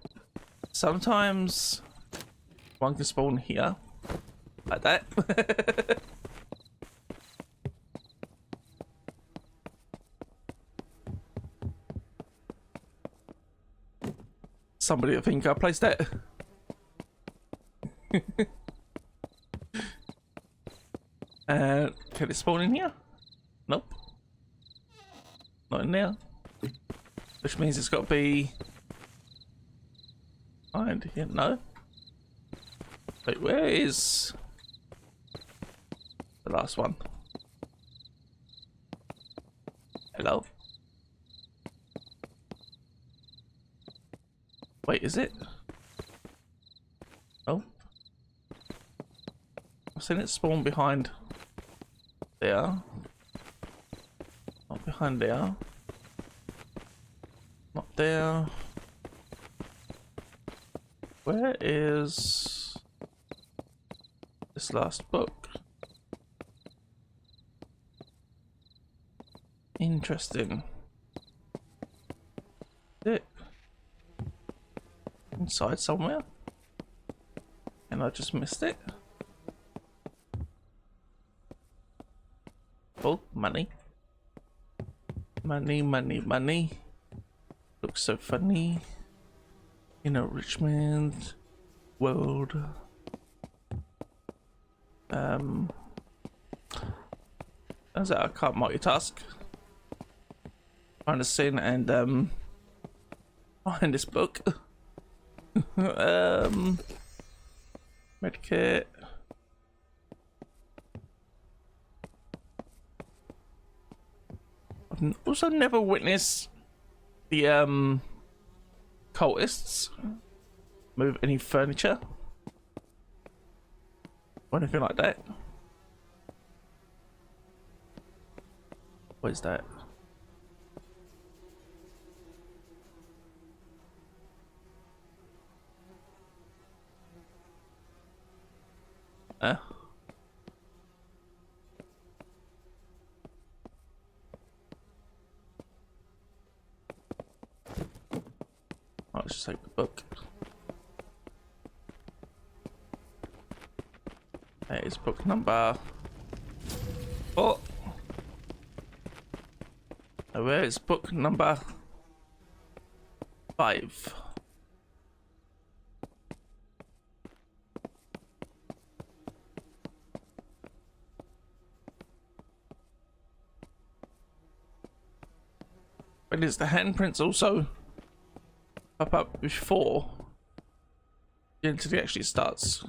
A: Sometimes one can spawn here, like that. Somebody, I think I placed that. Can it spawn in here? Nope. Not in there. Which means it's got to be behind here. No. Wait, where is the last one? Hello? Wait, is it? Oh. I've seen it spawn behind there. behind there. Not there. Where is this last book? Interesting. Is it inside somewhere? And I just missed it? Oh, money. Money, money, money. Looks so funny. You know, Richmond world. As I can't multitask. Find a scene and find this book. Medkit. I've also never witnessed the cultists move any furniture or anything like that. What is that? I'll just take the book. That is book number 4. Where is book number 5? But is the handprints also pop up before the entity actually starts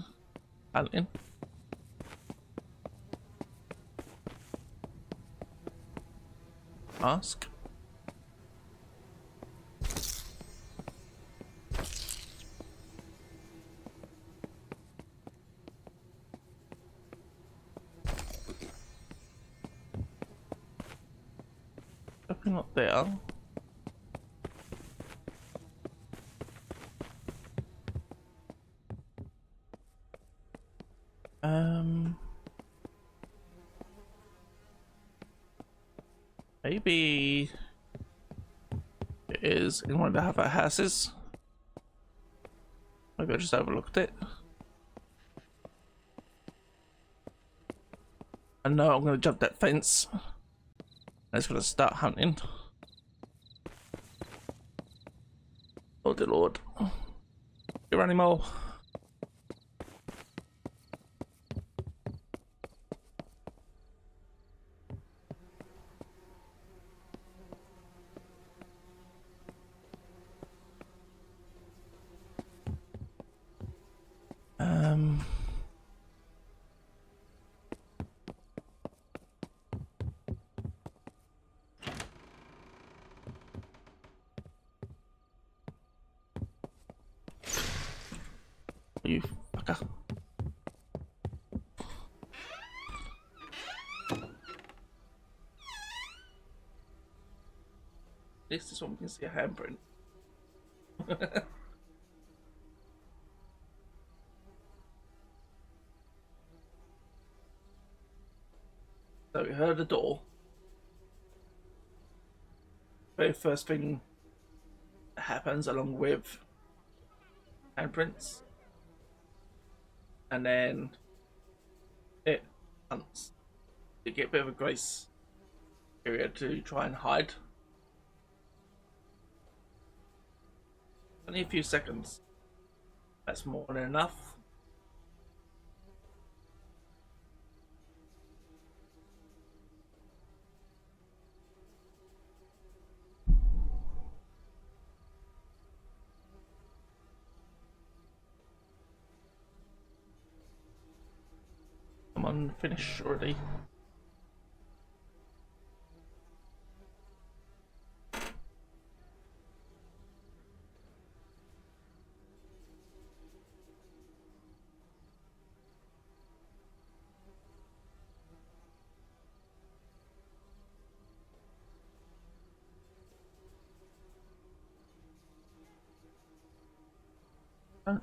A: hunting? Ask. Definitely not there. Maybe it is in one of the other houses. Maybe I just overlooked it. I know I'm gonna jump that fence. And it's gonna start hunting. Oh dear Lord. Your animal. You fucker. At least this one can see a handprint. So we heard the door. Very first thing that happens along with handprints. And then it hunts. You get a bit of a grace period to try and hide. Only a few seconds. That's more than enough. Come on, finish already. So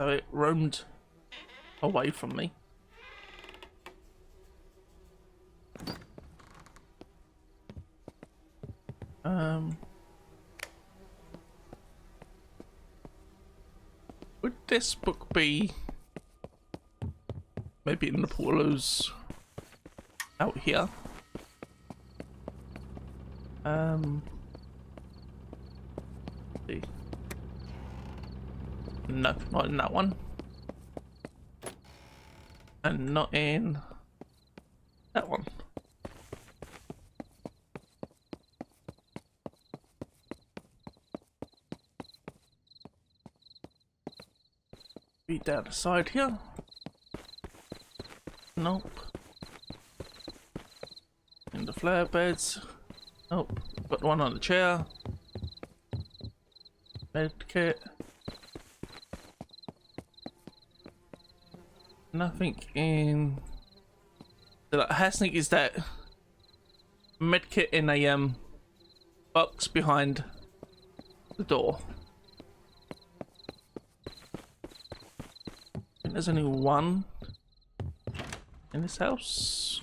A: it roamed away from me. Would this book be maybe in the portaloos out here? See. No, not in that one. And not in that one. Be down the side here. Nope. In the flower beds. Nope. Got one on the chair. Med kit. Nothing in. How sneaky is that? Med kit in a box behind the door. I think there's only one in this house.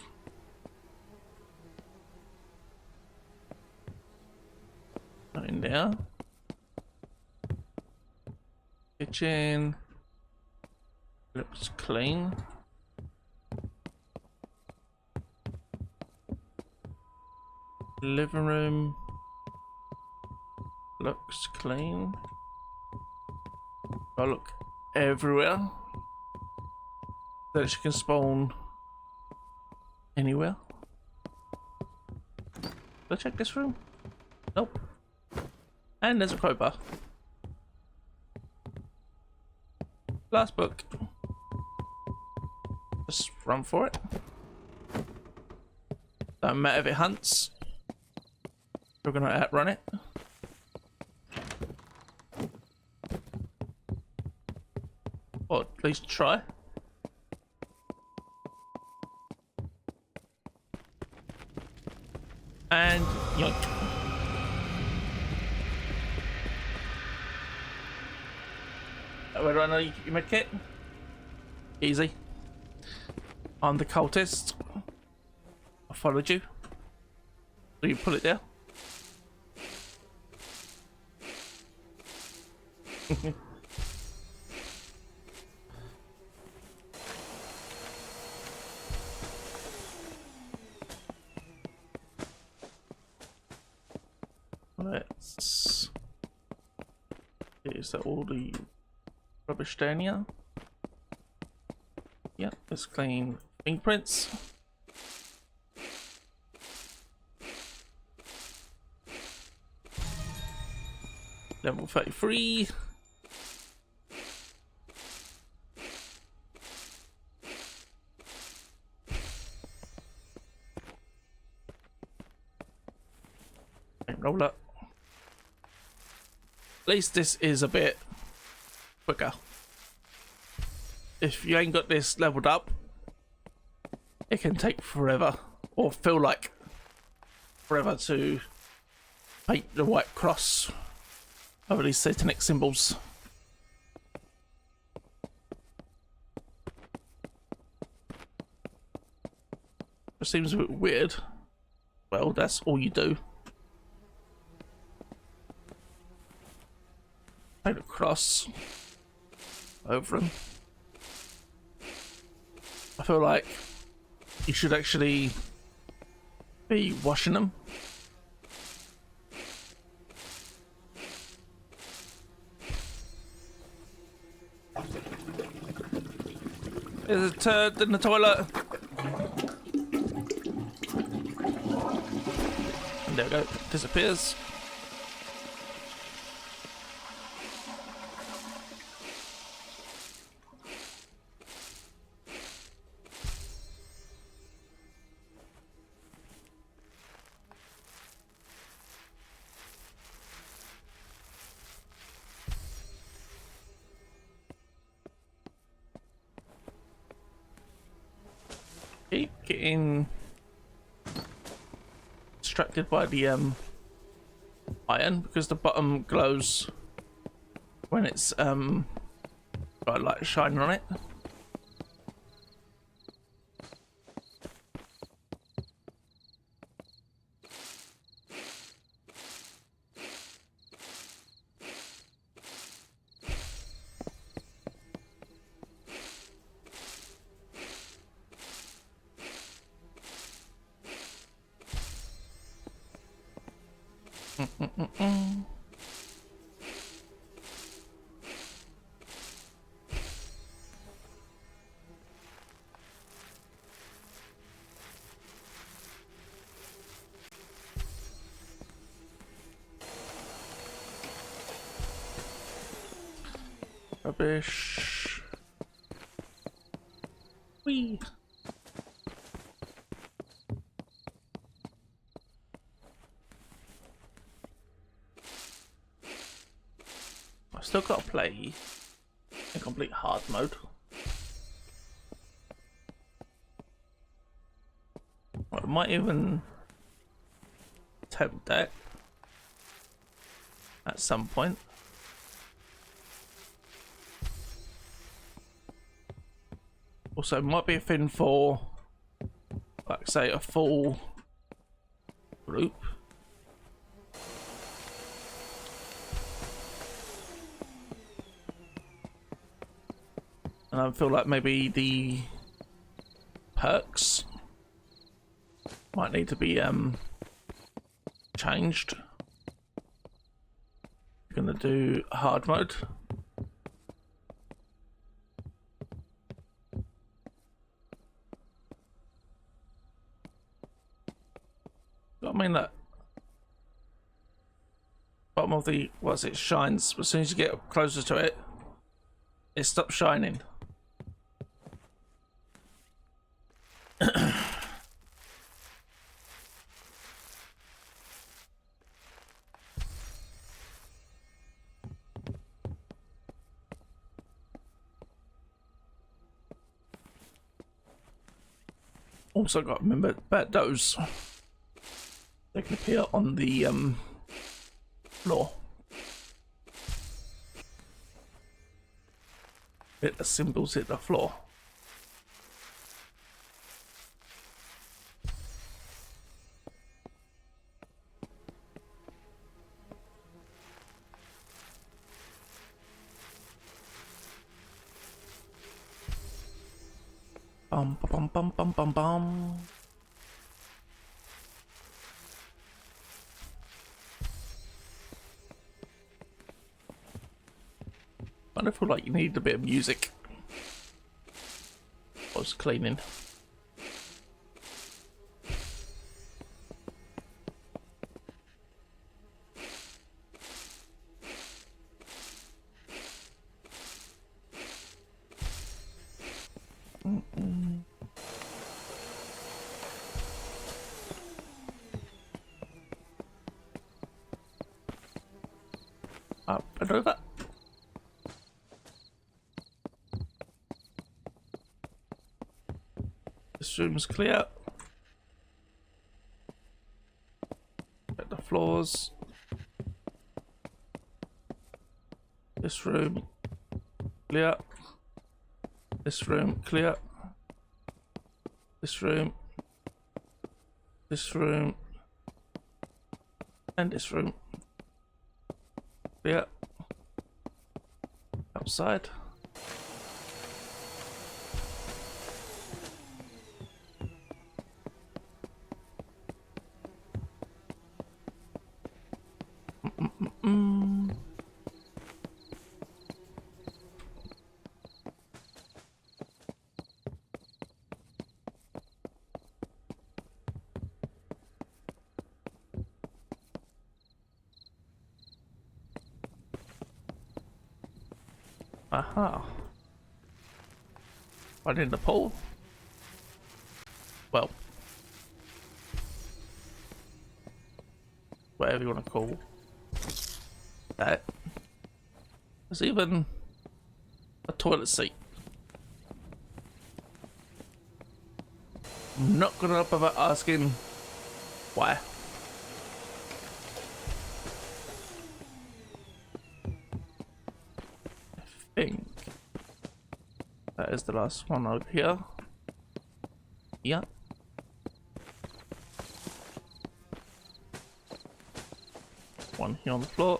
A: Not in there. Kitchen looks clean. Living room looks clean. I look everywhere. That she can spawn anywhere. Did I check this room? Nope. And there's a crowbar. Last book. Just run for it. Don't matter if it hunts. We're gonna outrun it. Or at least try. And yoink. Where do I know you keep your medkit? Easy. I'm the cultist. I followed you. So you pull it down. Let's. Is that all the rubbish down here? Yep, let's clean fingerprints. Level 33. Roll up. At least this is a bit quicker. If you ain't got this leveled up, it can take forever, or feel like forever, to paint the white cross over these satanic symbols. It seems a bit weird. Well, that's all you do. Paint a cross over them. I feel like you should actually be washing them. There's a turd in the toilet. And there we go, disappears. Keep getting distracted by the iron because the bottom glows when it's got light shining on it. Rubbish. Whee. I've still got to play in complete hard mode. I might even attempt that at some point. Also, might be a thing for, like, say, a full group. And I feel like maybe the perks might need to be changed. Gonna do hard mode. I mean that bottom of the it shines, but as soon as you get closer to it, it stops shining. Also got to remember about those. They can appear on the floor. Hit the symbols hit the floor. Bum bum bum bum bum bum. I feel like you need a bit of music. I was cleaning. Up and over. This room's clear. At the floors. This room clear. This room clear. This room. This room. And this room. Clear. Outside. Aha. Right in the pool. Well, whatever you want to call that. There's even a toilet seat. I'm not gonna bother asking why. think that is the last one over here. Yeah. One here on the floor.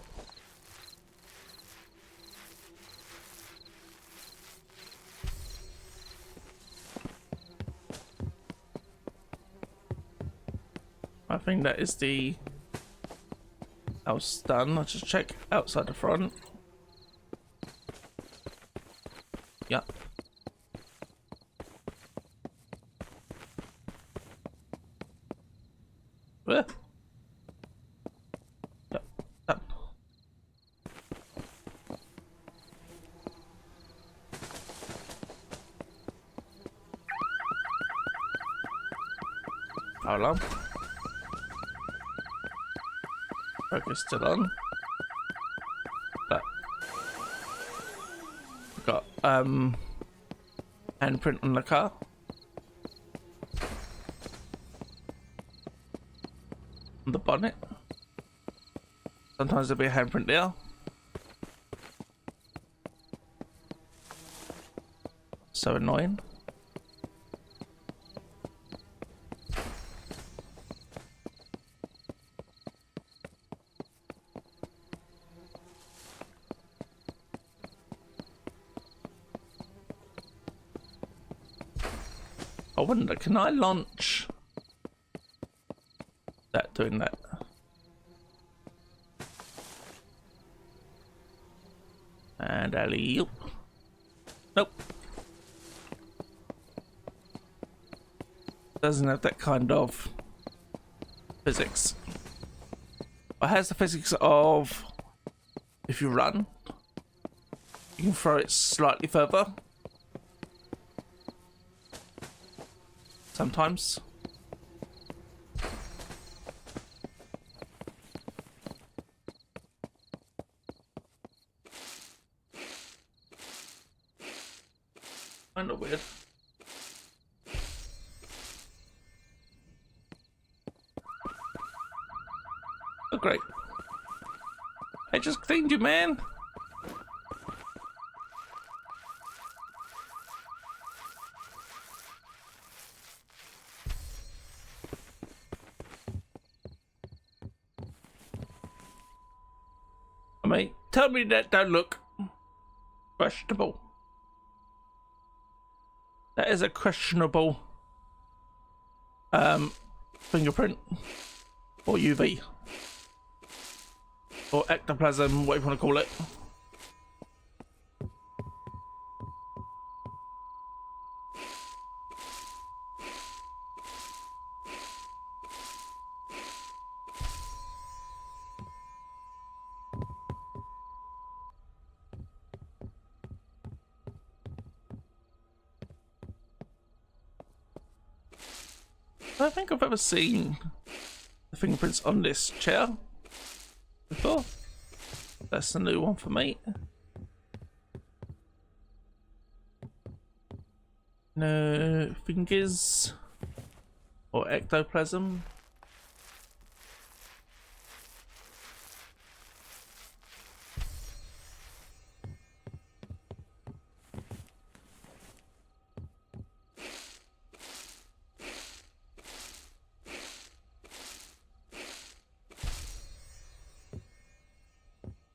A: I think that is the house done. Let's just check outside the front. Yeah. Where? Yep, done. How long? Focus still on. But we've got handprint on the car. On the bonnet. Sometimes there'll be a handprint there. So annoying. I wonder, can I launch that doing that? And alley-oop. Nope. Doesn't have that kind of physics. It has the physics of if you run, you can throw it slightly further. Sometimes. Kind of weird. Oh, great. I just cleaned you, man. I mean, tell me that don't look questionable. That is a questionable fingerprint or UV or ectoplasm, whatever you want to call it. I don't think I've ever seen the fingerprints on this chair before. That's a new one for me. No fingers or ectoplasm.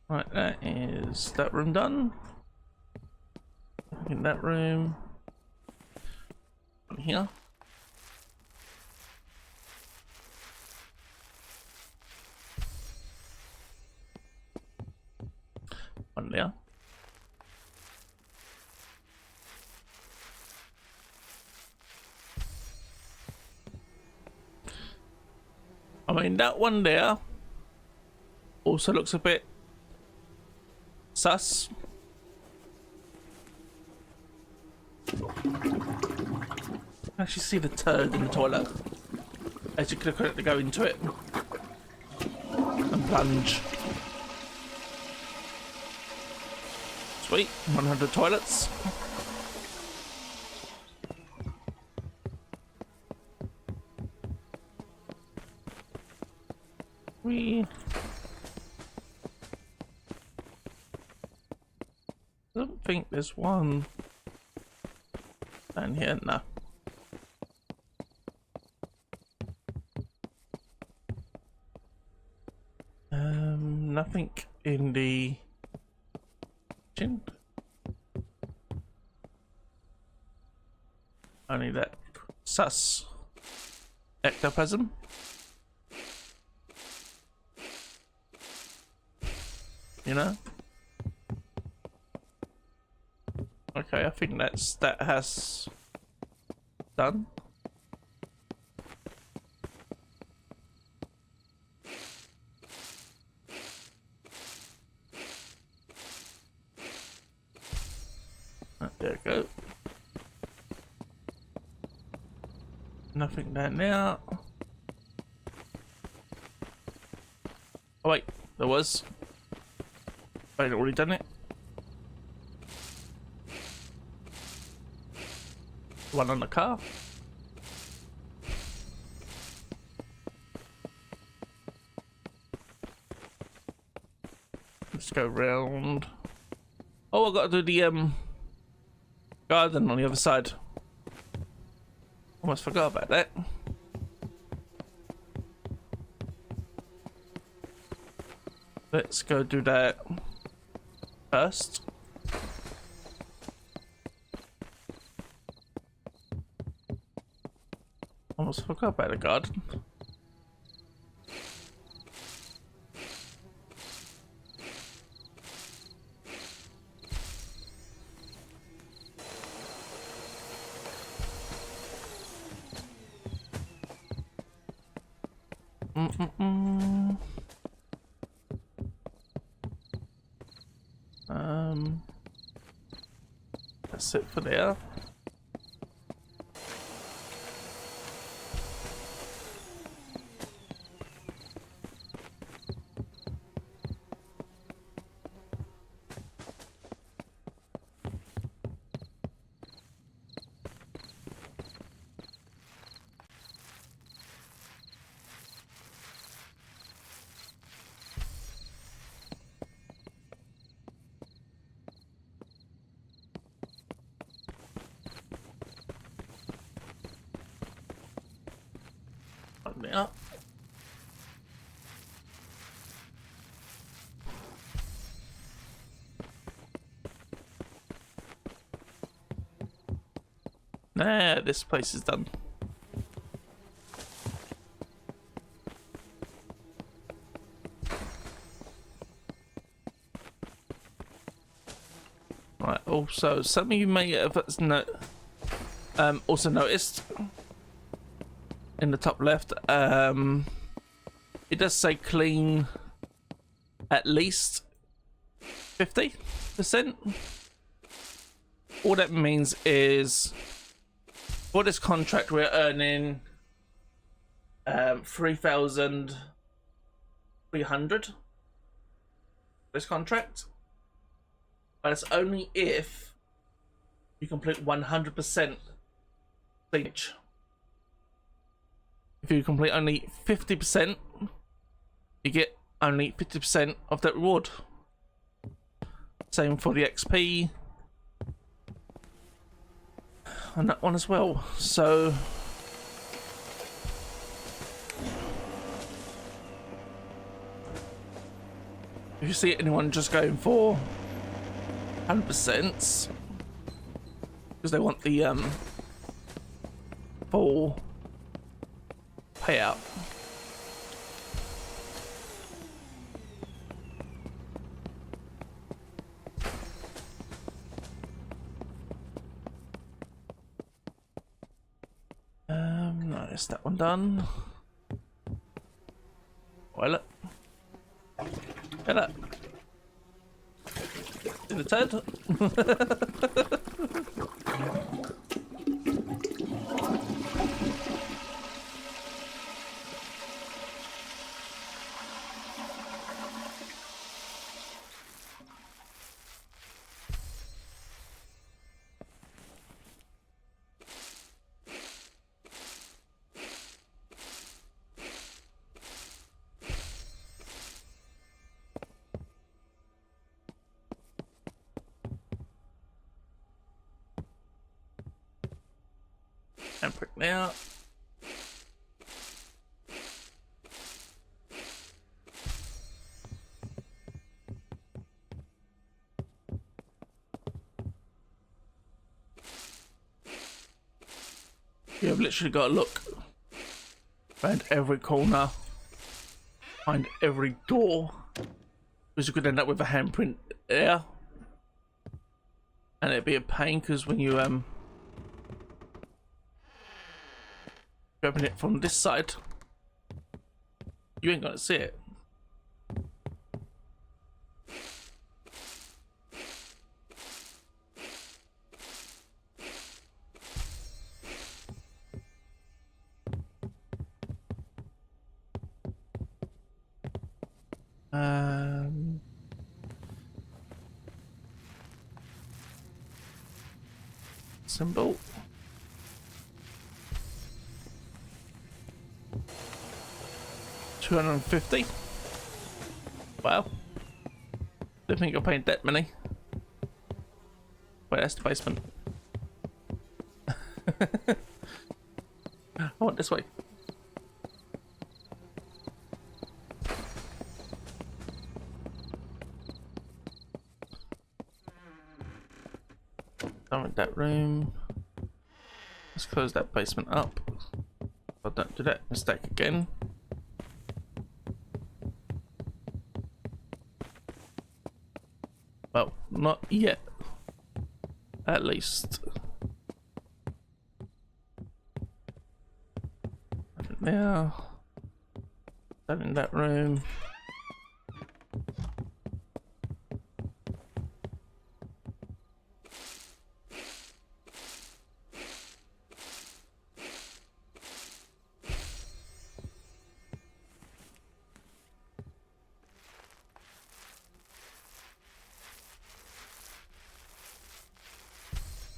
A: Right, that is that room done. In that room. From here. One there. I mean, that one there also looks a bit sus. Actually see the turd in the toilet as you click on it to go into it and plunge. Sweet, 100 toilets. I don't think there's one down here. No. Nothing in the kitchen. Only that sus ectoplasm. You know? Okay, I think that has done. There we go. Nothing down there. Oh wait, there was. I'd already done it. One on the car. Let's go round. Oh, I got to do the garden on the other side. Almost forgot about that. Let's go do that first. Almost forgot about the garden. That's it for there. Yeah. Nah, this place is done. Right, also, some of you may have also noticed in the top left, it does say clean at least 50%. All that means is for this contract we're earning 3,300 this contract, but it's only if you complete 100% cleanage. If you complete only 50%, you get only 50% of that reward. Same for the XP on that one as well. So if you see anyone just going for 100%, because they want the full payout. Nice, that one done. Toilet. Get up. In the tent. Handprint now. You've literally got to look around every corner, find every door, because you could end up with a handprint there, and it'd be a pain because when you open it from this side, you ain't gonna see it. Symbol. $250. Wow. Don't think you're paying that many. Wait, that's the basement. I want this way. Done with that room. Let's close that basement up. I don't do that mistake again. Well, not yet. At least. Now, that in that room.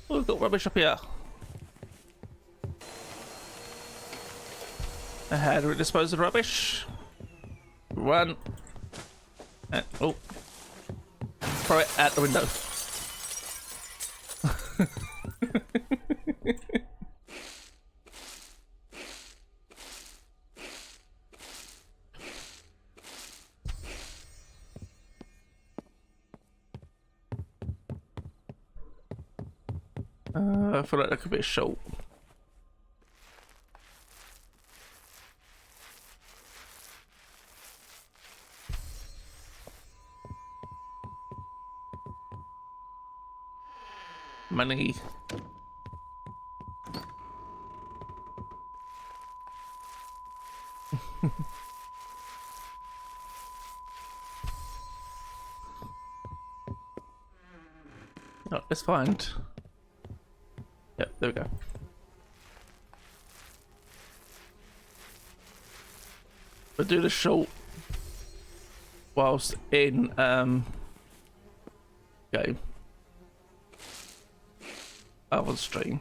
A: Oh, we've got rubbish up here. How do we dispose of rubbish? One. And, oh. Throw it out the window. I feel like that could be a short. Money. Oh, let's find. Yep, there we go. We'll do the short whilst in game. Other stream.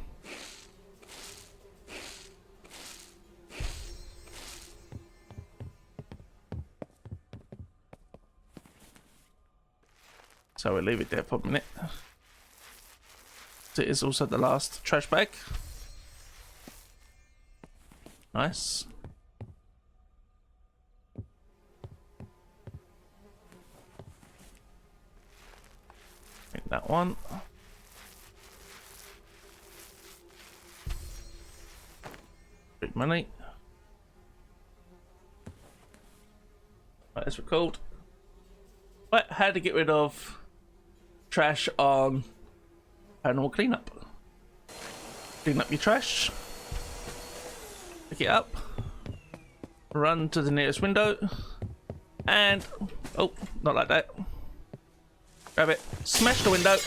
A: So we'll leave it there for a minute. It is also the last trash bag. Nice. Take that one. Big money. Right, let's record. Right, how to get rid of trash on Paranormal Cleanup. Clean up your trash. Pick it up. Run to the nearest window. And, oh, not like that. Grab it, smash the window,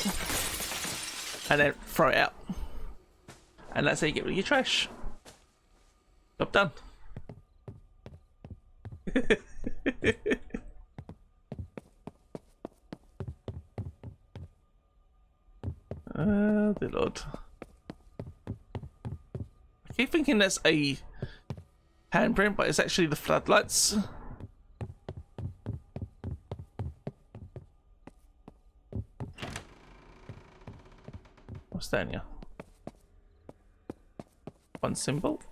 A: and then throw it out. And that's how you get rid of your trash. Job done. Dear Lord. I keep thinking that's a handprint, but it's actually the floodlights. What's down here? One symbol.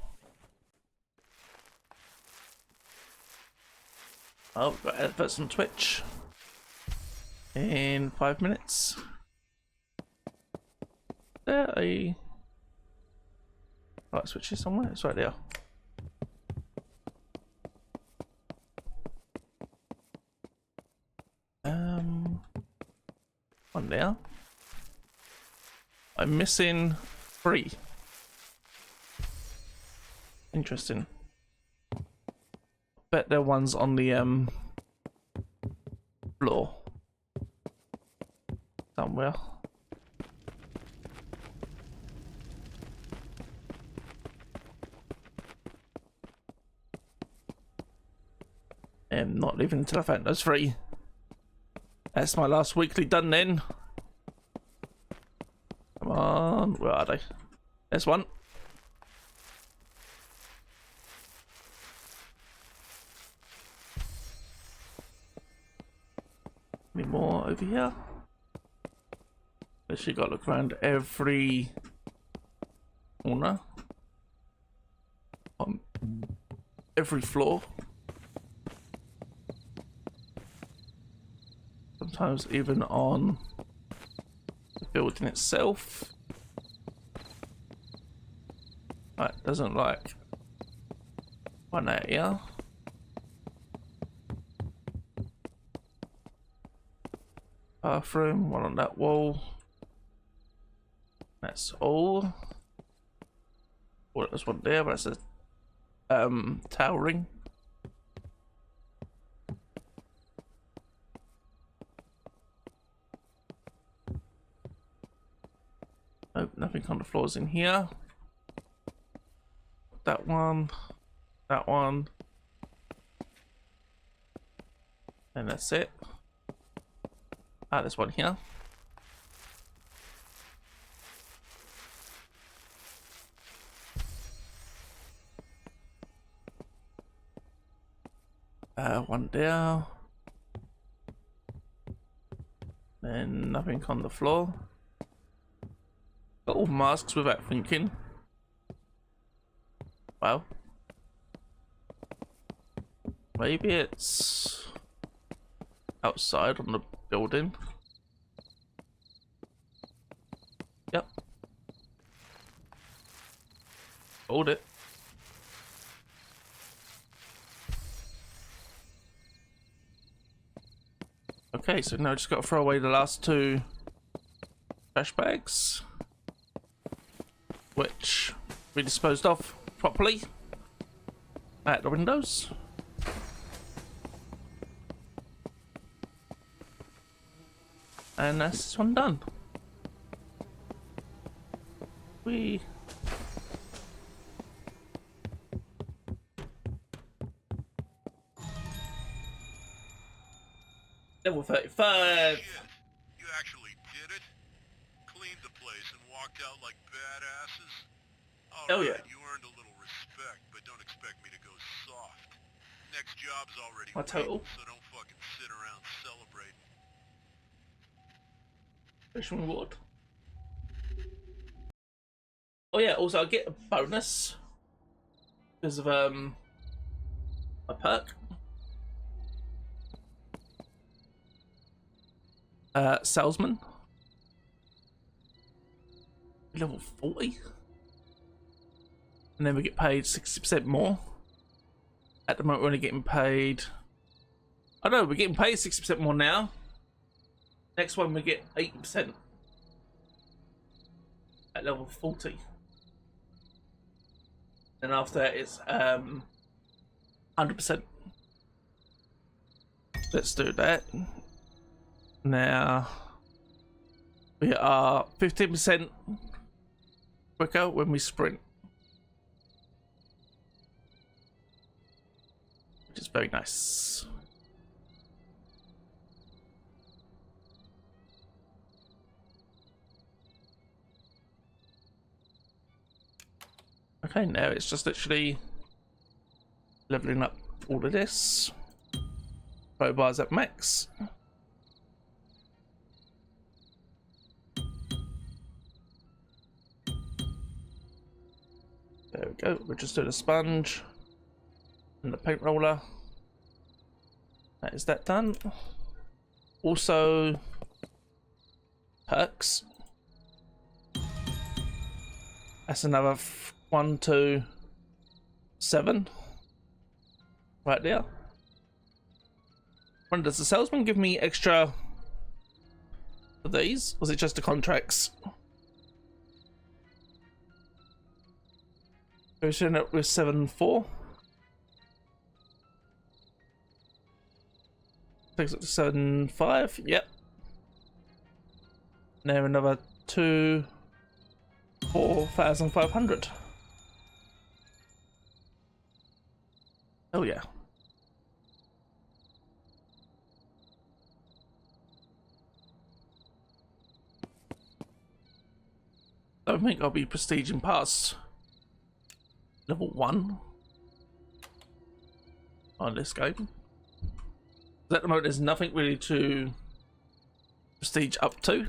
A: Oh, we've got adverts on Twitch in 5 minutes. There a light switch is somewhere. It's right there. One there. I'm missing 3. Interesting. Bet there are ones on the floor somewhere. I'm not leaving until I found those 3. That's my last weekly done then. Come on, where are they? There's one. Any more over here? Actually got to look around every corner. On every floor. Sometimes even on the building itself. Right, doesn't like one out here. Bathroom, one on that wall. That's all. Well, there's one there, but that's a towering. Nope, nothing on the floors in here. That one, that one, and that's it. Ah, there's one here. One there. And nothing on the floor. Got all masks without thinking. Wow. Maybe it's outside on the building. Yep. Hold it. Okay, so now I just got to throw away the last 2 trash bags, which we disposed of properly at the windows. And that's this one done. We level 35.
B: Shit, you actually did it? Cleaned the place and walked out like badasses?
A: Hell
B: Alright,
A: yeah.
B: you earned a little respect, but don't expect me to go soft. Next job's already
A: My total.
B: waiting, so don't fucking sit around celebrating.
A: Mission reward. Oh yeah, also I get a bonus because of a perk. Salesman. Level 40. And then we get paid 60% more. At the moment we're only getting paid, I know we're getting paid 60% more now. Next one we get 80% at level 40. And after that it's 100%. Let's do that. Now we are 15% quicker when we sprint, which is very nice. Okay, now it's just literally leveling up all of this. Pro bars at max. There we go. We'll just do the sponge and the paint roller. That is that done. Also, perks. That's another 1, 2, 7. Right there. When does the salesman give me extra for these? Was it just the contracts? We're showing up with 7-4. Takes it to 7-5. Yep. Now another 4,500. Oh yeah. I don't think I'll be prestiging past level 1 on this game. At the moment, there's nothing really to prestige up to.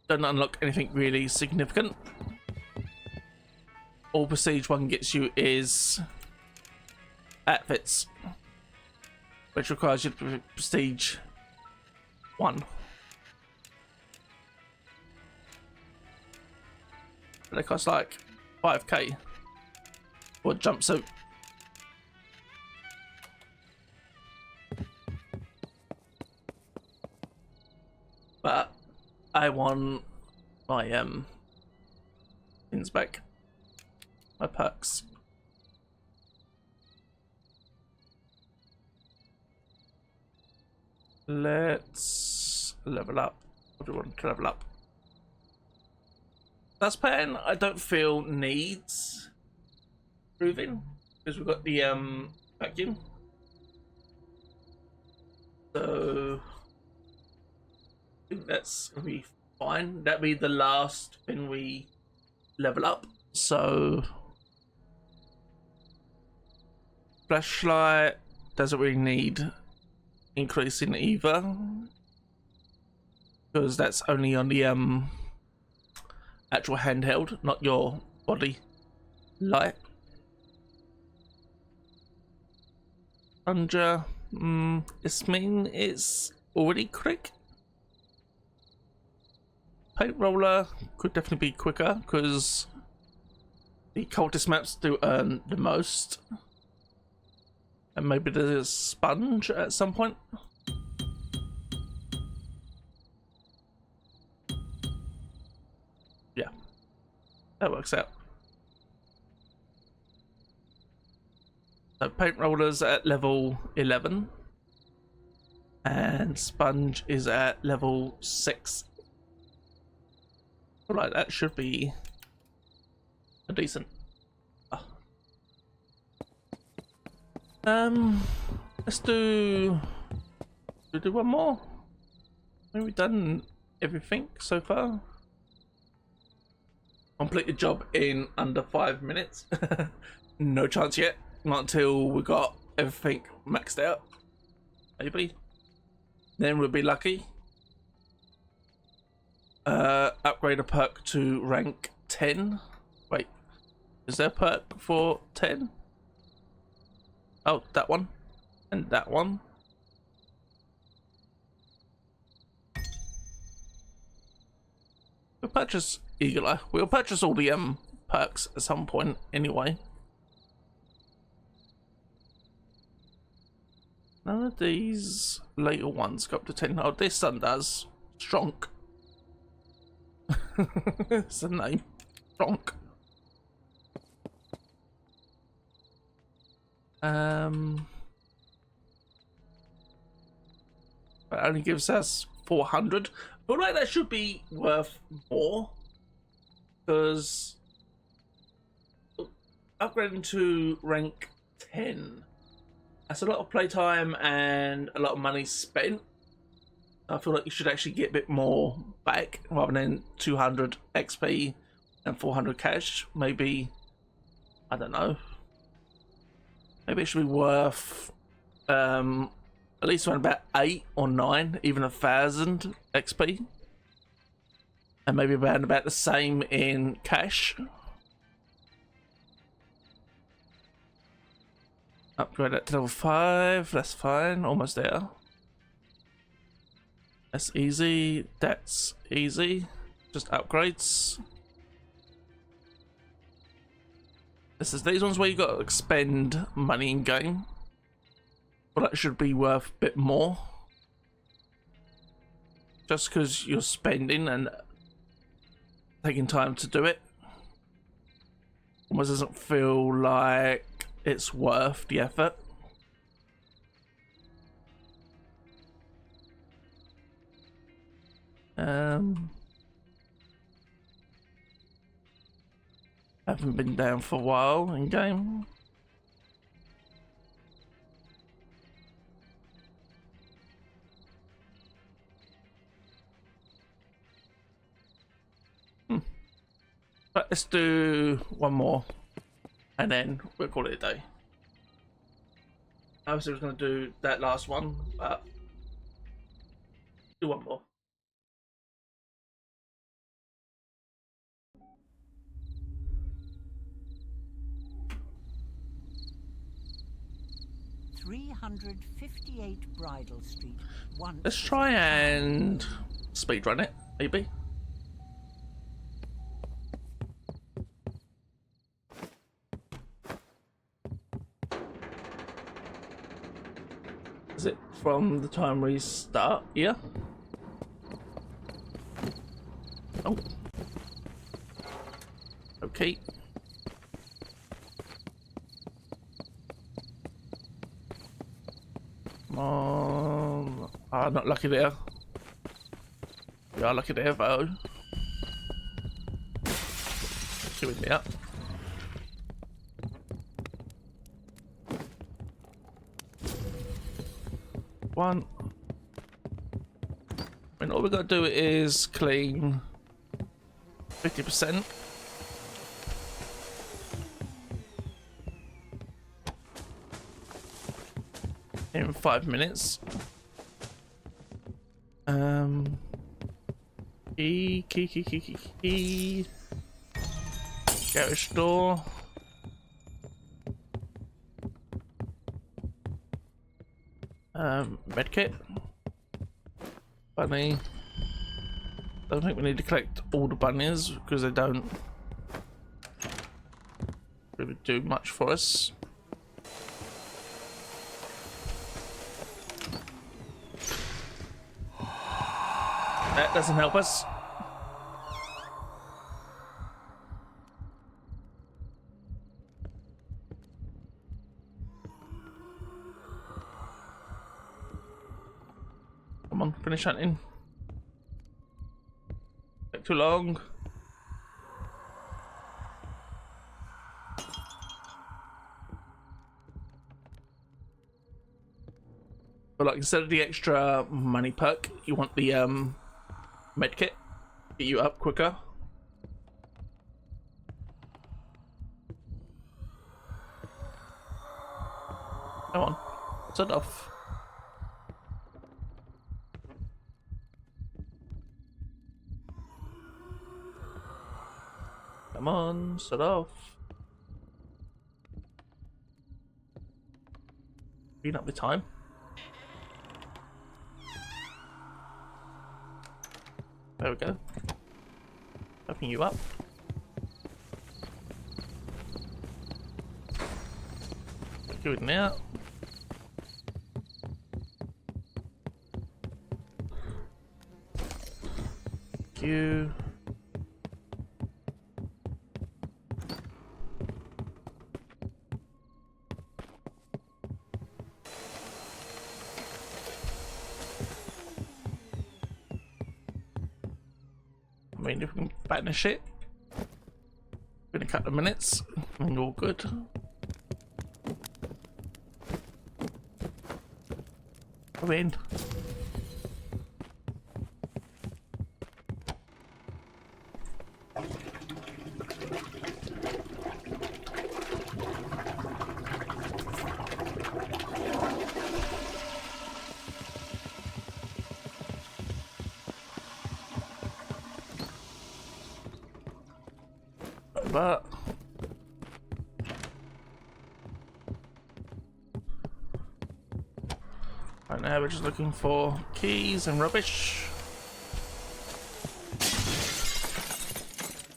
A: Don't unlock anything really significant. All prestige 1 gets you is outfits, which requires you to prestige 1. They cost like 5k for a jumpsuit. But I want my things back. My perks. Let's level up. What do we want to level up? Dustpan, I don't feel needs improving because we've got the vacuum. So I think that's gonna be fine. That'll be the last thing we level up. So flashlight doesn't really need increasing either because that's only on the actual handheld, not your body light. Plunger, this mean it's already quick. Paint roller could definitely be quicker because the cultist maps do earn the most. And maybe there's a sponge at some point. Yeah, that works out. So paint rollers at level 11 and sponge is at level 6. Like that should be a decent. Let's do one more. Have we done everything so far? Complete the job in under 5 minutes. No chance yet. Not until we got everything maxed out. Maybe. Then we'll be lucky. Upgrade a perk to rank 10. Wait, is there a perk for 10? Oh, that one. And that one. We'll purchase Eagle Eye. We'll purchase all the perks at some point anyway. None of these later ones go up to 10. Oh, this one does. Strong. It's the name. Strong. That only gives us 400. But like that should be worth more because upgrading to rank 10, that's a lot of playtime and a lot of money spent. I feel like you should actually get a bit more back rather than 200 XP and 400 cash. Maybe, I don't know. Maybe it should be worth at least around about 8 or 9, even 1,000 XP. And maybe around about the same in cash. Upgrade that to level 5. That's fine. Almost there. That's easy. That's easy. Just upgrades. This is these ones where you got to expend money in game. But that should be worth a bit more. Just because you're spending and taking time to do it. Almost doesn't feel like it's worth the effort. Haven't been down for a while in game. But let's do one more and then we'll call it a day. I was going to do that last one, but do one more.
C: $358 Bridal Street. Once
A: Let's
C: was a
A: try
C: town.
A: and speedrun it, maybe. Is it from the time we start? Yeah. Oh. Okay. Come on. Ah, not lucky there. We are lucky there though. Doing me up. One. I mean, all we got to do is clean 50%. In 5 minutes. Key. Garage door. Medkit. Bunny. Don't think we need to collect all the bunnies because they don't really do much for us. That doesn't help us. Come on, finish hunting. Take too long. But like instead of the extra money perk, you want the medkit. Get you up quicker. Come on, it's enough. Come on, set off. Being up the time. There we go. Opening you up. Good now. You. I mean, if we can banish it in a couple of minutes, and all good. Come in. But Right now we're just looking for keys and rubbish.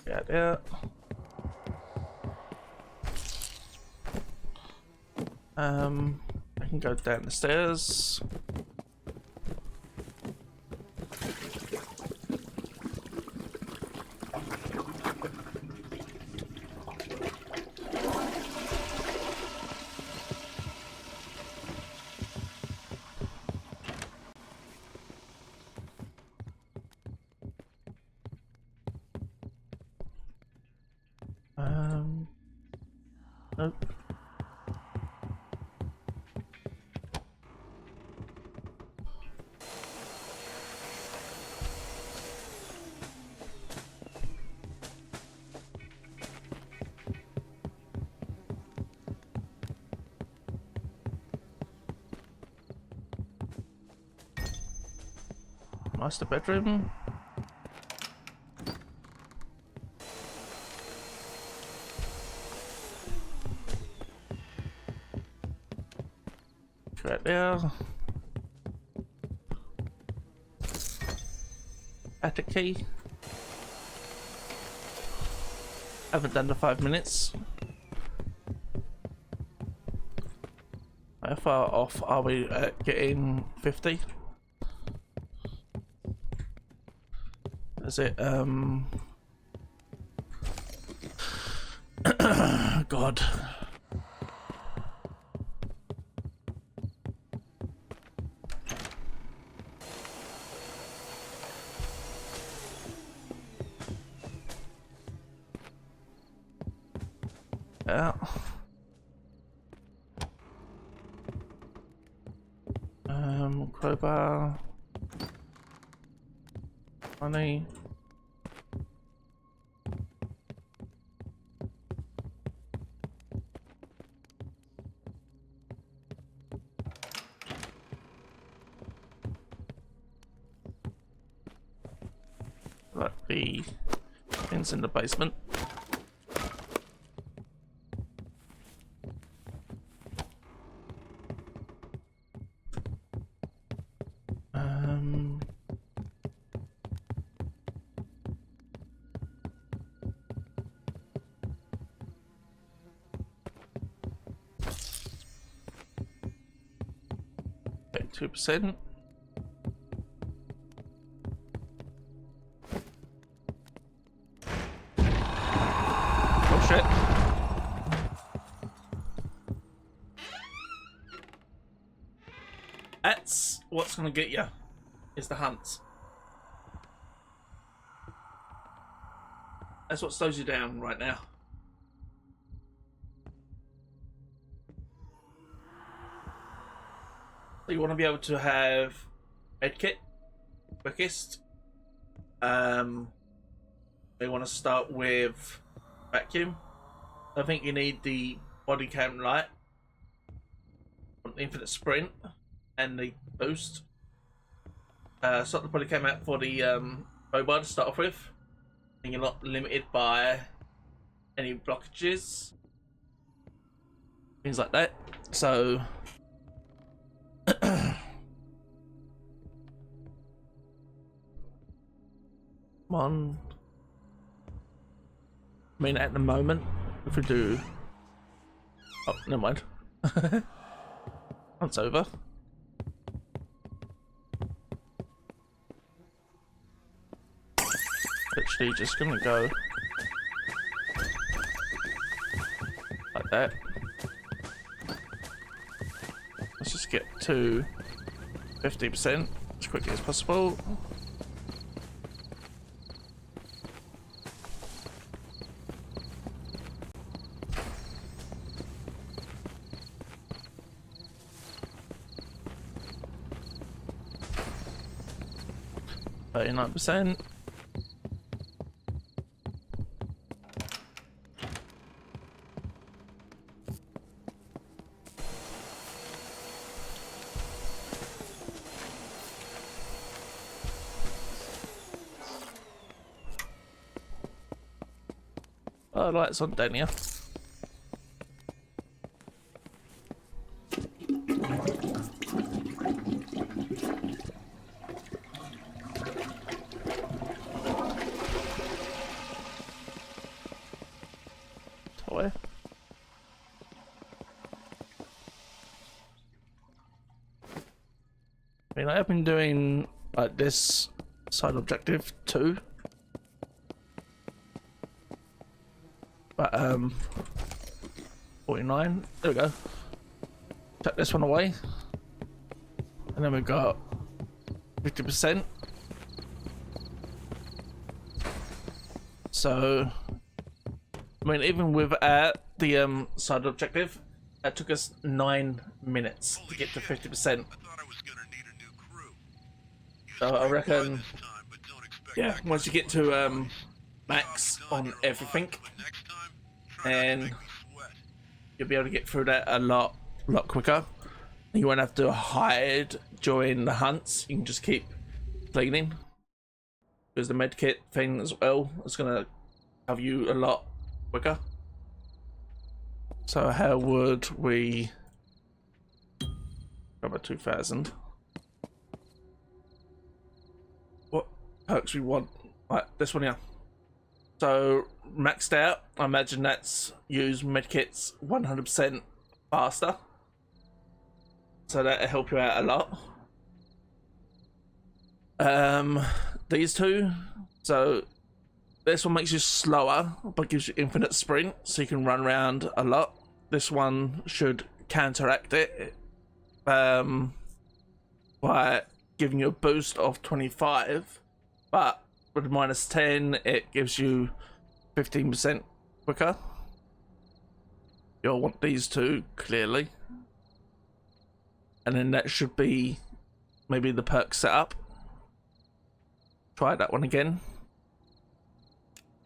A: Get out. I can go down the stairs. Nope. Master bedroom. Right there. Attic key. Haven't done the 5 minutes. How far off are we at getting 50? Is it God. Yeah. Crowbar. Money. Right, the things in the basement. Okay, 2%. Oh shit. That's what's gonna get you, is the hunt. That's what slows you down right now. So you want to be able to have medkit quickest. We want to start with vacuum. I think you need the body cam light, infinite sprint, and the boost. Start the body cam out for the mobile to start off with. And you're not limited by any blockages, things like that. So come on. I mean, at the moment, if we do... Oh, never mind. That's over. Literally just gonna go like that. Let's just get to 50% as quickly as possible. %. Oh, lights on down here. mean, I have been doing like this side objective too, but 49. There we go. Check this one away, and then we've got 50%. So, I mean, even without the side objective, that took us 9 minutes to get to 50%.
B: I thought I was gonna need a new crew.
A: So I reckon,
B: This time, but don't expect
A: yeah,
B: that
A: once you get to max on everything,
B: but next time, try not to
A: and
B: make me sweat.
A: you'll be able to get through that a lot quicker. You won't have to hide during the hunts. You can just keep cleaning. Because the medkit thing as well is gonna have you a lot quicker. So how would we grab a 2000? What perks we want? Like this one here. So maxed out, I imagine that's use medkits 100% faster. So that'll help you out a lot. These two. So this one makes you slower, but gives you infinite sprint, so you can run around a lot. This one should counteract it by giving you a boost of 25, but with -10, it gives you 15% quicker. You'll want these two clearly, and then that should be maybe the perk setup. Try that one again.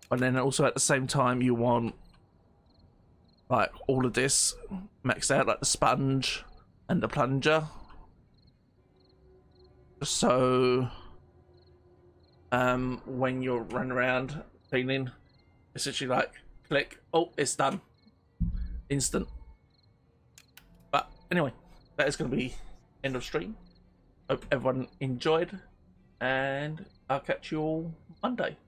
A: And then also at the same time you want like all of this maxed out, like the sponge and the plunger. So when you're running around cleaning, essentially like click, oh, it's done. Instant. But anyway, that is gonna be end of stream. Hope everyone enjoyed, and I'll catch you all Monday.